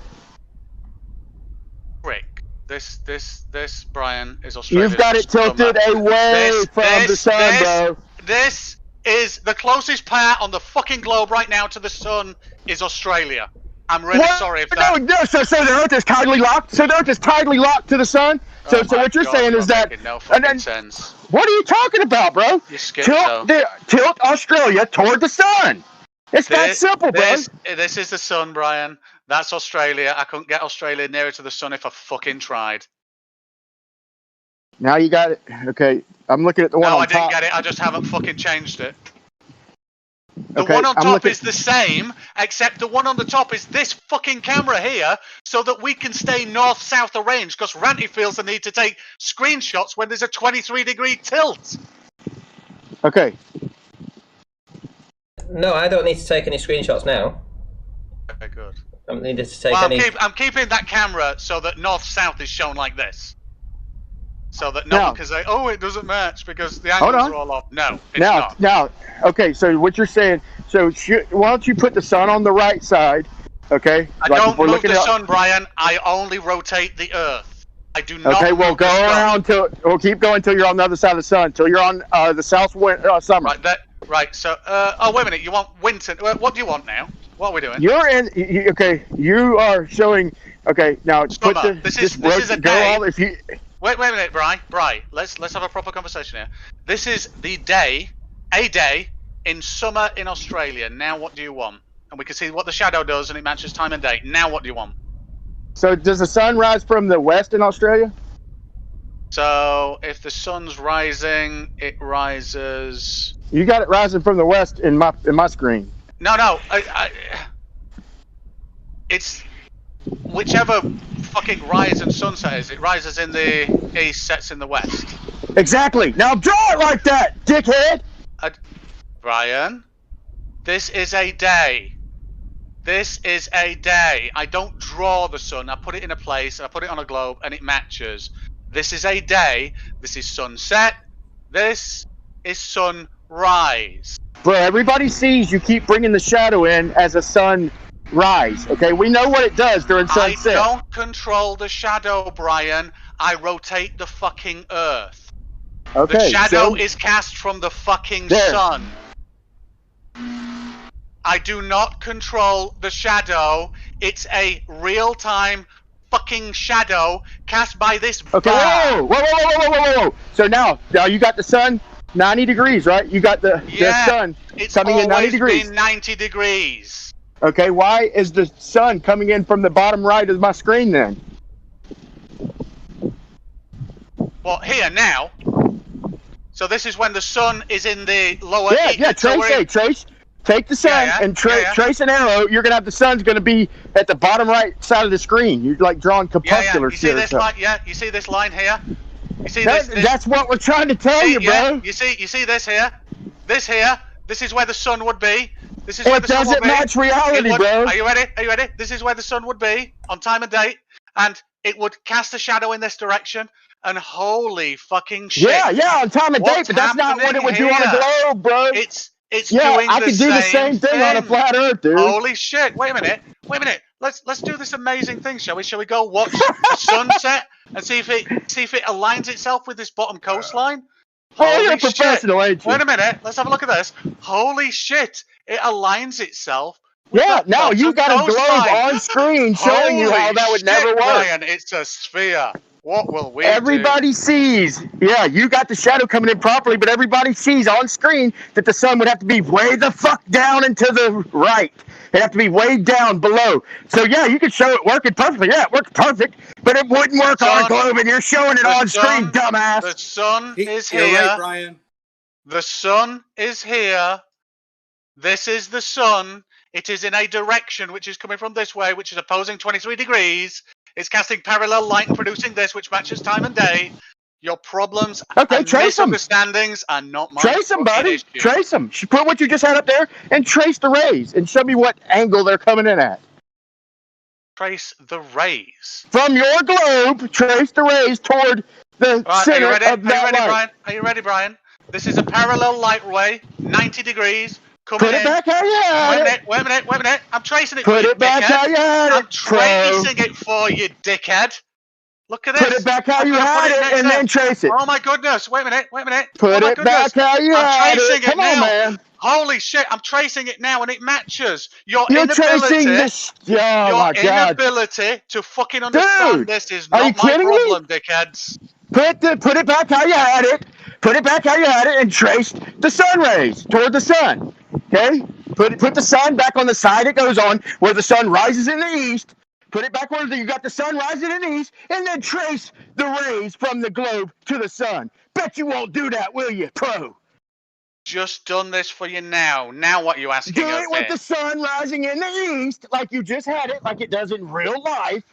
This, Brian, is Australia. You've got it tilted away from the sun, bro. This is the closest part on the fucking globe right now to the sun is Australia. I'm really sorry if that... No, so the Earth is tidally locked? So the Earth is tidally locked to the sun? So what you're saying is that... No fucking sense. What are you talking about, bro? Tilt Australia toward the sun. It's that simple, bro. This is the sun, Brian. That's Australia. I couldn't get Australia nearer to the sun if I fucking tried. Now you got it. Okay, I'm looking at the one on top. No, I didn't get it. I just haven't fucking changed it. The one on top is the same, except the one on the top is this fucking camera here, so that we can stay north-south of range, because Ranty feels the need to take screenshots when there's a 23-degree tilt. Okay. No, I don't need to take any screenshots now. Okay, good. I don't need to take any... I'm keeping that camera so that north-south is shown like this. So that no one can say, oh, it doesn't match because the angles are all off. No, it's not. Okay, so what you're saying, So why don't you put the sun on the right side? Okay. I don't move the sun, Brian. I only rotate the Earth. I do not. Okay, well, go around we'll keep going until you're on the other side of the sun, until you're on the south summer. Right. So, oh, wait a minute. You want winter? What do you want now? What are we doing? You're in. Okay, you are showing. Okay, now put the. This is a day. Wait a minute, Bri. Let's have a proper conversation here. This is a day in summer in Australia. Now, what do you want? And we can see what the shadow does, and it matches time and date. Now, what do you want? So, does the sun rise from the west in Australia? So, if the sun's rising, it rises. You got it rising from the west in my screen. No. It's whichever fucking rise and sunset is. It rises in the east, sets in the west. Exactly. Now draw it like that, dickhead. Brian, this is a day. This is a day. I don't draw the sun. I put it in a place, I put it on a globe, and it matches. This is a day. This is sunset. This is sunrise. Bro, everybody sees you keep bringing the shadow in as a sunrise. Okay, we know what it does during sunset. I don't control the shadow, Brian. I rotate the fucking Earth. Okay. The shadow is cast from the fucking sun. I do not control the shadow. It's a real-time fucking shadow cast by this bar. Okay, whoa. So now you got the sun 90 degrees, right? You got the sun coming in 90 degrees. It's always been 90 degrees. Okay, why is the sun coming in from the bottom right of my screen then? Well, here now. So this is when the sun is in the lower... Trace. Take the sun and trace an arrow. You're going to have the sun's going to be at the bottom right side of the screen. You're like drawing corpuscular shit. You see this line? Yeah, you see this line here? You see this? That's what we're trying to tell you, bro. You see this here? This is where the sun would be. This is where the sun would be. It doesn't match reality, bro. Are you ready? This is where the sun would be on time and date, and it would cast a shadow in this direction. And holy fucking shit! Yeah, on time and date, but that's not what it would do on a globe, bro. It's doing I could do the same thing on a flat Earth, dude. Holy shit! Wait a minute. Let's do this amazing thing, shall we? Shall we go watch the sunset and see if it aligns itself with this bottom coastline? You're a professional, ain't you? Wait a minute. Let's have a look at this. Holy shit! It aligns itself. Now you got a globe on screen showing you how that would never work. Brian, it's a sphere. What will we Everybody sees. Yeah, you got the shadow coming in properly, but everybody sees on screen that the sun would have to be way the fuck down and to the right. It'd have to be way down below. So, yeah, you could show it working perfectly. Yeah, it works perfect, but it wouldn't work on a globe, and you're showing it on screen, dumbass. The sun is here. You're right, Brian. The sun is here. This is the sun. It is in a direction which is coming from this way, which is opposing 23 degrees. It's casting parallel light and producing this, which matches time and day. Your problems and misunderstandings are not my Trace them, buddy. issue. Trace them. Put what you just had up there and trace the rays and show me what angle they're coming in at. Trace the rays. From your globe, trace the rays toward the center of that light. Are you ready, Brian? This is a parallel light ray, 90 degrees. Put it back how you had it. Wait a minute. I'm tracing it for you, dickhead. Put it back how you had it, I'm tracing it for you, dickhead. Look at this. Put it back how you had it and then trace it. Oh my goodness. Wait a minute. Put it back how you had it. Come on, man. Holy shit, I'm tracing it now and it matches. You're tracing this. Your inability to fucking understand this is not my problem, dickheads. Put it back how you had it. Put it back how you had it and trace the sun rays toward the sun. Okay? Put the sun back on the side it goes on where the sun rises in the east. Put it back where you got the sun rising in the east, and then trace the rays from the globe to the sun. Bet you won't do that, will you, pro? Just done this for you now. Now what are you asking us? Do it with the sun rising in the east, like you just had it, like it does in real life.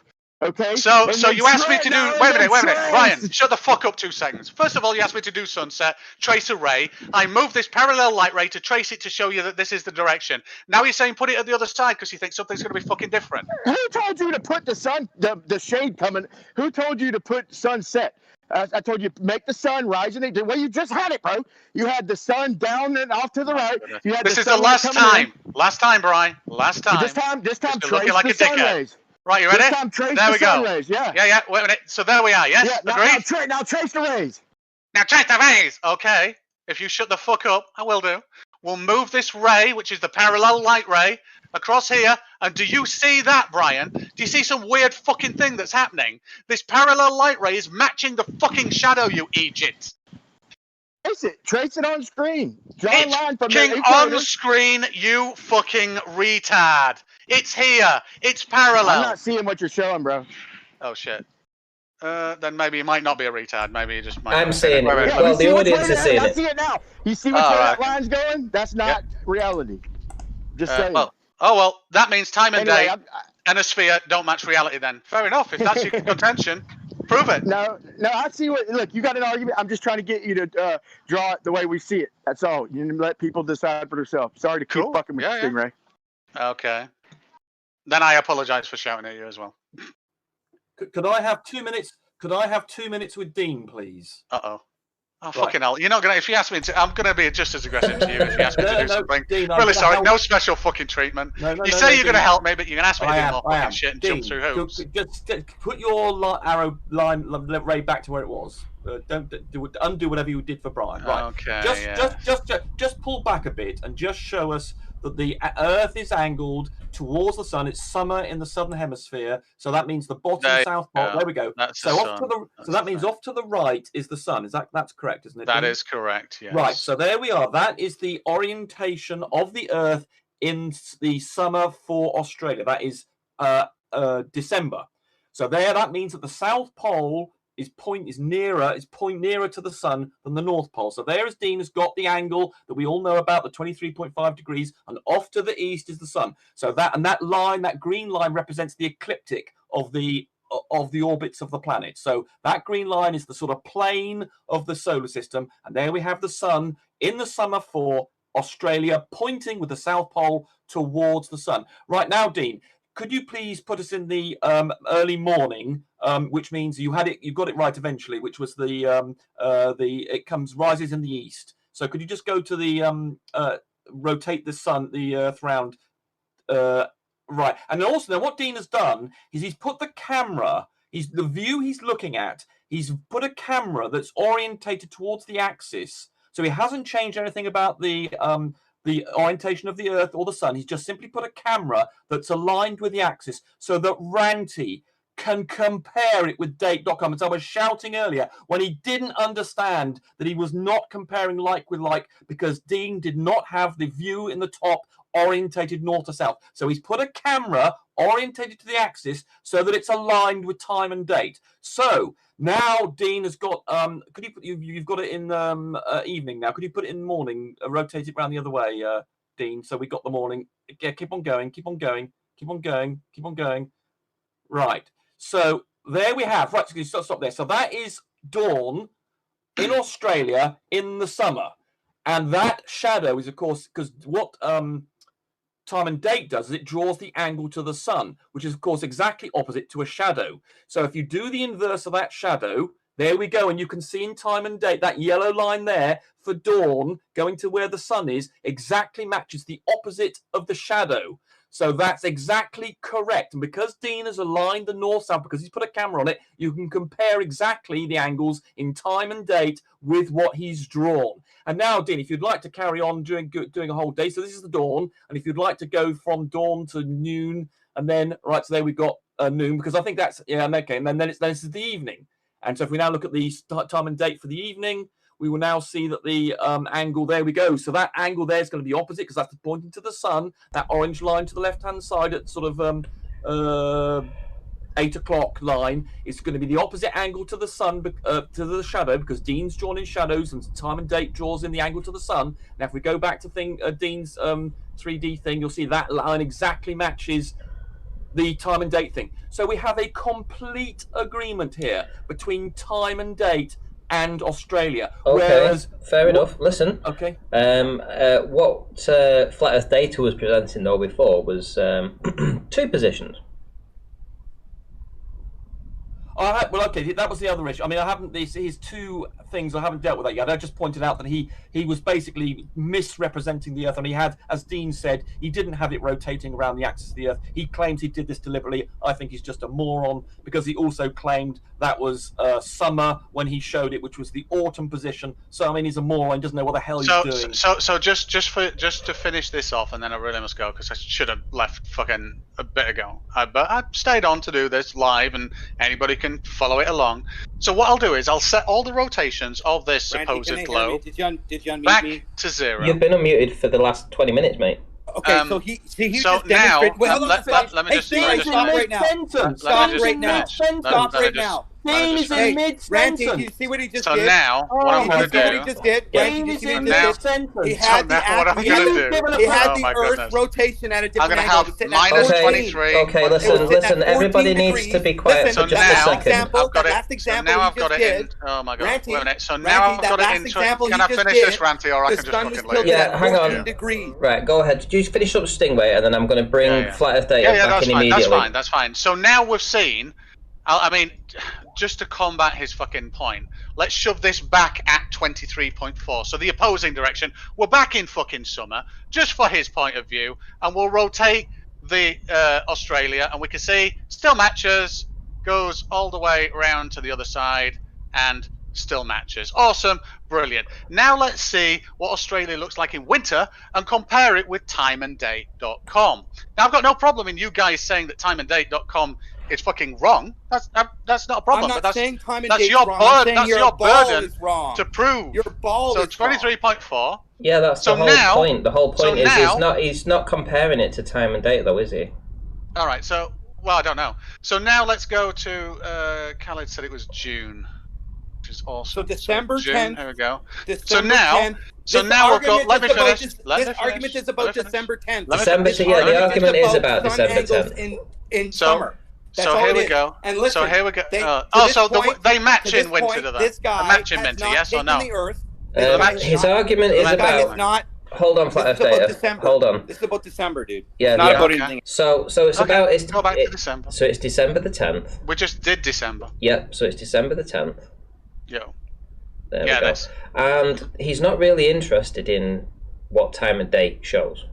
Okay. So you asked me to do. Wait a minute, Ryan. Shut the fuck up 2 seconds. First of all, you asked me to do sunset, trace a ray. I moved this parallel light ray to trace it to show you that this is the direction. Now you're saying put it at the other side because you think something's going to be fucking different. Who told you to put the sun, the shade coming? Who told you to put sunset? I told you, make the sun rising. Well, you just had it, bro. You had the sun down and off to the right. You had This the is the last time. Last time, Brian. Last time. This time, looking trace like the a sun dickhead. rays. Right, you ready? This time, trace there the we sun go. rays. Yeah. Yeah. Wait a minute. So there we are. Yes. Yeah. Agreed. Now trace the rays. Now trace the rays. Okay. If you shut the fuck up, I will do. We'll move this ray, which is the parallel light ray, across here. And do you see that, Brian? Do you see some weird fucking thing that's happening? This parallel light ray is matching the fucking shadow, you Egypt. Trace it on screen. Draw a line from the on screen, you fucking retard. It's here. It's parallel. I'm not seeing what you're showing, bro. Oh shit. Then maybe you might not be a retard. Maybe you just might. I'm seeing it. Yeah, well, the audience is seeing it. I see it now. You see where that line's going? That's not reality. Just saying. Well, that means time and day and a sphere don't match reality then. Fair enough. If that's your contention, prove it. No, I see what. Look, you got an argument. I'm just trying to get you to draw it the way we see it. That's all. You let people decide for themselves. Sorry to keep fucking with Stingray. Okay. Then I apologize for shouting at you as well. Could I have 2 minutes? Could I have 2 minutes with Dean, please? Oh, fucking hell. You're not going to, if you ask me to, I'm going to be just as aggressive to you if you ask me to do something. Dean, really sorry, no special fucking treatment. You say you're going to help me, but you're going to ask me to do more fucking shit and jump through hoops. Just put your arrow line ray back to where it was. Don't undo whatever you did for Brian. Right. Okay. Just pull back a bit and just show us that the Earth is angled towards the sun. It's summer in the southern hemisphere, so that means the bottom south pole. There we go. So that means off to the right is the sun. That's correct, isn't it? That is correct. Yes. Right. So there we are. That is the orientation of the Earth in the summer for Australia. That is December. So that means that the South Pole is point nearer to the sun than the North Pole. So there, as Dean has got the angle that we all know about, the 23.5 degrees, and off to the east is the sun. So that line, that green line, represents the ecliptic of the orbits of the planet. So that green line is the sort of plane of the solar system, and there we have the sun in the summer for Australia, pointing with the South Pole towards the sun. Right now, Dean, could you please put us in the early morning, which means you got it right eventually, which was rises in the east. So could you just go to the rotate the Earth round, right? And also, now what Dean has done is he's put the camera, the view he's looking at, he's put a camera that's orientated towards the axis. So he hasn't changed anything about the orientation of the Earth or the sun. He's just simply put a camera that's aligned with the axis so that Ranty can compare it with Date.com. As I was shouting earlier, when he didn't understand that he was not comparing like with like because Dean did not have the view in the top orientated north to south. So he's put a camera orientated to the axis so that it's aligned with time and date. So now Dean has got could you put you've got it in evening now. Could you put it in morning, rotate it around the other way, Dean? So we got the morning. Yeah, keep on going. Right. So there we have. Right, so stop there. So that is dawn in Australia in the summer. And that shadow is, of course, because what time and date does is it draws the angle to the sun, which is, of course, exactly opposite to a shadow. So if you do the inverse of that shadow, there we go. And you can see in time and date, that yellow line there for dawn going to where the sun is exactly matches the opposite of the shadow. So that's exactly correct. And because Dean has aligned the north-south, because he's put a camera on it, you can compare exactly the angles in time and date with what he's drawn. And now, Dean, if you'd like to carry on doing a whole day, so this is the dawn, and if you'd like to go from dawn to noon, and then, right, so there we've got noon, because I think that's, yeah, okay, and then this is the evening. And so if we now look at the time and date for the evening, we will now see that the angle, there we go. So that angle there is going to be opposite because that's pointing to the sun. That orange line to the left-hand side at sort of 8 o'clock line is going to be the opposite angle to the sun, to the shadow, because Dean's drawn in shadows and time and date draws in the angle to the sun. Now, if we go back to Dean's 3D thing, you'll see that line exactly matches the time and date thing. So we have a complete agreement here between time and date and Australia. Okay, fair enough. Listen. Okay. What Flat Earth Data was presenting though before was two positions. Well, okay, that was the other issue. I mean, I haven't. His two things I haven't dealt with that yet. I just pointed out that he was basically misrepresenting the Earth, and he had, as Dean said, he didn't have it rotating around the axis of the Earth. He claimed he did this deliberately. I think he's just a moron because he also claimed that was summer when he showed it, which was the autumn position. So I mean, he's a moron. He doesn't know what the hell he's doing. So just to finish this off, and then I really must go because I should have left fucking a bit ago. But I stayed on to do this live, and anybody can follow it along. So what I'll do is I'll set all the rotations of this supposed globe back to 0. You've been unmuted for the last 20 minutes, mate. Okay, so he so just now demonstrated. let me just Stop right now. Stop right now. Stop right now. Dean is in mid-sentence. Ranty, you see what he just so did? now, what I'm going to do... What he just did? Dean is in mid-sentence. He had the Earth rotation at a different angle. I'm going to have minus 23. Okay, listen, everybody needs to be quiet for just a second. I've got it. So now I've got it in... Oh my god, wait a minute. So now I've got it in... Can I finish this, Ranty, or I can just fucking leave? Yeah, hang on. Right, go ahead. Did you finish up Stingray, and then I'm going to bring Flat Earth Data back in immediately. That's fine. So now we've seen... I mean, just to combat his fucking point, let's shove this back at 23.4. So the opposing direction. We're back in fucking summer, just for his point of view, and we'll rotate the Australia, and we can see still matches, goes all the way around to the other side, and still matches. Awesome, brilliant. Now let's see what Australia looks like in winter and compare it with timeanddate.com. Now I've got no problem in you guys saying that timeanddate.com is fucking wrong. That's not a problem. I'm not saying time and that's date's your wrong. I'm saying that's your your ball burden is wrong. to prove. Your ball so is 23.4. Yeah, that's so the whole now, point. The whole point so is now, he's not comparing it to time and date though, is he? All right. So I don't know. So now let's go to Khaled said it was June, which is awesome. So December 10th. There we go. December so now we've got. Let me finish. This argument is about December 10th. The argument is about December 10th. In summer. So here we go. And listen, so here we go. They match in winter to that. This guy match in winter, yes or no? His argument is about. Hold on, Flat Earth Data. Hold on. This is about December, dude. Yeah, not about anything. So it's about. It's go back to December. So it's December the 10th. We just did December. Yep. So it's December the 10th. Yo. There we go. And he's not really interested in what time and date shows.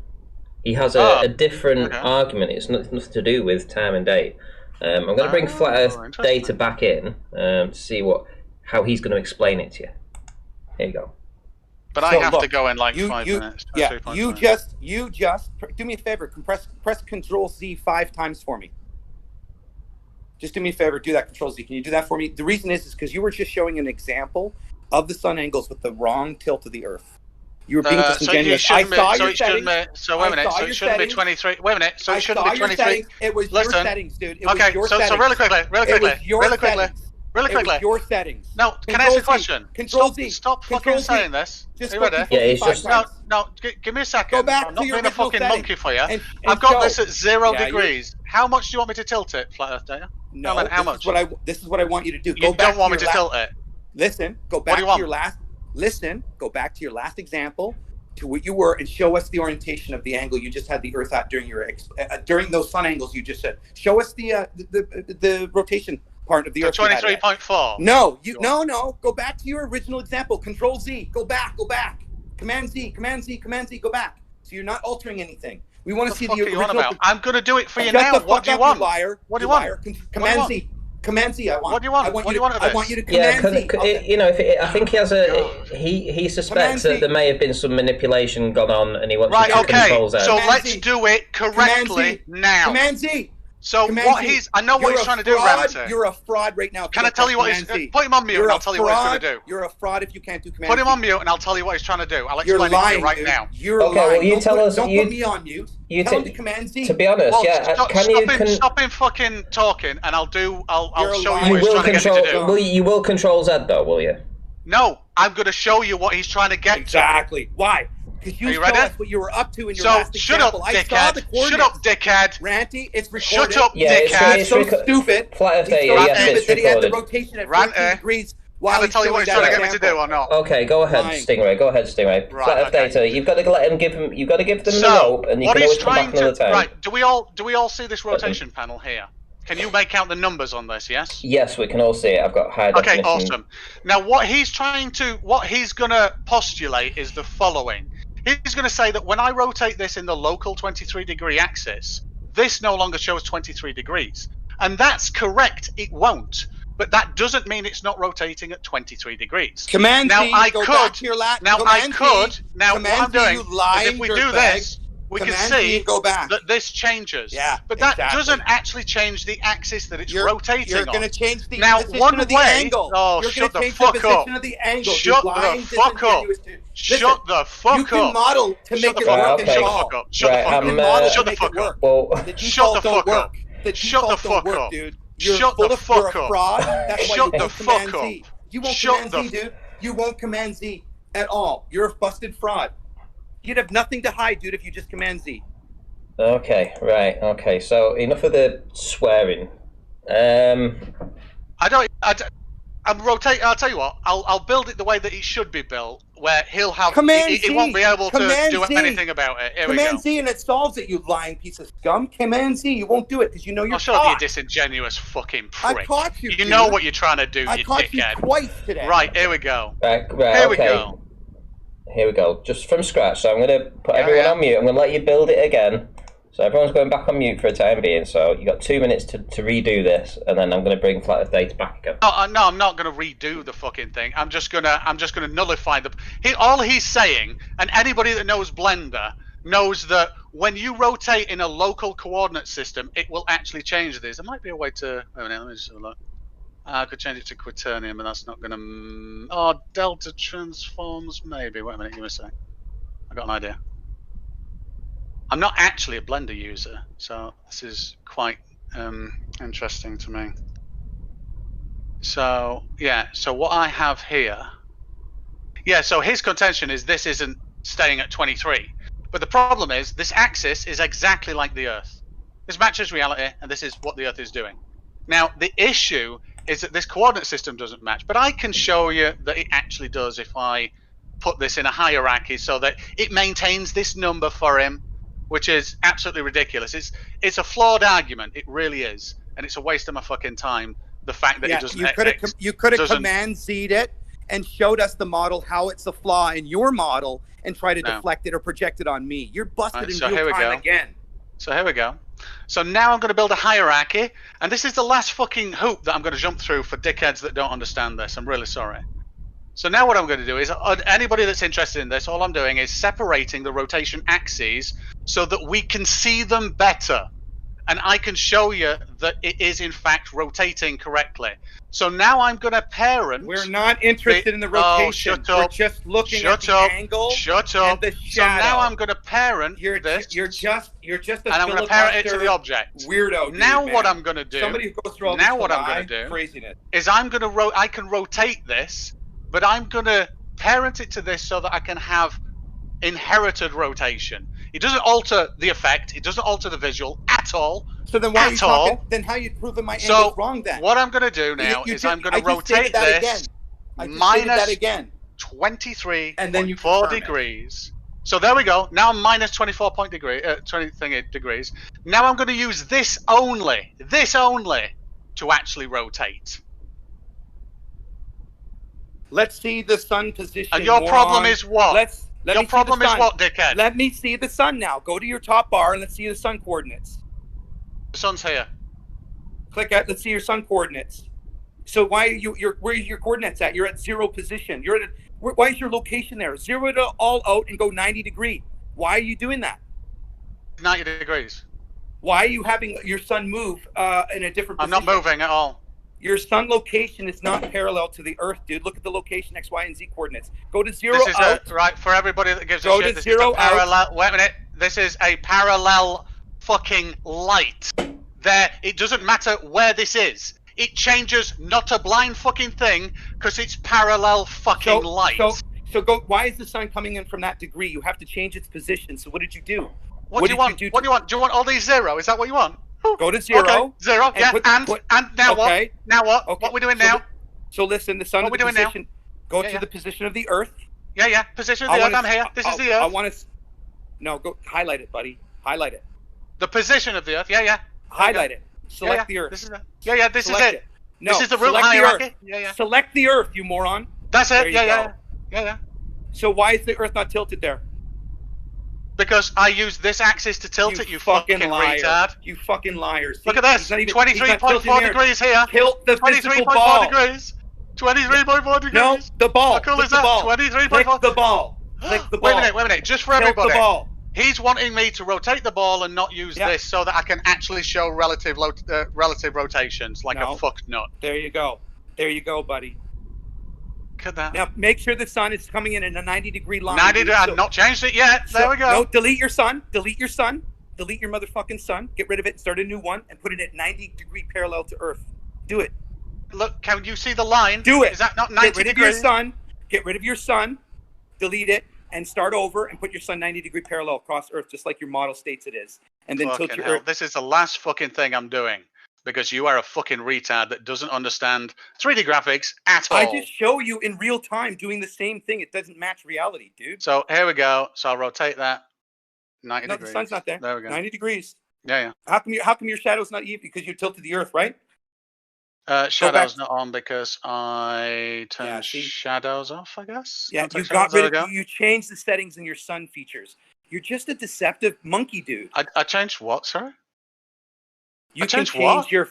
He has a different argument. It's nothing to do with time and date. I'm going to bring Flat Earth Data back in to see how he's going to explain it to you. Here you go. But I have to go in like 5 minutes. Yeah, you just do me a favor. Press Control Z 5 times for me. Just do me a favor. Do that, Control Z. Can you do that for me? The reason is because you were just showing an example of the sun angles with the wrong tilt of the Earth. You were being disingenuous. I saw your settings. So wait a minute. So it shouldn't be 23. Wait a minute. So it shouldn't be 23. It was your settings, dude. Okay. So really quickly. Really quickly. It was your settings. No. Can I ask a question? Control Z. Stop fucking saying this. Just are you ready? Yeah, it's just no. Give me a second. Go back I'm to not your being a fucking setting. monkey for you. I've got this at 0 degrees. How much do you want me to tilt it, Flat Earth Data? No. How much? This is what I want you to do. You don't want me to tilt it. Listen. Go back to your last. Listen. Go back to your last example. To what you were, and show us the orientation of the angle you just had the Earth at during your during those sun angles you just said. Show us the rotation part of the Earth. 23.4. No, no. Go back to your original example. Control Z. Go back. Command Z. Go back. So you're not altering anything. We want to see the original. I'm going to do it for you now. What do you want? What do you want? Command Z. Command Z. I want. What do you want? I want you to command Z. You know, I think he has he suspects that there may have been some manipulation gone on, and he wants to control Z. So let's do it correctly now. Command Z. So I know what he's trying to do, Ranty. You're a fraud right now. Can I tell you what he's... Put him on mute and I'll tell you what he's going to do. You're a fraud if you can't do command. Put him on mute and I'll tell you what he's trying to do. I'll explain it to you right now. You're lying. Well, you tell us... Don't put me on mute. Tell him to command Z. To be honest, Stop him fucking talking and I'll show you what he's trying to get you to do. You will control Z though, will you? No, I'm going to show you what he's trying to get to. Exactly. Why? Because you showed us what you were up to in your last example. Shut up, dickhead. Ranty, it's recorded. Shut up, dickhead. It's so stupid. Flat Earth Data, yes, it's recorded. That he had the rotation at 14 degrees. Can I tell you what he's trying to get me to do or not? Okay, go ahead, Stingray. Flat Earth Data. You've got to let him give him. You've got to give them the rope, and you can always come back another time. Right. Do we all see this rotation panel here? Can you make out the numbers on this? Yes. Yes, we can all see it. I've got high definition. Okay, awesome. Now, what he's going to postulate is the following. He's going to say that when I rotate this in the local 23-degree axis, this no longer shows 23 degrees. And that's correct, it won't. But that doesn't mean it's not rotating at 23 degrees. Command now, Z, I go could, back to your now, Command I could, Z, now Command what I'm doing Z, you lying is if we do dirtbag. this, we can Command see Z, go back. that this changes. Yeah, but that exactly. doesn't actually change the axis that it's rotating You're on. going to change the now, position one of the way, angle. Oh, you're shut the change fuck the position up. of the angle. Shut the fuck up. Shut the fuck up. You can model to make it work. Okay. Shut the fuck up. Shut the fuck up. Shut the fuck up. Well, shut the fuck up. Shut the fuck up, dude. Shut the fuck up. Fraud. That's why Shut you the won't fuck Command up. Z. You won't Shut Command Z, dude. You won't Command Z at all. You're a busted fraud. You'd have nothing to hide, dude, if you just Command Z. Okay, right. Okay, so enough of the swearing. I'm rotating. I'll tell you what. I'll build it the way that it should be built, where he'll have. Command he won't be able to do Z. anything about it. Here we Command go. Z and it solves it. You lying piece of scum. Command Z. You won't do it because you know you're Shut up, you caught. disingenuous fucking prick. I caught you. You dude. know what you're trying to do, I you caught dickhead. you twice today. Right, here we go. Right, Here we okay. go. Here we go. Just from scratch. So I'm going to put everyone on mute. I'm going to let you build it again. So everyone's going back on mute for a time being. So you got 2 minutes to redo this, and then I'm going to bring Flat Earth Data back again. No, I'm not going to redo the fucking thing. I'm just gonna nullify the. All he's saying, and anybody that knows Blender knows that when you rotate in a local coordinate system, it will actually change these. There might be a way to. Wait a minute, let me just have a look. I could change it to quaternium, but that's not going to. Oh, delta transforms, maybe. Wait a minute, give me a sec. I got an idea. I'm not actually a Blender user, so this is quite interesting to me. So, yeah, so what I have here. Yeah, so his contention is this isn't staying at 23. But the problem is, this axis is exactly like the Earth. This matches reality, and this is what the Earth is doing. Now, the issue is that this coordinate system doesn't match, but I can show you that it actually does if I put this in a hierarchy so that it maintains this number for him, which is absolutely ridiculous. It's a flawed argument, it really is, and it's a waste of my fucking time. The fact that it doesn't. You could have Command Z'd it and showed us the model how it's a flaw in your model and try to deflect it or project it on me. You're busted in real time again. So here we go. So now I'm going to build a hierarchy, and this is the last fucking hoop that I'm going to jump through for dickheads that don't understand this. I'm really sorry. So now what I'm going to do is, anybody that's interested in this, all I'm doing is separating the rotation axes so that we can see them better. And I can show you that it is in fact rotating correctly. So now I'm going to parent. We're not interested in the rotation. Oh, shut up. We're just looking at the angle. Shut up. And the shadow. So now I'm going to parent this. You're just a and I'm going to parent it to the object. Weirdo. Now dude, what man. I'm going to do. Somebody who goes through all now this what I'm going to do craziness. is I can rotate this, but I'm going to parent it to this so that I can have inherited rotation. It doesn't alter the effect. It doesn't alter the visual at all. So then why are you talking? Then how are you proving my angle's wrong then? What I'm going to do now is I'm going to rotate this minus 23.4 degrees. So there we go. Now I'm minus 20 degrees. Now I'm going to use this only to actually rotate. Let's see the sun position. And your problem is what? Your problem is what, dickhead? Let me see the sun now. Go to your top bar and let's see the sun coordinates. The sun's here. Click it. Let's see your sun coordinates. So why are where are your coordinates at? You're at 0 position. Why is your location there? 0 to all out and go 90 degree. Why are you doing that? 90 degrees. Why are you having your sun move in a different position? I'm not moving at all. Your sun location is not parallel to the Earth, dude. Look at the location, X, Y, and Z coordinates. Go to 0 this is out. Right, for everybody that gives Go a shit, to this 0 is a parallel. out. Wait a minute. This is a parallel fucking light. There, it doesn't matter where this is. It changes not a blind fucking thing because it's parallel fucking light. So go. Why is the sun coming in from that degree? You have to change its position. So what did you do? What do you want? What do you want? Do you want all these 0? Is that what you want? Go to 0. Okay. 0. Yeah. And now what? Now what? Okay. What are we doing now? So listen, the sun. What are we doing now? Go to the position of the Earth. Yeah. Position of the Earth. I'm here. This is the Earth. I want to. No, go highlight it, buddy. Highlight it. The position of the Earth. Yeah. Highlight it. Select the Earth. This is this Select is it. No, this is the real select hierarchy. The Earth. Select the Earth, you moron. That's it. There you Yeah. So why is the Earth not tilted there? Because I use this axis to tilt it, you fucking liar. retard. You fucking liars. Look at this. 23.4 degrees here. Tilt the physical ball. 23.4 degrees. 23.4 degrees. No, the ball. How cool is the that? ball. 23.4. Click the ball. Click the ball. Wait a minute. Just for Tilt everybody. the ball. He's wanting me to rotate the ball and not use this so that I can actually show relative rotations like a fuck nut. There you go. There you go, buddy. Look at that. Now make sure the sun is coming in a 90-degree line. 90. I've not changed it yet. There we go. No, delete your sun. Delete your sun. Delete your motherfucking sun. Get rid of it and start a new one and put it at 90-degree parallel to Earth. Do it. Look, can you see the line? Do it. Is that not 90 degrees? Get rid of your sun. Get rid of your sun. Delete it and start over and put your sun 90-degree parallel across Earth, just like your model states it is. And then tilt your Earth. This is the last fucking thing I'm doing. Because you are a fucking retard that doesn't understand 3D graphics at all. I just show you in real time doing the same thing. It doesn't match reality, dude. So here we go. So I'll rotate that 90 degrees. No, the sun's not there. There we go. 90 degrees. Yeah. How come your shadow's not even? Because you tilted the Earth, right? Shadow's not on because I turned shadows off, I guess. Yeah, you got rid of. You changed the settings in your sun features. You're just a deceptive monkey, dude. I changed what? Sorry. You can change your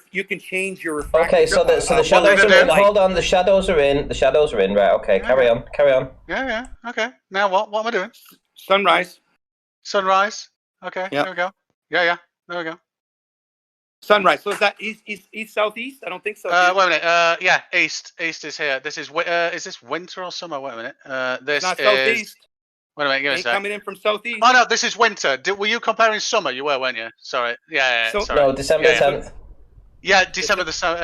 refraction. Okay, so the shadows are in. Hold on, the shadows are in. The shadows are in. Right. Okay, carry on. Yeah. Okay. Now what? What am I doing? Sunrise. Okay. There we go. Yeah. There we go. Sunrise. So is that east, southeast? I don't think so. Wait a minute. Yeah, east. East is here. This is this winter or summer? Wait a minute. This not is southeast. Wait a minute. Give me a sec. Coming in from southeast. Oh no, this is winter. Were you comparing summer? You were, weren't you? Sorry. Yeah. Sorry. No, December 10th. Yeah, December the so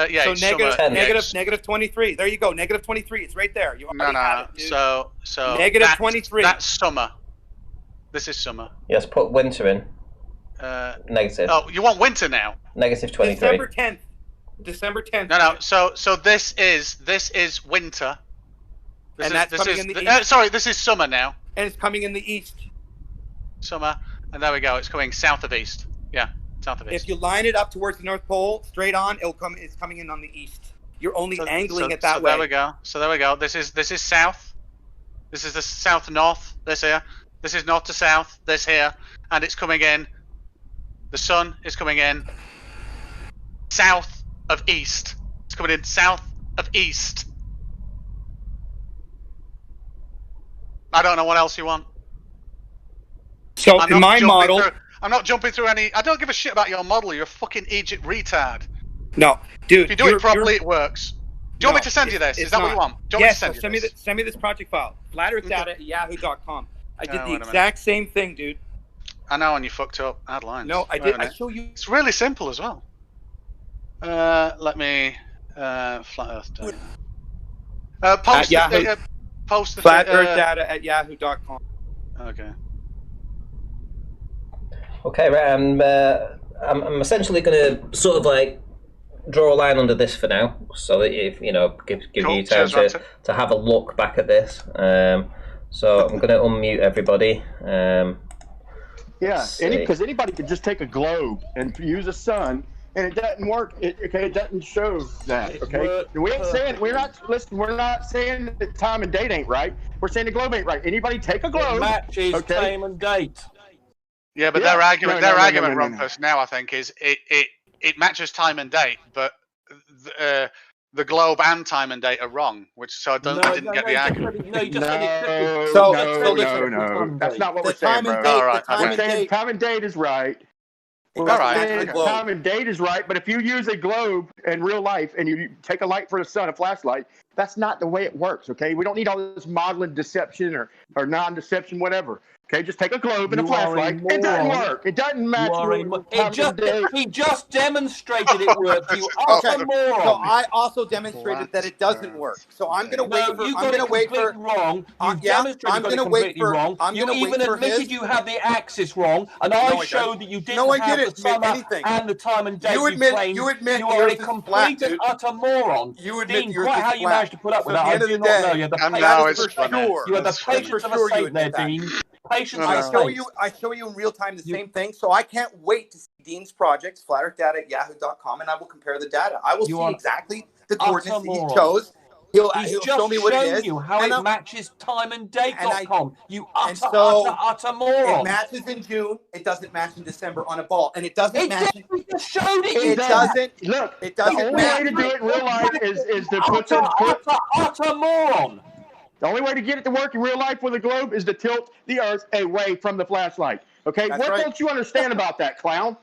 negative 23. There you go. Negative 23. It's right there. You no. So negative 23. That's summer. This is summer. Yes, put winter in. Negative. Oh, you want winter now? Negative 23. December 10th. No. So this is winter. That's coming in the east. Sorry, this is summer now. And it's coming in the east. Summer, and there we go. It's coming south of east. Yeah, south of east. If you line it up towards the North Pole, straight on, it's coming in on the east. You're only angling it that way. There we go. So there we go. This is south. This is the south north. This here. This is north to south. This here, and it's coming in. The sun is coming in south of east. It's coming in south of east. I don't know what else you want. So in my model, I'm not jumping through any. I don't give a shit about your model. You're a fucking Egypt retard. No, dude. If you do it properly, it works. Do you want me to send you this? Is that what you want? Do you want me to send you this? Send me this project file. FlatEarthData@yahoo.com. I did the exact same thing, dude. I know, and you fucked up. Add lines. No, I did. I show you. It's really simple as well. Let me flat Earth data. Post the FlatEarthData@yahoo.com. Okay. Okay, right. I'm essentially going to sort of like draw a line under this for now, so that if give you time to have a look back at this. So I'm going to unmute everybody. Yeah, because anybody could just take a globe and use a sun, and it doesn't work. It doesn't show that. Okay, we ain't saying we're not saying the time and date ain't right. We're saying the globe ain't right. Anybody take a globe? It matches time and date. Yeah, but their argument, Rumpus, now I think is it matches time and date, but the globe and time and date are wrong, I didn't get the argument. No, you just said it. No. That's not what we're saying, bro. All right, we're saying time and date is right. All right. Time and date is right, but if you use a globe in real life and you take a light for the sun, a flashlight, that's not the way it works, okay? We don't need all this modeling deception or non-deception, whatever. Okay, just take a globe and a flashlight. It doesn't work. It doesn't match. He just demonstrated it works. You are a moron. So I also demonstrated that it doesn't work. So I'm going to wait for. I'm going to wait for. Wrong. You demonstrated I'm going to wait for. You even admitted you had the axis wrong, and I showed that you didn't have the summer and the time and date. You admit you are a complete and utter moron. You admit you're quite how you managed to put up with that. I do not know. You had the patience of a saint there, Dean. Patience No, is no. I show you in real time the same thing. So I can't wait to see Dean's projects, flatearthdata@yahoo.com, and I will compare the data. I will see exactly the coordinates that he chose. He'll He's show me what it shown is. you how and it matches timeanddate.com. You utter It moron. matches in June. It doesn't match in December on a ball, and it doesn't It match. We just showed it. It doesn't. Look, It the doesn't only match. way to do it in real life is to put utter moron. The only way to get it to work in real life with a globe is to tilt the Earth away from the flashlight. Okay, That's what right. don't you understand about that, clown?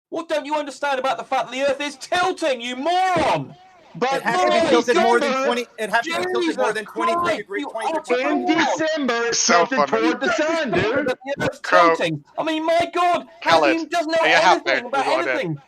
What don't you understand about the fact that the Earth is tilting, you moron? But it has to be tilted more than 20. It has to be tilted Jesus more than 23 Christ, degrees. in December, it's So tilted funny. toward the sun, dude. The Earth's tilting. I mean, my God, Khaled, he doesn't know are you happy anything with about what I did? anything.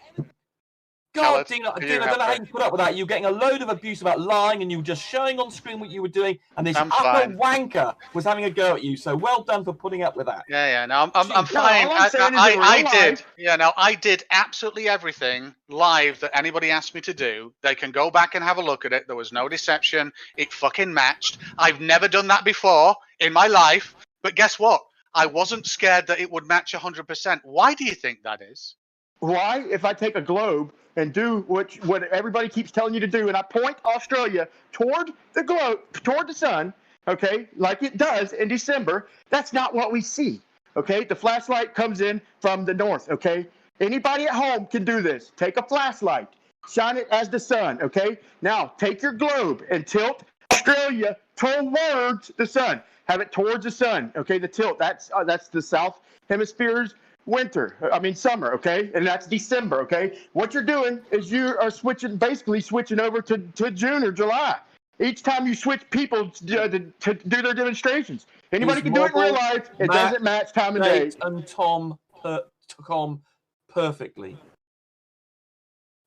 God, Khaled, Dean, are I you don't know how happy? you put up with that. You're getting a load of abuse about lying, and you were just showing on screen what you were doing, and this I'm utter fine. wanker was having a go at you. So well done for putting up with that. Yeah. No, I'm No, fine. all I'm saying is in I real did. life- Yeah. No, I did absolutely everything live that anybody asked me to do. They can go back and have a look at it. There was no deception. It fucking matched. I've never done that before in my life. But guess what? I wasn't scared that it would match 100%. Why do you think that is? Why, if I take a globe and do what everybody keeps telling you to do, and I point Australia toward the globe, toward the sun, okay, like it does in December, that's not what we see, okay? The flashlight comes in from the north, okay? Anybody at home can do this. Take a flashlight, shine it as the sun, okay? Now, take your globe and tilt Australia towards the sun. Have it towards the sun, okay? The tilt, that's the South Hemisphere's summer, okay? And that's December, okay? What you're doing is you are basically switching over to June or July. Each time you switch people to do their demonstrations. Anybody can do it in real life. It doesn't match time and date. And Tom perfectly.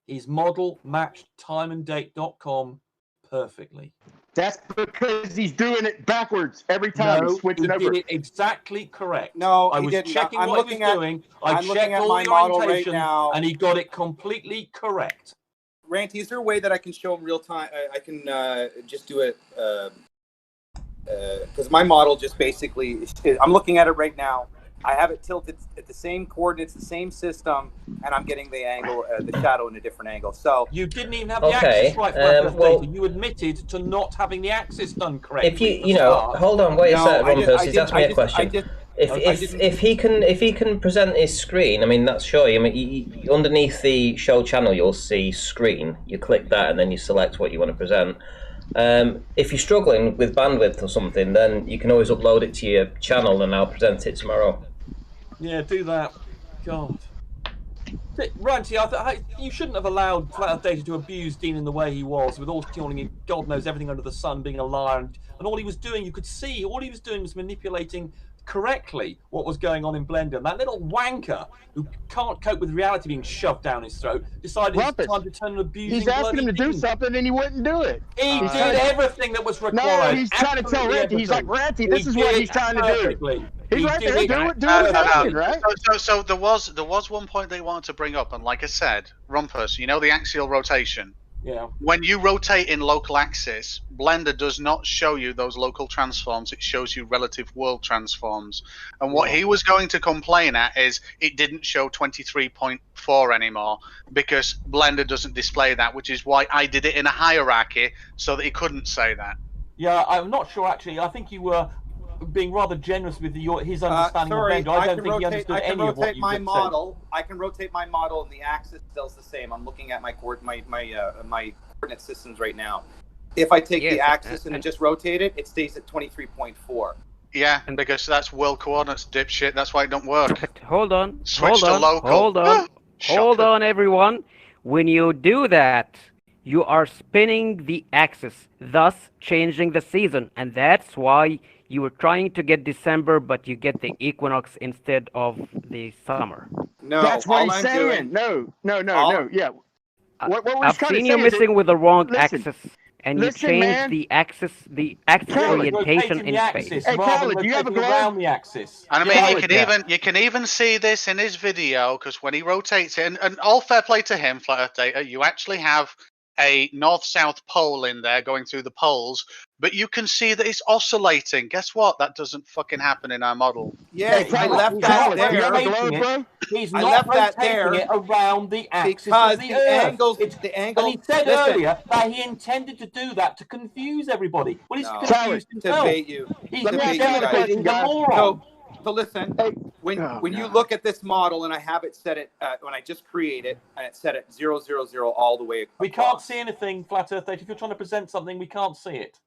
His model matched timeanddate.com perfectly. That's because he's doing it backwards every time. He's switching over. Did it exactly correct. No, I he was didn't. checking I'm what looking he was at- doing. I'm I looking checked at all my the model right orientation, now. and he got it completely correct. Ranty, is there a way that I can show him real time? I can just do it because my model just basically. I'm looking at it right now. I have it tilted at the same coordinates, the same system, and I'm getting the angle, the shadow in a different angle. So you didn't even have the axis right. Data. You admitted to not having the axis done correctly. If you hold on, wait a sec, Rumpus. He's asked me a question. If he can present his screen, I mean that's sure. I mean, underneath the show channel, you'll see screen. You click that, and then you select what you want to present. If you're struggling with bandwidth or something, then you can always upload it to your channel, and I'll present it tomorrow. Yeah, do that. God. Ranty, you shouldn't have allowed Flat Earth Data to abuse Dean in the way he was, with all calling him God knows everything under the sun, being a liar, and all he was doing, you could see, all he was doing was manipulating correctly what was going on in Blender. And that little wanker who can't cope with reality being shoved down his throat decided it's time to turn and abusing. He's asking him to do something and he wouldn't do it. He did everything that was required. No, he's trying to tell Ranty. He's like, Ranty, this is what he's trying to do. He's right there, do it, right? So there was one point they wanted to bring up, and like I said, Rumpus, you know the axial rotation. Yeah. When you rotate in local axis, Blender does not show you those local transforms. It shows you relative world transforms. And what he was going to complain at is it didn't show 23.4 anymore because Blender doesn't display that, which is why I did it in a hierarchy so that he couldn't say that. Yeah, I'm not sure actually. I think you were being rather generous with his understanding of Blender. I don't think he understood any of what you just said. I can rotate my model, and the axis still the same. I'm looking at my coordinate systems right now. If I take the axis and just rotate it, it stays at 23.4. Yeah, because that's world coordinates, dipshit. That's why it don't work. Hold on. Switch to local. Hold on, everyone. When you do that, you are spinning the axis, thus changing the season, and that's why you were trying to get December, but you get the equinox instead of the summer. No, that's what he's saying. No. Yeah. I've seen you messing with the wrong axis, and you changed the axis orientation in space. Hey, Khaled, you have a around the axis. And I mean, you can even see this in his video because when he rotates it, and all fair play to him, Flat Earth Data, you actually have a north-south pole in there going through the poles, but you can see that it's oscillating. Guess what? That doesn't fucking happen in our model. Yeah, I left that there. You have a globe, bro? He's not rotating it around the axis because of the Earth. the angle. And he said earlier that he intended to do that to confuse everybody. Well, he's confused himself. To bait you. He's demonstrating a moron. So listen, when you look at this model, and I have it set it when I just create it, and it's set at 0, 0, 0 all the way across. We can't see anything, Flat Earth Data. If you're trying to present something, we can't see it.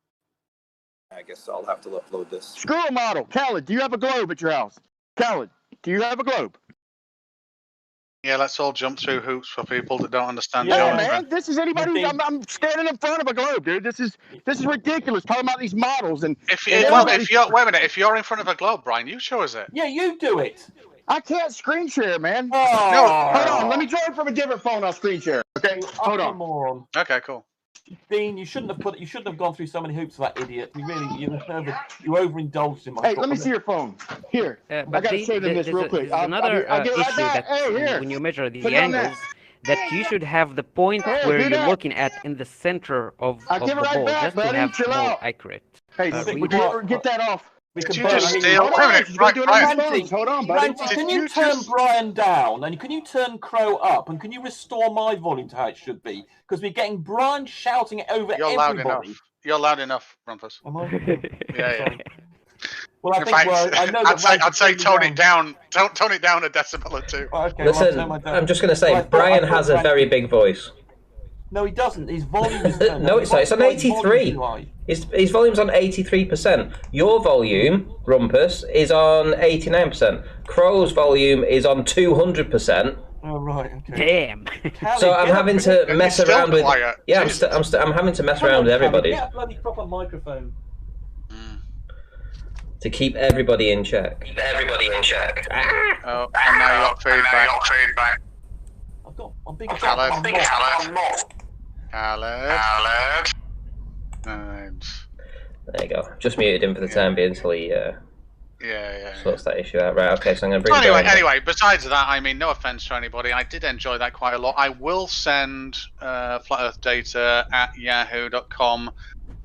I guess I'll have to upload this. Screw a model. Khaled, do you have a globe at your house? Khaled, do you have a globe? Yeah, let's all jump through hoops for people that don't understand geometry. geometry. Man, this is anybody. I'm standing in front of a globe, dude. This is ridiculous. Talking about these models and if you're wait a minute, if you're in front of a globe, Brian, you show us it. Yeah, you do it. I can't screen share, man. Oh. No, hold on. Let me join from a different phone. I'll screen share. Okay, hold on. Moron. Okay, cool. Dean, you shouldn't have gone through so many hoops for that idiot. You overindulged him. Hey, let me see your phone. Here, I gotta show them this real quick. Another issue that when you measure the angles, that you should have the point where you're looking at in the center of the ball, just to have more accurate. Hey, would you get that off? Did you just steal? Wait a minute, Brian. Hold on, buddy. Can you turn Brian down, and can you turn Crow up, and can you restore my volume to how it should be? Because we're getting Brian shouting it over everybody. Loud enough. You're loud enough, Rumpus. Am I? Yeah. Well, I think I know I'd say tone it down. Tone it down a decibel or two. Okay, listen, I'm just going to say, Brian has a very big voice. No, he doesn't. His volume is no, it's not. It's on 83. His volume's on 83%. Your volume, Rumpus, is on 89%. Crow's volume is on 200%. Oh right. Okay. Damn. So I'm having to mess around with. Yeah, I'm having to mess around with everybody. Get a bloody proper microphone. To keep everybody in check. Oh, and now you got feedback. I've got a big Khaled. There you go. Just muted him for the time being until he sorts that issue out. Right, okay, so I'm going to bring Anyway, besides that, I mean, no offense to anybody, I did enjoy that quite a lot. I will send flatearthdata@yahoo.com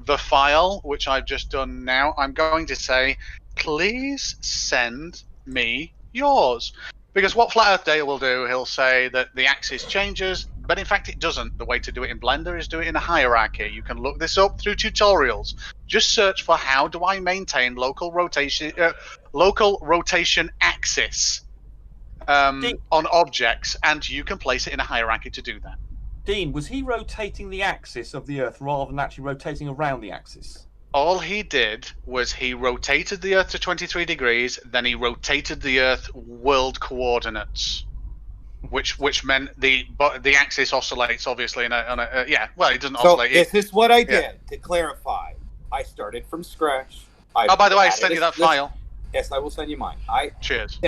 the file, which I've just done now. I'm going to say, please send me yours. Because what Flat Earth Data will do, he'll say that the axis changes, but in fact it doesn't. The way to do it in Blender is do it in a hierarchy. You can look this up through tutorials. Just search for how do I maintain local rotation axis on objects, and you can place it in a hierarchy to do that. Dean, was he rotating the axis of the Earth rather than actually rotating around the axis? All he did was he rotated the Earth to 23 degrees, then he rotated the Earth world coordinates, which meant the axis oscillates obviously. It doesn't oscillate. This is what I did to clarify. I started from scratch. By the way, I sent you that file. Yes, I will send you mine. Cheers.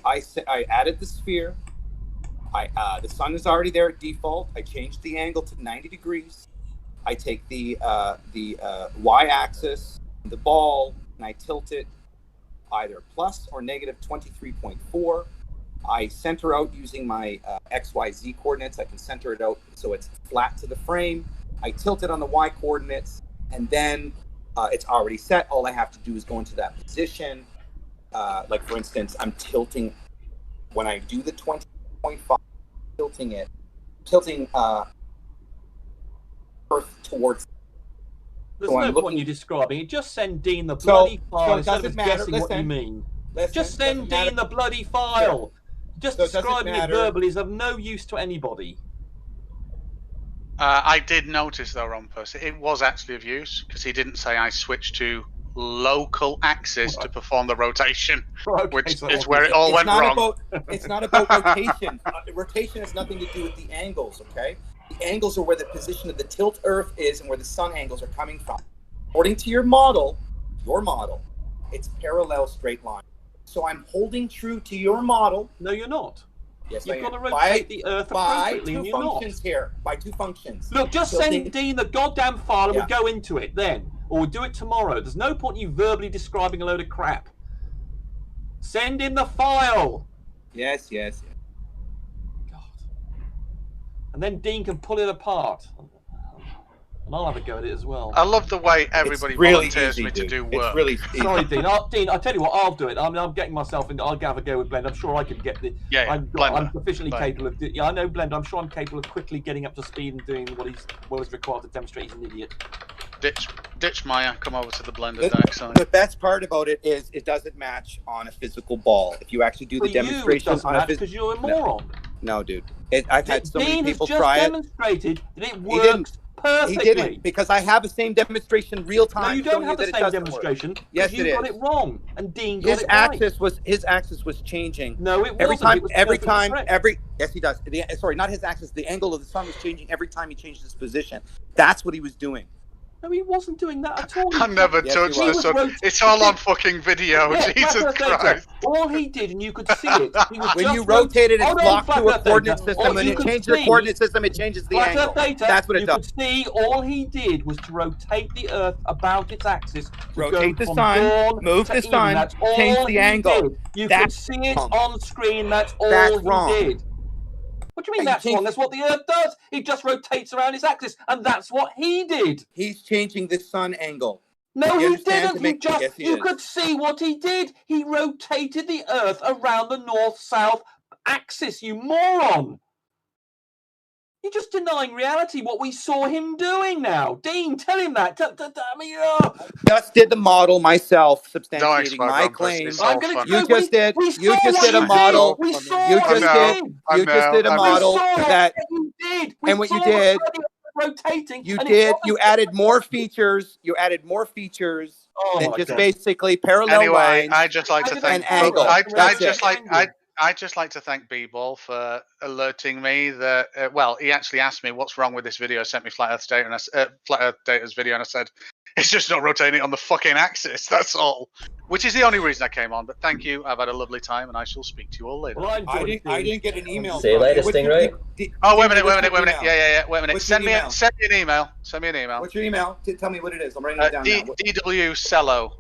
I added the sphere. The sun is already there at default. I changed the angle to 90 degrees. I take the y-axis, the ball, and I tilt it either plus or negative 23.4. I center out using my XYZ coordinates. I can center it out so it's flat to the frame. I tilt it on the y coordinates, and then it's already set. All I have to do is go into that position. Like for instance, I'm tilting when I do the 20.5, tilting Earth towards. There's no point you describing it. Just send Dean the bloody file instead of guessing what you mean. Just send Dean the bloody file. Just describing it verbally is of no use to anybody. I did notice though, Rumpus, it was actually of use because he didn't say I switched to local axis to perform the rotation, which is where it all went wrong. It's not about rotation. Rotation has nothing to do with the angles, okay? The angles are where the position of the tilt Earth is and where the sun angles are coming from. According to your model, it's parallel straight line. So I'm holding true to your model. No, you're not. Yes, You've got to rotate the Earth appropriately, and you're not. By two functions. Look, just send Dean the goddamn file and we'll go into it then. Or we'll do it tomorrow. There's no point in you verbally describing a load of crap. Send him the file. Yes. God. and then Dean can pull it apart. And I'll have a go at it as well. I love the way everybody volunteers me to do work. It's really easy. Sorry, Dean. Dean, I tell you what, I'll do it. I'm getting myself into. I'll have a go with Blend. I'm sure I could get the. I'm sufficiently capable of. Yeah, I know Blend. I'm sure I'm capable of quickly getting up to speed and doing what is required to demonstrate he's an idiot. Ditch Maya. Come over to the Blender deck. The best part about it is it doesn't match on a physical ball. If you actually do the demonstration on a because you're a moron. No, dude. I've had so many people Dean try has it. just demonstrated that it works perfectly. He didn't, because I have the same demonstration real time. No, you don't have the same demonstration. Yes, you got it wrong, and Dean got his it axis right. his axis was changing. No, it every wasn't. time. Yes, he does. Sorry, not his axis. The angle of the sun was changing every time he changed his position. That's what he was doing. No, he wasn't doing that at all. I never touched the sun. It's all on fucking video. Yeah, Jesus Christ. All he did, and you could see it. He was when you rotated it, locked to a coordinate system, and it changes the coordinate system, it changes the angle. That's what it does. You could see all he did was to rotate the Earth about its axis. Rotate the sun, move the sun, change the angle. You could see it on screen. That's all he did. What do you mean that's wrong? That's what the Earth does. It just rotates around its axis, and that's what he did. He's changing the sun angle. No, he didn't. You could see what he did. He rotated the Earth around the north-south axis, you moron. You're just denying reality, what we saw him doing now. Dean, tell him that. Just did the model myself, substantiating my claim. You just did a model. You just did a model that. And what you did. Rotating. You added more features. Than just basically parallel lines. I just like to thank angle. I'd just like to thank B-Ball for alerting me that. He actually asked me what's wrong with this video. Sent me Flat Earth Data and Flat Earth Data's video, and I said it's just not rotating on the fucking axis. That's all. Which is the only reason I came on. But thank you. I've had a lovely time, and I shall speak to you all later. Well, I didn't get an email. See you later, Stingray. Oh, wait a minute. Yeah. Wait a minute. Send me an email. What's your email? Tell me what it is. I'm writing it down now. DW Cello.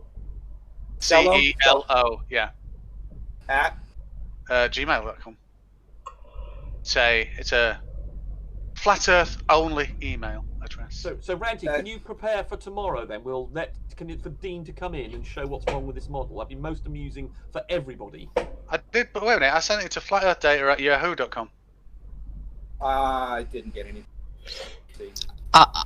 CELO. Yeah. At gmail.com. It's a flat Earth only email address. So Ranty, can you prepare for tomorrow then? We'll for Dean to come in and show what's wrong with this model. That'd be most amusing for everybody. I did, but wait a minute. I sent it to flatearthdata@yahoo.com. I didn't get anything.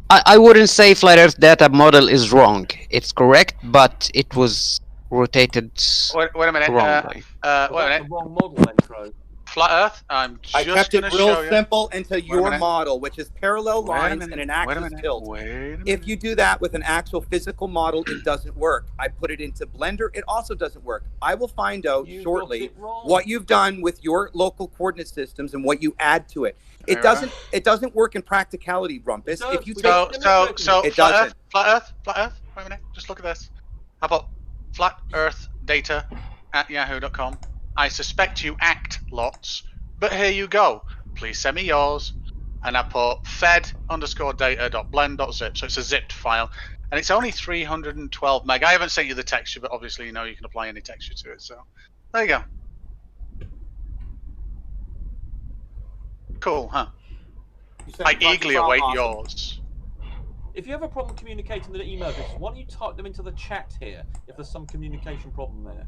I wouldn't say Flat Earth Data model is wrong. It's correct, but it was rotated wait a minute. wrongly. Wait a minute. The wrong model then, Crow. Flat Earth. I kept it real simple into your model, which is parallel lines and an axis tilt. If you do that with an actual physical model, it doesn't work. I put it into Blender, it also doesn't work. I will find out shortly what you've done with your local coordinate systems and what you add to it. It doesn't work in practicality, Rumpus. If you take Flat Earth. Wait a minute. Just look at this. How about Flat Earth Data at yahoo.com? I suspect you act lots, but here you go. Please send me yours. And I put fed_data.blend.zip, so it's a zipped file. And it's only 312 meg. I haven't sent you the texture, but obviously you know you can apply any texture to it. So there you go. Cool, huh? I eagerly await yours. If you have a problem communicating the email addresses, why don't you type them into the chat here if there's some communication problem there?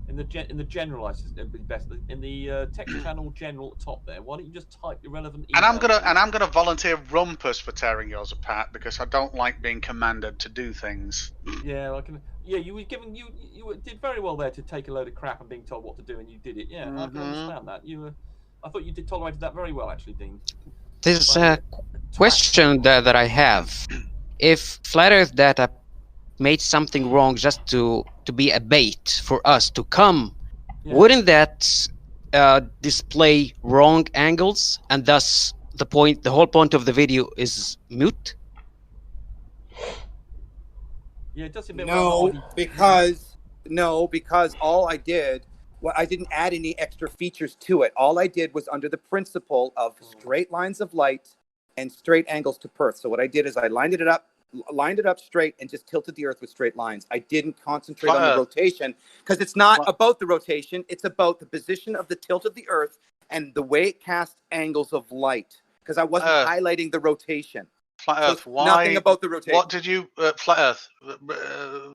In the generalized, it'd be best. In the text channel general at the top there, why don't you just type your relevant email? And I'm gonna volunteer Rumpus for tearing yours apart because I don't like being commanded to do things. Yeah, you were given you did very well there to take a load of crap and being told what to do, and you did it. Yeah, I can understand that. I thought you tolerated that very well, actually, Dean. There's a question that I have. If Flat Earth Data made something wrong just to be a bait for us to come, wouldn't that display wrong angles, and thus the whole point of the video is moot? Yeah, it does seem a bit because all I did, I didn't add any extra features to it. All I did was under the principle of straight lines of light and straight angles to Perth. So what I did is I lined it up straight and just tilted the Earth with straight lines. I didn't concentrate on the rotation because it's not about the rotation. It's about the position of the tilt of the Earth and the way it casts angles of light. because I wasn't highlighting the rotation. Flat So Earth, it's why? nothing about the rotation. What did you, Flat Earth,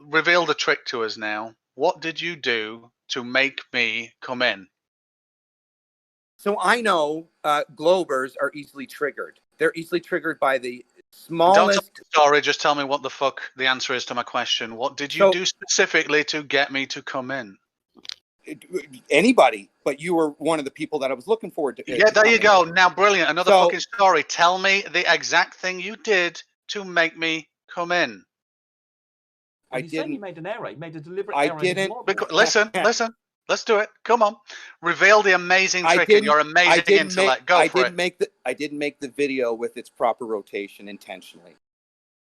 reveal the trick to us now. What did you do to make me come in? So I know globers are easily triggered. They're easily triggered by the smallest. Don't tell me the story. Just tell me what the fuck the answer is to my question. What did you do specifically to get me to come in? Anybody, but you were one of the people that I was looking forward to. Yeah, there you go. Now, brilliant. Another fucking story. Tell me the exact thing you did to make me come in. Well, he's saying you made an error. You made a deliberate I error. didn't. Listen. Let's do it. Come on. Reveal the amazing trick in your amazing intellect. Go for it. I didn't make the video with its proper rotation intentionally,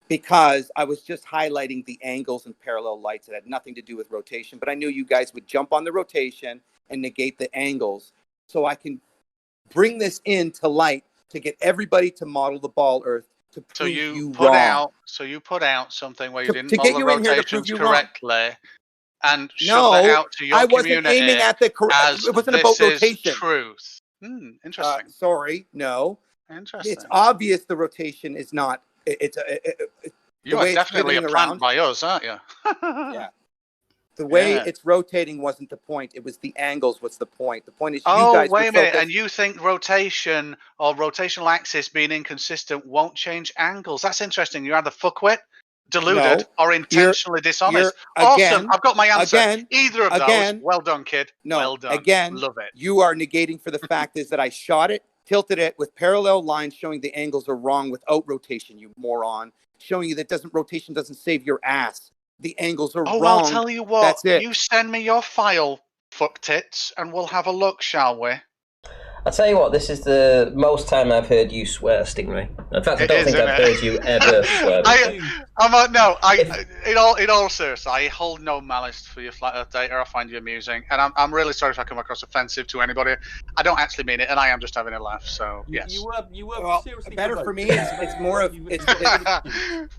because I was just highlighting the angles and parallel lights that had nothing to do with rotation. But I knew you guys would jump on the rotation and negate the angles, so I can bring this into light to get everybody to model the ball Earth to prove you wrong. So you put out something where you didn't to model get the you in here to prove rotations you correctly. wrong. And shove that out to your I wasn't community aiming at the correct. It wasn't about rotation. Truth. Interesting. Sorry, no. Interesting. It's obvious the rotation is not. You are definitely a plant by us, aren't you? Yeah. The way it's rotating wasn't the point. It was the angles. What's the point? The point is you guys. Wait a minute. And you think rotation or rotational axis being inconsistent won't change angles? That's interesting. You're either fuckwit, deluded, or intentionally dishonest. Awesome. I've got my answer. Either of those. Well done, kid. No. Well done. Again, love it. You are negating for the fact is that I shot it, tilted it with parallel lines showing the angles are wrong without rotation, you moron. Showing you that rotation doesn't save your ass. The angles are wrong. I'll tell you what. That's it. You send me your file, fuck tits, and we'll have a look, shall we? I'll tell you what, this is the most time I've heard you swear, Stingray. In fact, I don't think I've heard you ever swear. In all seriousness, I hold no malice for your Flat Earth data. I find you amusing, and I'm really sorry if I come across offensive to anybody. I don't actually mean it, and I am just having a laugh. So yes, you were seriously better for me. It's more of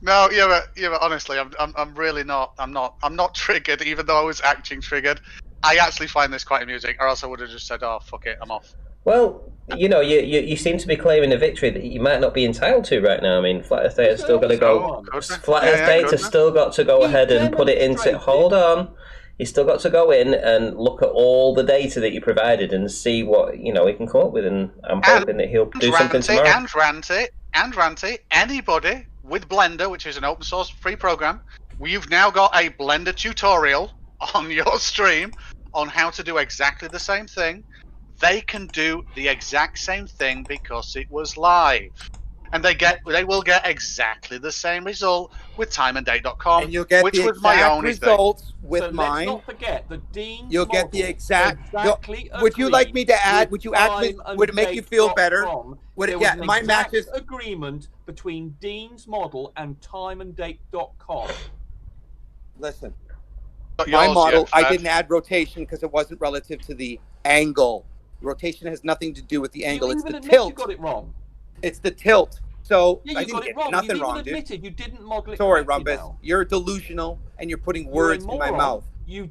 no, but honestly, I'm really not. I'm not triggered, even though I was acting triggered. I actually find this quite amusing, or else I would have just said, "Oh, fuck it, I'm off." Well, you seem to be claiming a victory that you might not be entitled to right now. I mean, Flat Earth Data's still got to go. Flat Earth Data's still got to go ahead and put it into. Hold on, he's still got to go in and look at all the data that you provided and see what he can come up with. And I'm hoping that he'll do something tomorrow. And Ranty, anybody with Blender, which is an open source free program, you've now got a Blender tutorial on your stream on how to do exactly the same thing. They can do the exact same thing because it was live, and they will get exactly the same result with timeanddate.com, and you'll get which the was my exact own results with mine. Let's not forget the Dean's You'll get the exact. exactly would you like me to add? Would you add me? Would it make you feel better? Would it? Yeah, my matches. Agreement between Dean's model and timeanddate.com. Listen, my model. I didn't add rotation because it wasn't relative to the angle. Rotation has nothing to do with the angle. It's the tilt. You got it wrong. It's the tilt. So I didn't get nothing wrong, dude. Admitted you didn't model it. Sorry, Rumpus. You're delusional and you're putting words in my mouth. You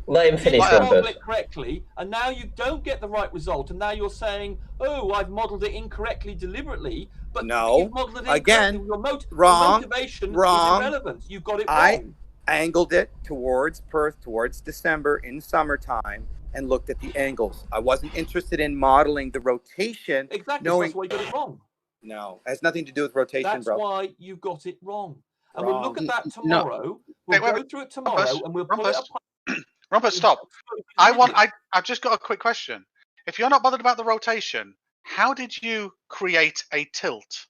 let him finish, modeled it correctly, and now you don't get the right result, and now you're saying, "Oh, I've modelled it incorrectly deliberately." But no, you've modelled it again, your wrong. Motivation wrong. is irrelevant. You got it wrong. I angled it towards Perth, towards December in summertime, and looked at the angles. I wasn't interested in modeling the rotation. Exactly. That's why you got it wrong. No, it has nothing to do with rotation, bro. That's why you got it wrong. And we'll look at that tomorrow. We'll go through it tomorrow, and we'll put it apart. Rumpus, stop. I've just got a quick question. If you're not bothered about the rotation, how did you create a tilt?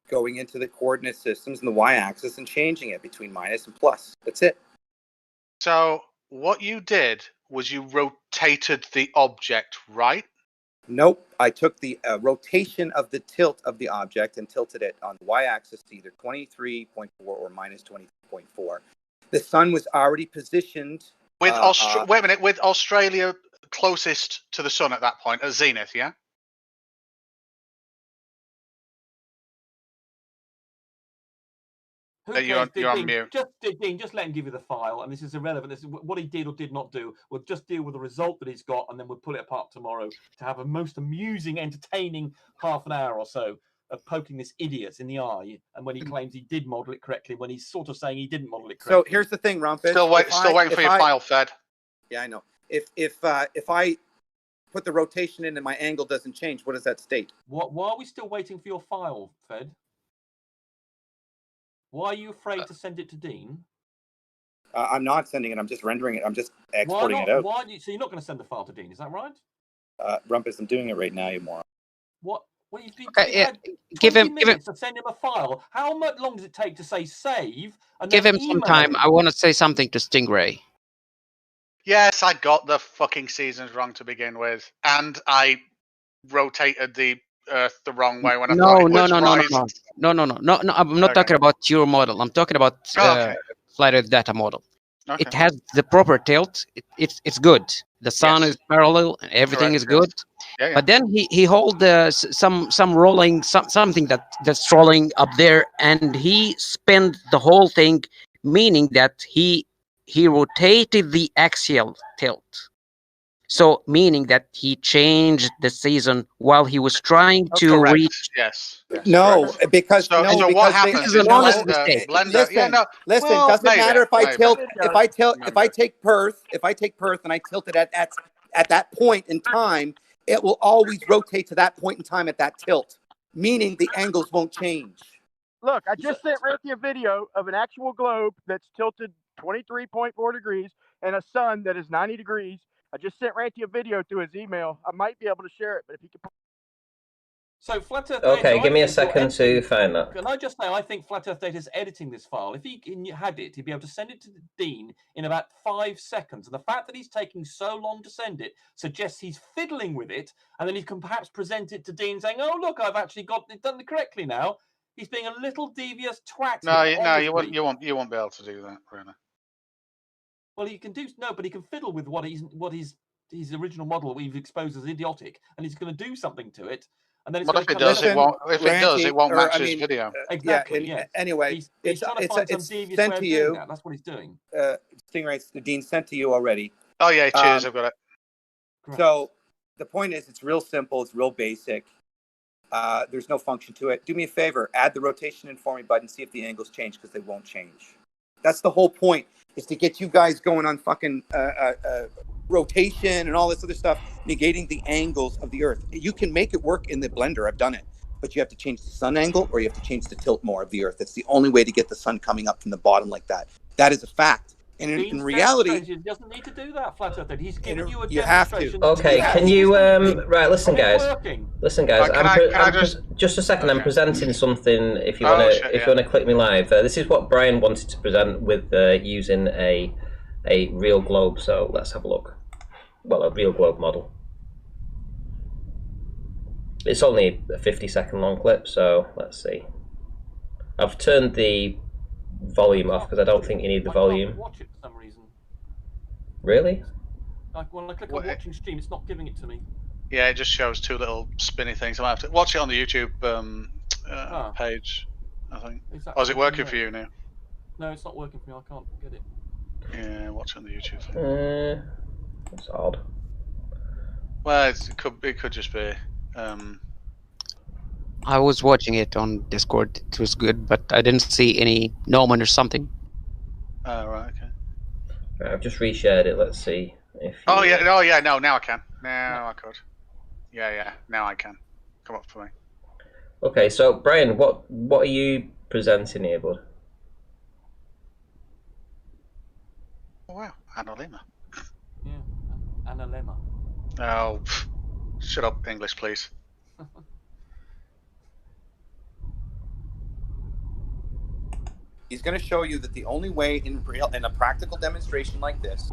Going into the coordinate systems and the y-axis and changing it between minus and plus. That's it. So what you did was you rotated the object, right? Nope. I took the rotation of the tilt of the object and tilted it on the y-axis to either 23.4 or minus 23.4. The sun was already positioned. With wait a minute, with Australia closest to the sun at that point, at zenith, yeah? Who You're cares? on Dean, mute. Dean, just let him give you the file, and this is irrelevant. This is what he did or did not do. We'll just deal with the result that he's got, and then we'll pull it apart tomorrow to have a most amusing, entertaining half an hour or so of poking this idiot in the eye, and when he claims he did model it correctly, when he's sort of saying he didn't model it correctly. So here's the thing, Rumpus. Still waiting for your file, Fed. Yeah, I know. If I put the rotation in and my angle doesn't change, what does that state? Why are we still waiting for your file, Fed? Why are you afraid to send it to Dean? I'm not sending it. I'm just rendering it. I'm just exporting it out. So you're not going to send the file to Dean, is that right? Rumpus, I'm doing it right now, you moron. What? Well, you've been give him minutes to send him a file. How much long does it take to say save? And give then him some email time. him? I want to say something to Stingray. Yes, I got the fucking seasons wrong to begin with, and I rotated the Earth the wrong way when I thought it was right. No. I'm not talking about your model. I'm talking about Flat Earth data model. Okay. It has the proper tilt. It's good. The sun is parallel, and everything is good. Yeah. But then he hold some rolling something that's rolling up there, and he spent the whole thing, meaning that he rotated the axial tilt. So meaning that he changed the season while he was trying to reach. Yes. No, correct. because so what happens? This is an honest mistake. Blender, listen. well, Doesn't maybe, matter if I maybe. tilt. If I take Perth and I tilt it at that point in time, it will always rotate to that point in time at that tilt, meaning the angles won't change. Look, I just sent Ranty a video of an actual globe that's tilted 23.4 degrees and a sun that is 90 degrees. I just sent Ranty a video through his email. I might be able to share it, but if you can. So Flat Earth Okay, Data, give me a second to find that. Can I just say, I think Flat Earth Data is editing this file. If he had it, he'd be able to send it to Dean in about 5 seconds. And the fact that he's taking so long to send it suggests he's fiddling with it, and then he can perhaps present it to Dean saying, "Oh, look, I've actually got it done correctly now." He's being a little devious twat. No, here, you won't be able to do that, really. Well, he can do but he can fiddle with what his original model we've exposed as idiotic, and he's going to do something to it. And then it's But if it does, it won't match his video. Exactly. Yeah. Anyway, he's trying to find some devious sent way of to doing you. that. That's what he's doing. Stingray, Dean sent to you already. Oh yeah, cheers. I've got it. So the point is, it's real simple. It's real basic. There's no function to it. Do me a favor, add the rotation in for me, bud, and see if the angles change, because they won't change. That's the whole point, is to get you guys going on fucking rotation and all this other stuff, negating the angles of the Earth. You can make it work in the blender. I've done it. But you have to change the sun angle, or you have to change the tilt more of the Earth. That's the only way to get the sun coming up from the bottom like that. That is a fact. And in reality, he doesn't need to do that, Flat Earth. He's giving you a have demonstration. to. Okay, can you right? Listen, guys. Just a second. I'm presenting something. If you want to click me live, this is what Brian wanted to present with using a real globe. So let's have a look. Well, a real globe model. It's only a 50-second long clip, so let's see. I've turned the volume off because I don't think you need the volume. I can't watch it for some reason. Really? Like when I click on watching stream, it's not giving it to me. Yeah, it just shows two little spinny things. I might have to watch it on the YouTube page, I think. Or is it working for you now? No, it's not working for me. I can't get it. Yeah, watch it on the YouTube thing. That's odd. Well, it could just be. I was watching it on Discord. It was good, but I didn't see any Norman or something. Oh, right, okay. Right, I've just reshared it. Let's see if. No, now I can. Now I could. Yeah, now I can. Come up for me. Okay, so Brian, what are you presenting here, bud? Oh, wow, analemma. Yeah, analemma. Oh, shut up, English, please. He's going to show you that the only way in a practical demonstration like this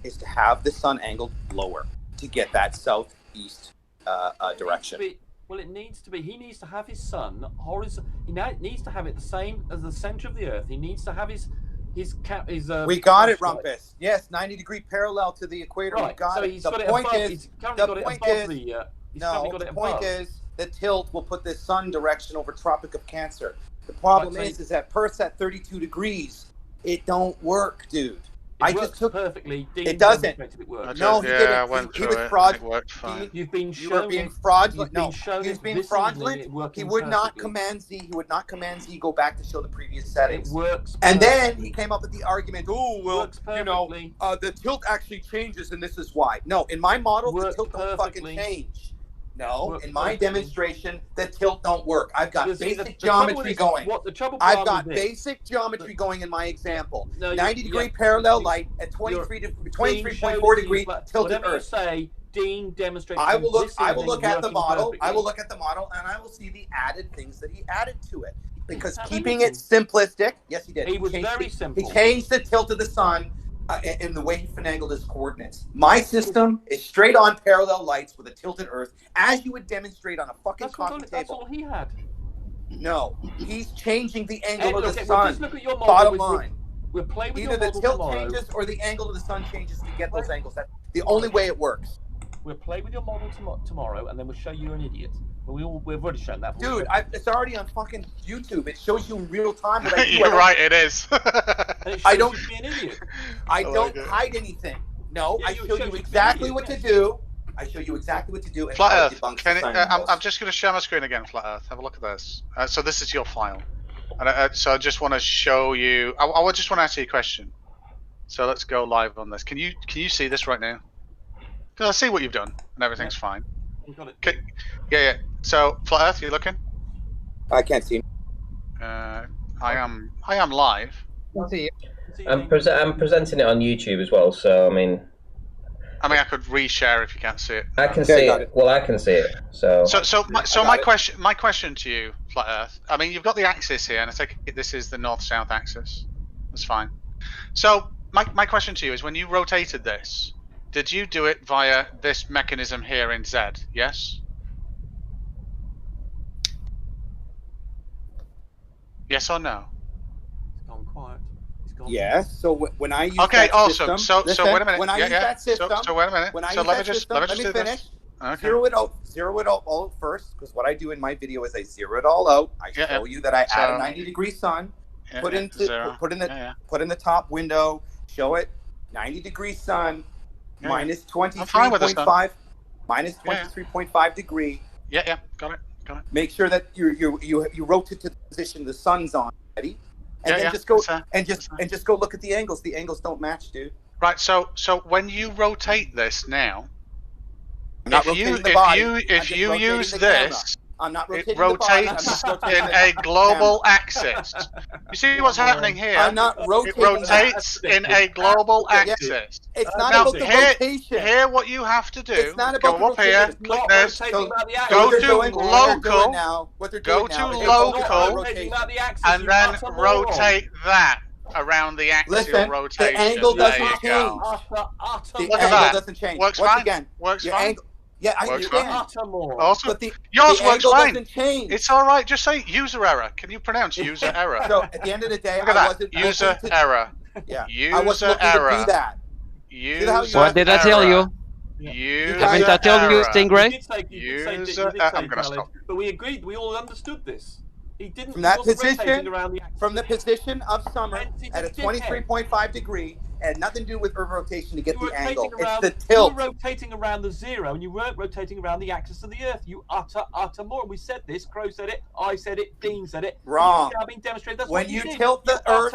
is to have the sun angled lower to get that southeast direction. It needs to be. He needs to have his sun horizontal. He needs to have it the same as the center of the Earth. He needs to have his. We got it, Rumpus. Yes, 90-degree parallel to the equator. Right. We got So it. he's The got it point above. is, He's currently got it above the. the point is, the tilt will put the sun direction over Tropic of Cancer. The problem is that Perth's at 32 degrees. It don't work, dude. It works perfectly. Dean it doesn't. It works. No, he didn't. He was fraudulent. It worked fine. You've been You were shown being it. fraudulent. You've No, been shown he was it being this fraudulent. evening, it working He would not perfectly. command Z. He would not command Z go back to show the previous settings. It works. And then perfectly. he came up with the argument, oh, well, Works perfectly. the tilt actually changes and this is why. No, in my model, the Works tilt don't fucking perfectly. change. No, Works in my perfectly. demonstration, the tilt don't work. I've got You see, basic the trouble geometry is- going. What the trouble I've with got this- basic geometry going in my example. No, 90-degree yeah, parallel you- light at Dean 23.4 showed degree you, tilted whatever you Earth. say, Dean demonstrates. I will look. this I will evening look at the working model. perfectly. I will look at the model, and I will see the added things that he added to it. Because Have keeping it anything. simplistic, yes, he did. He was changed very the, simple. He changed the tilt of the sun in the way he finagled his coordinates. My system is straight on parallel lights with a tilted Earth, as you would demonstrate on a fucking coffee That's table. all he had. No, he's changing the angle Hey, of look, the we'll sun. just look at your model. Bottom We'll- line. We'll play with Either your the model tilt tomorrow. changes or the angle of the sun changes to get those angles. That's the only way it works. We'll play with your model tomorrow, and then we'll show you an idiot. We've already shown that. Dude, it's already on fucking YouTube. It shows you in real time what I do. You're right, it is. I don't. Be an idiot. I like don't it. hide anything. No, Yeah, I you show showed you you exactly an what to idiot, do. I show you exactly what to do. And Flat how it Earth. debunks Can the it, sun I'm angles. just going to share my screen again, Flat Earth. Have a look at this. So this is your file. And so I just want to show you. I just want to ask you a question. So let's go live on this. Can you see this right now? Because I see what you've done, and everything's fine. We've got it. Okay. Yeah. So Flat Earth, you looking? I can't see. I am live. I'm presenting it on YouTube as well, so I mean, I could reshare if you can't see it. I can see it. Well, I can see it. So My question to you, Flat Earth. I mean, you've got the axis here, and I take it this is the north-south axis. That's fine. So my question to you is, when you rotated this, did you do it via this mechanism here in Z? Yes. Yes or no? He's gone quiet. He's gone. Yes. So when I use Okay, that awesome. system, So wait a minute. When I use that system, So wait a minute. when I So use let that me just system, let me do finish. this. Okay. Zero it out all first, because what I do in my video is I zero it all out. I show you that I add a 90-degree sun, put in the top window, show it 90-degree sun, minus 23.5, minus 23.5 degree. Yeah. Got it. Make sure that you rotate to the position the sun's on. Ready? And then just go just go look at the angles. The angles don't match, dude. Right. So when you rotate this now, I'm not rotating the body. if you use this, I'm not rotating it rotates the body. I'm just rotating in the a global axis. You see what's happening here? I'm not rotating. It rotates in a global axis. It's not Now, about the rotation. Here, what you have to do, It's not go about up here, click this, So go what to they're doing local, now, what they're go doing to now is local, rotation. and then rotate that around the axial Listen, rotation. the angle There doesn't you change. go. The Look at angle that. doesn't change. Works Once fine. again, Works your fine. angle. Yeah, I Works understand. Awesome. But Yours the works angle fine. doesn't change. It's all right. Just say user error. Can you pronounce user error? So at the end of the day, Look at I that. wasn't User looking to, error. Yeah, User I wasn't looking error. to do that. User What did I tell you? User Haven't I told you, error. Stingray? I'm going to stop. But we agreed. We all understood this. He didn't. From that he wasn't position, rotating around the axis. from the position of summer at a dickhead. 23.5 degree, it had nothing to do with Earth rotation to get You were the angle. rotating around, It's the tilt. You were rotating around the zero, and you weren't rotating around the axis of the Earth. You utter more. And we said this. Crow said it. I said it. Dean said it. Wrong. It's now being demonstrated. That's When what you did. tilt the Earth,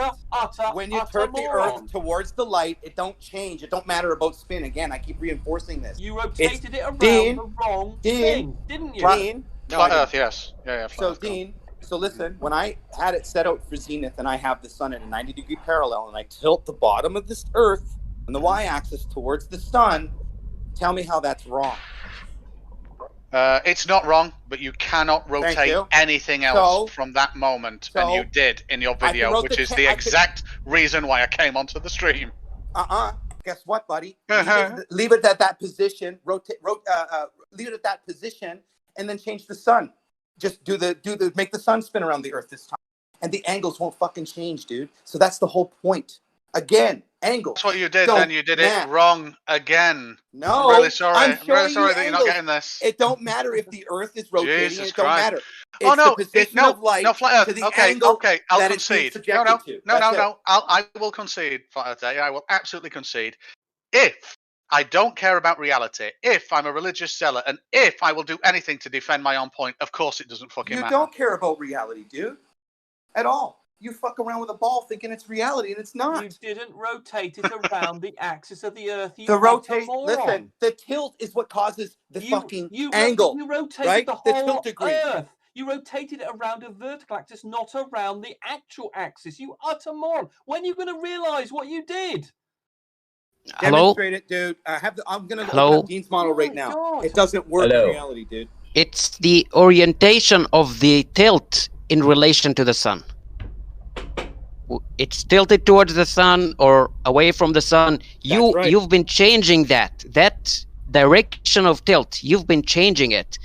when you tilt the Earth towards the light, it don't change. It don't matter about spin. Again, I keep reinforcing this. You rotated it around Dean, the wrong Dean, thing, didn't you? Dean, no, Flat I didn't. Earth, yes. Yeah, flat So Earth. Dean, so listen, when I had it set out for zenith and I have the sun at a 90-degree parallel and I tilt the bottom of this Earth on the y-axis towards the sun, tell me how that's wrong. It's not wrong, but you cannot rotate you. anything else So- from that moment, and so you did in your I can video, rotate- which is I the can- exact reason why I came onto the stream. Guess what, buddy? Leave it at that position. Leave it at that position, and then change the sun. Just make the sun spin around the Earth this time, and the angles won't fucking change, dude. So that's the whole point. Again, Angles. That's what you did. don't Then you did matter. it wrong again. No, I'm really sorry. I'm I'm really showing sorry you that you're not angles. getting this. It don't matter if the Earth is rotating. Jesus It don't Christ. matter. Oh It's no, the position no, of light no, flat Earth. to the Okay, angle okay, I'll that it's being concede. subjected to. No, That's it. no. I will concede, flat Earth Day. I will absolutely concede. If I don't care about reality, if I'm a religious zealot, and if I will do anything to defend my own point, of course it doesn't fucking You matter. don't care about reality, dude. At all. You fuck around with a ball thinking it's reality, and it's not. You didn't rotate it around the axis of the Earth. You The rotate. moron. Listen, the tilt is what causes the fucking you angle. You rotated right? the The whole tilt degree. Earth. You rotated it around a vertical axis, not around the actual axis. You utter moron. When are you going to realize what you did? Hello? Demonstrate it, dude. I'm gonna open up Dean's model right now. God. It doesn't work Hello. in reality, dude. It's the orientation of the tilt in relation to the sun. It's tilted towards the sun or away from the sun. You've been changing that direction of tilt. You've been changing it,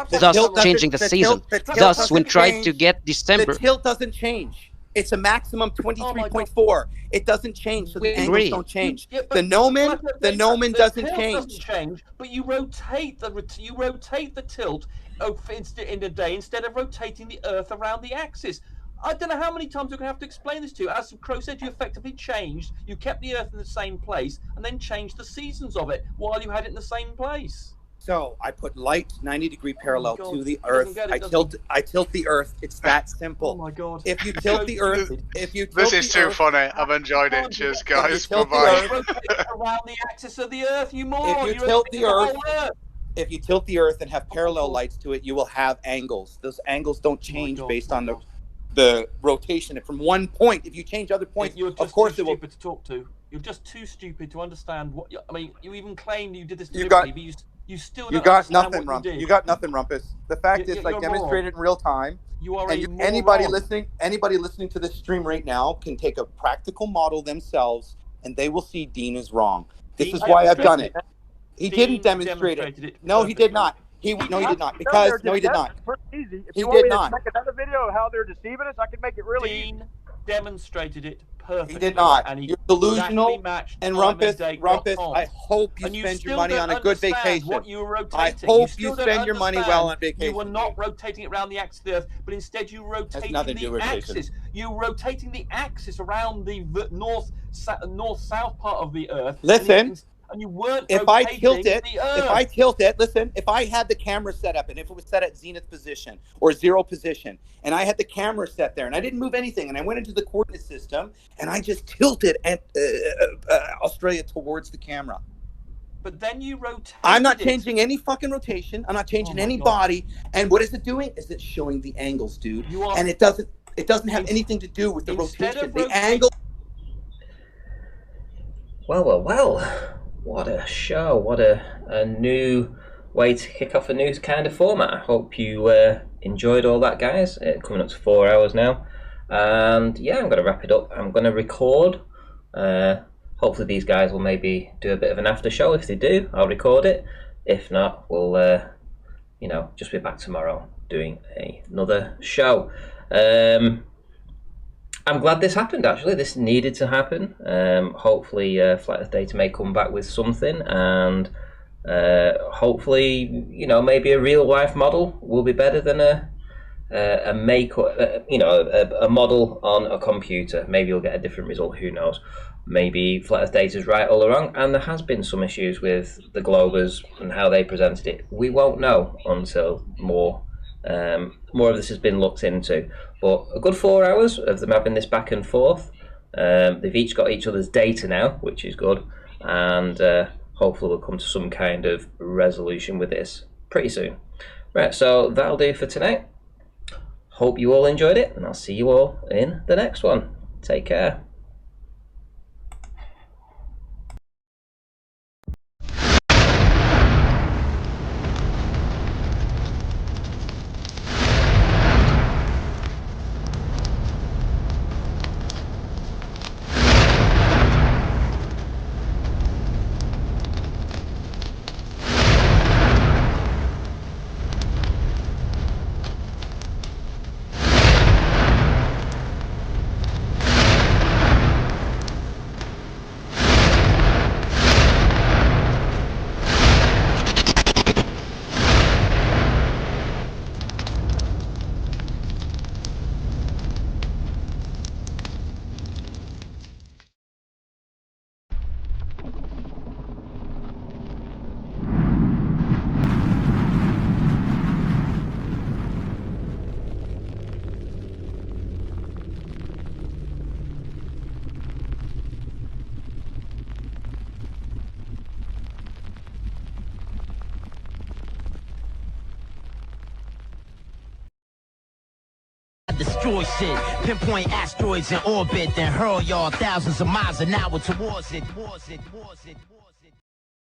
thus changing the season. Thus, when tried to get December, the tilt doesn't change. It's a maximum 23.4. It doesn't change, so the angles don't change. The gnomon doesn't change. Doesn't change, but you rotate the tilt in the day instead of rotating the Earth around the axis. I don't know how many times we're going to have to explain this to you. As Crow said, you effectively changed. You kept the Earth in the same place and then changed the seasons of it while you had it in the same place. So I put light 90-degree parallel to the Earth. I tilt the Earth. It's that simple. Oh my God! If you tilt the Earth, this is too funny. I've enjoyed it. Cheers, guys. Bye-bye. Around the axis of the Earth, you moron. If you tilt the Earth. If you tilt the Earth and have parallel lights to it, you will have angles. Those angles don't change based on the rotation from one point. If you change other points, of course it will. You're too stupid to talk to. You're just too stupid to understand what. I mean, you even claimed you did this deliberately, but you still. You got nothing, Rumpus. You got nothing, Rumpus. The fact is, I demonstrated in real time. You are and anybody listening to this stream right now can take a practical model themselves, and they will see Dean is wrong. This is why I've done it. He didn't demonstrate it. No, he did not. No, he did not. Because no, he did not. Easy. If he you want did me not. to make another video of how they're deceiving us, I can make it really easy. Dean demonstrated it perfectly. He did not. And You're delusional. And Rumpus, I hope you spend your money on a good vacation. What you were rotating. I hope you spend your money well on vacation. You were not rotating it around the axis of the Earth, but instead you rotated the axis. You were rotating the axis around the north-south part of the Earth. Listen. And you weren't if I tilt it, listen, if I had the camera set up and if it was set at zenith position or zero position and I had the camera set there and I didn't move anything and I went into the coordinate system and I just tilted Australia towards the camera. But then you rotate. I'm not changing any fucking rotation. I'm not changing any body. And what is it doing? Is it showing the angles, dude? And it doesn't have anything to do with the rotation. The angle. Well. What a show. What a new way to kick off a new kind of format. I hope you enjoyed all that, guys. Coming up to 4 hours now. And yeah, I'm going to wrap it up. I'm going to record. Hopefully these guys will maybe do a bit of an after show. If they do, I'll record it. If not, we'll just be back tomorrow doing another show. I'm glad this happened, actually. This needed to happen. Hopefully Flat Earth Data may come back with something, and hopefully, maybe a real life model will be better than a model on a computer. Maybe you'll get a different result, who knows. Maybe Flat Earth Data is right all along, and there has been some issues with the Globers and how they presented it. We won't know until more of this has been looked into. But a good 4 hours of them having this back and forth. They've each got each other's data now, which is good, and hopefully we'll come to some kind of resolution with this pretty soon. Right, so that'll do for tonight. Hope you all enjoyed it, and I'll see you all in the next one. Take care. destroy shit. Pinpoint asteroids in orbit, then hurl y'all thousands of miles an hour towards it.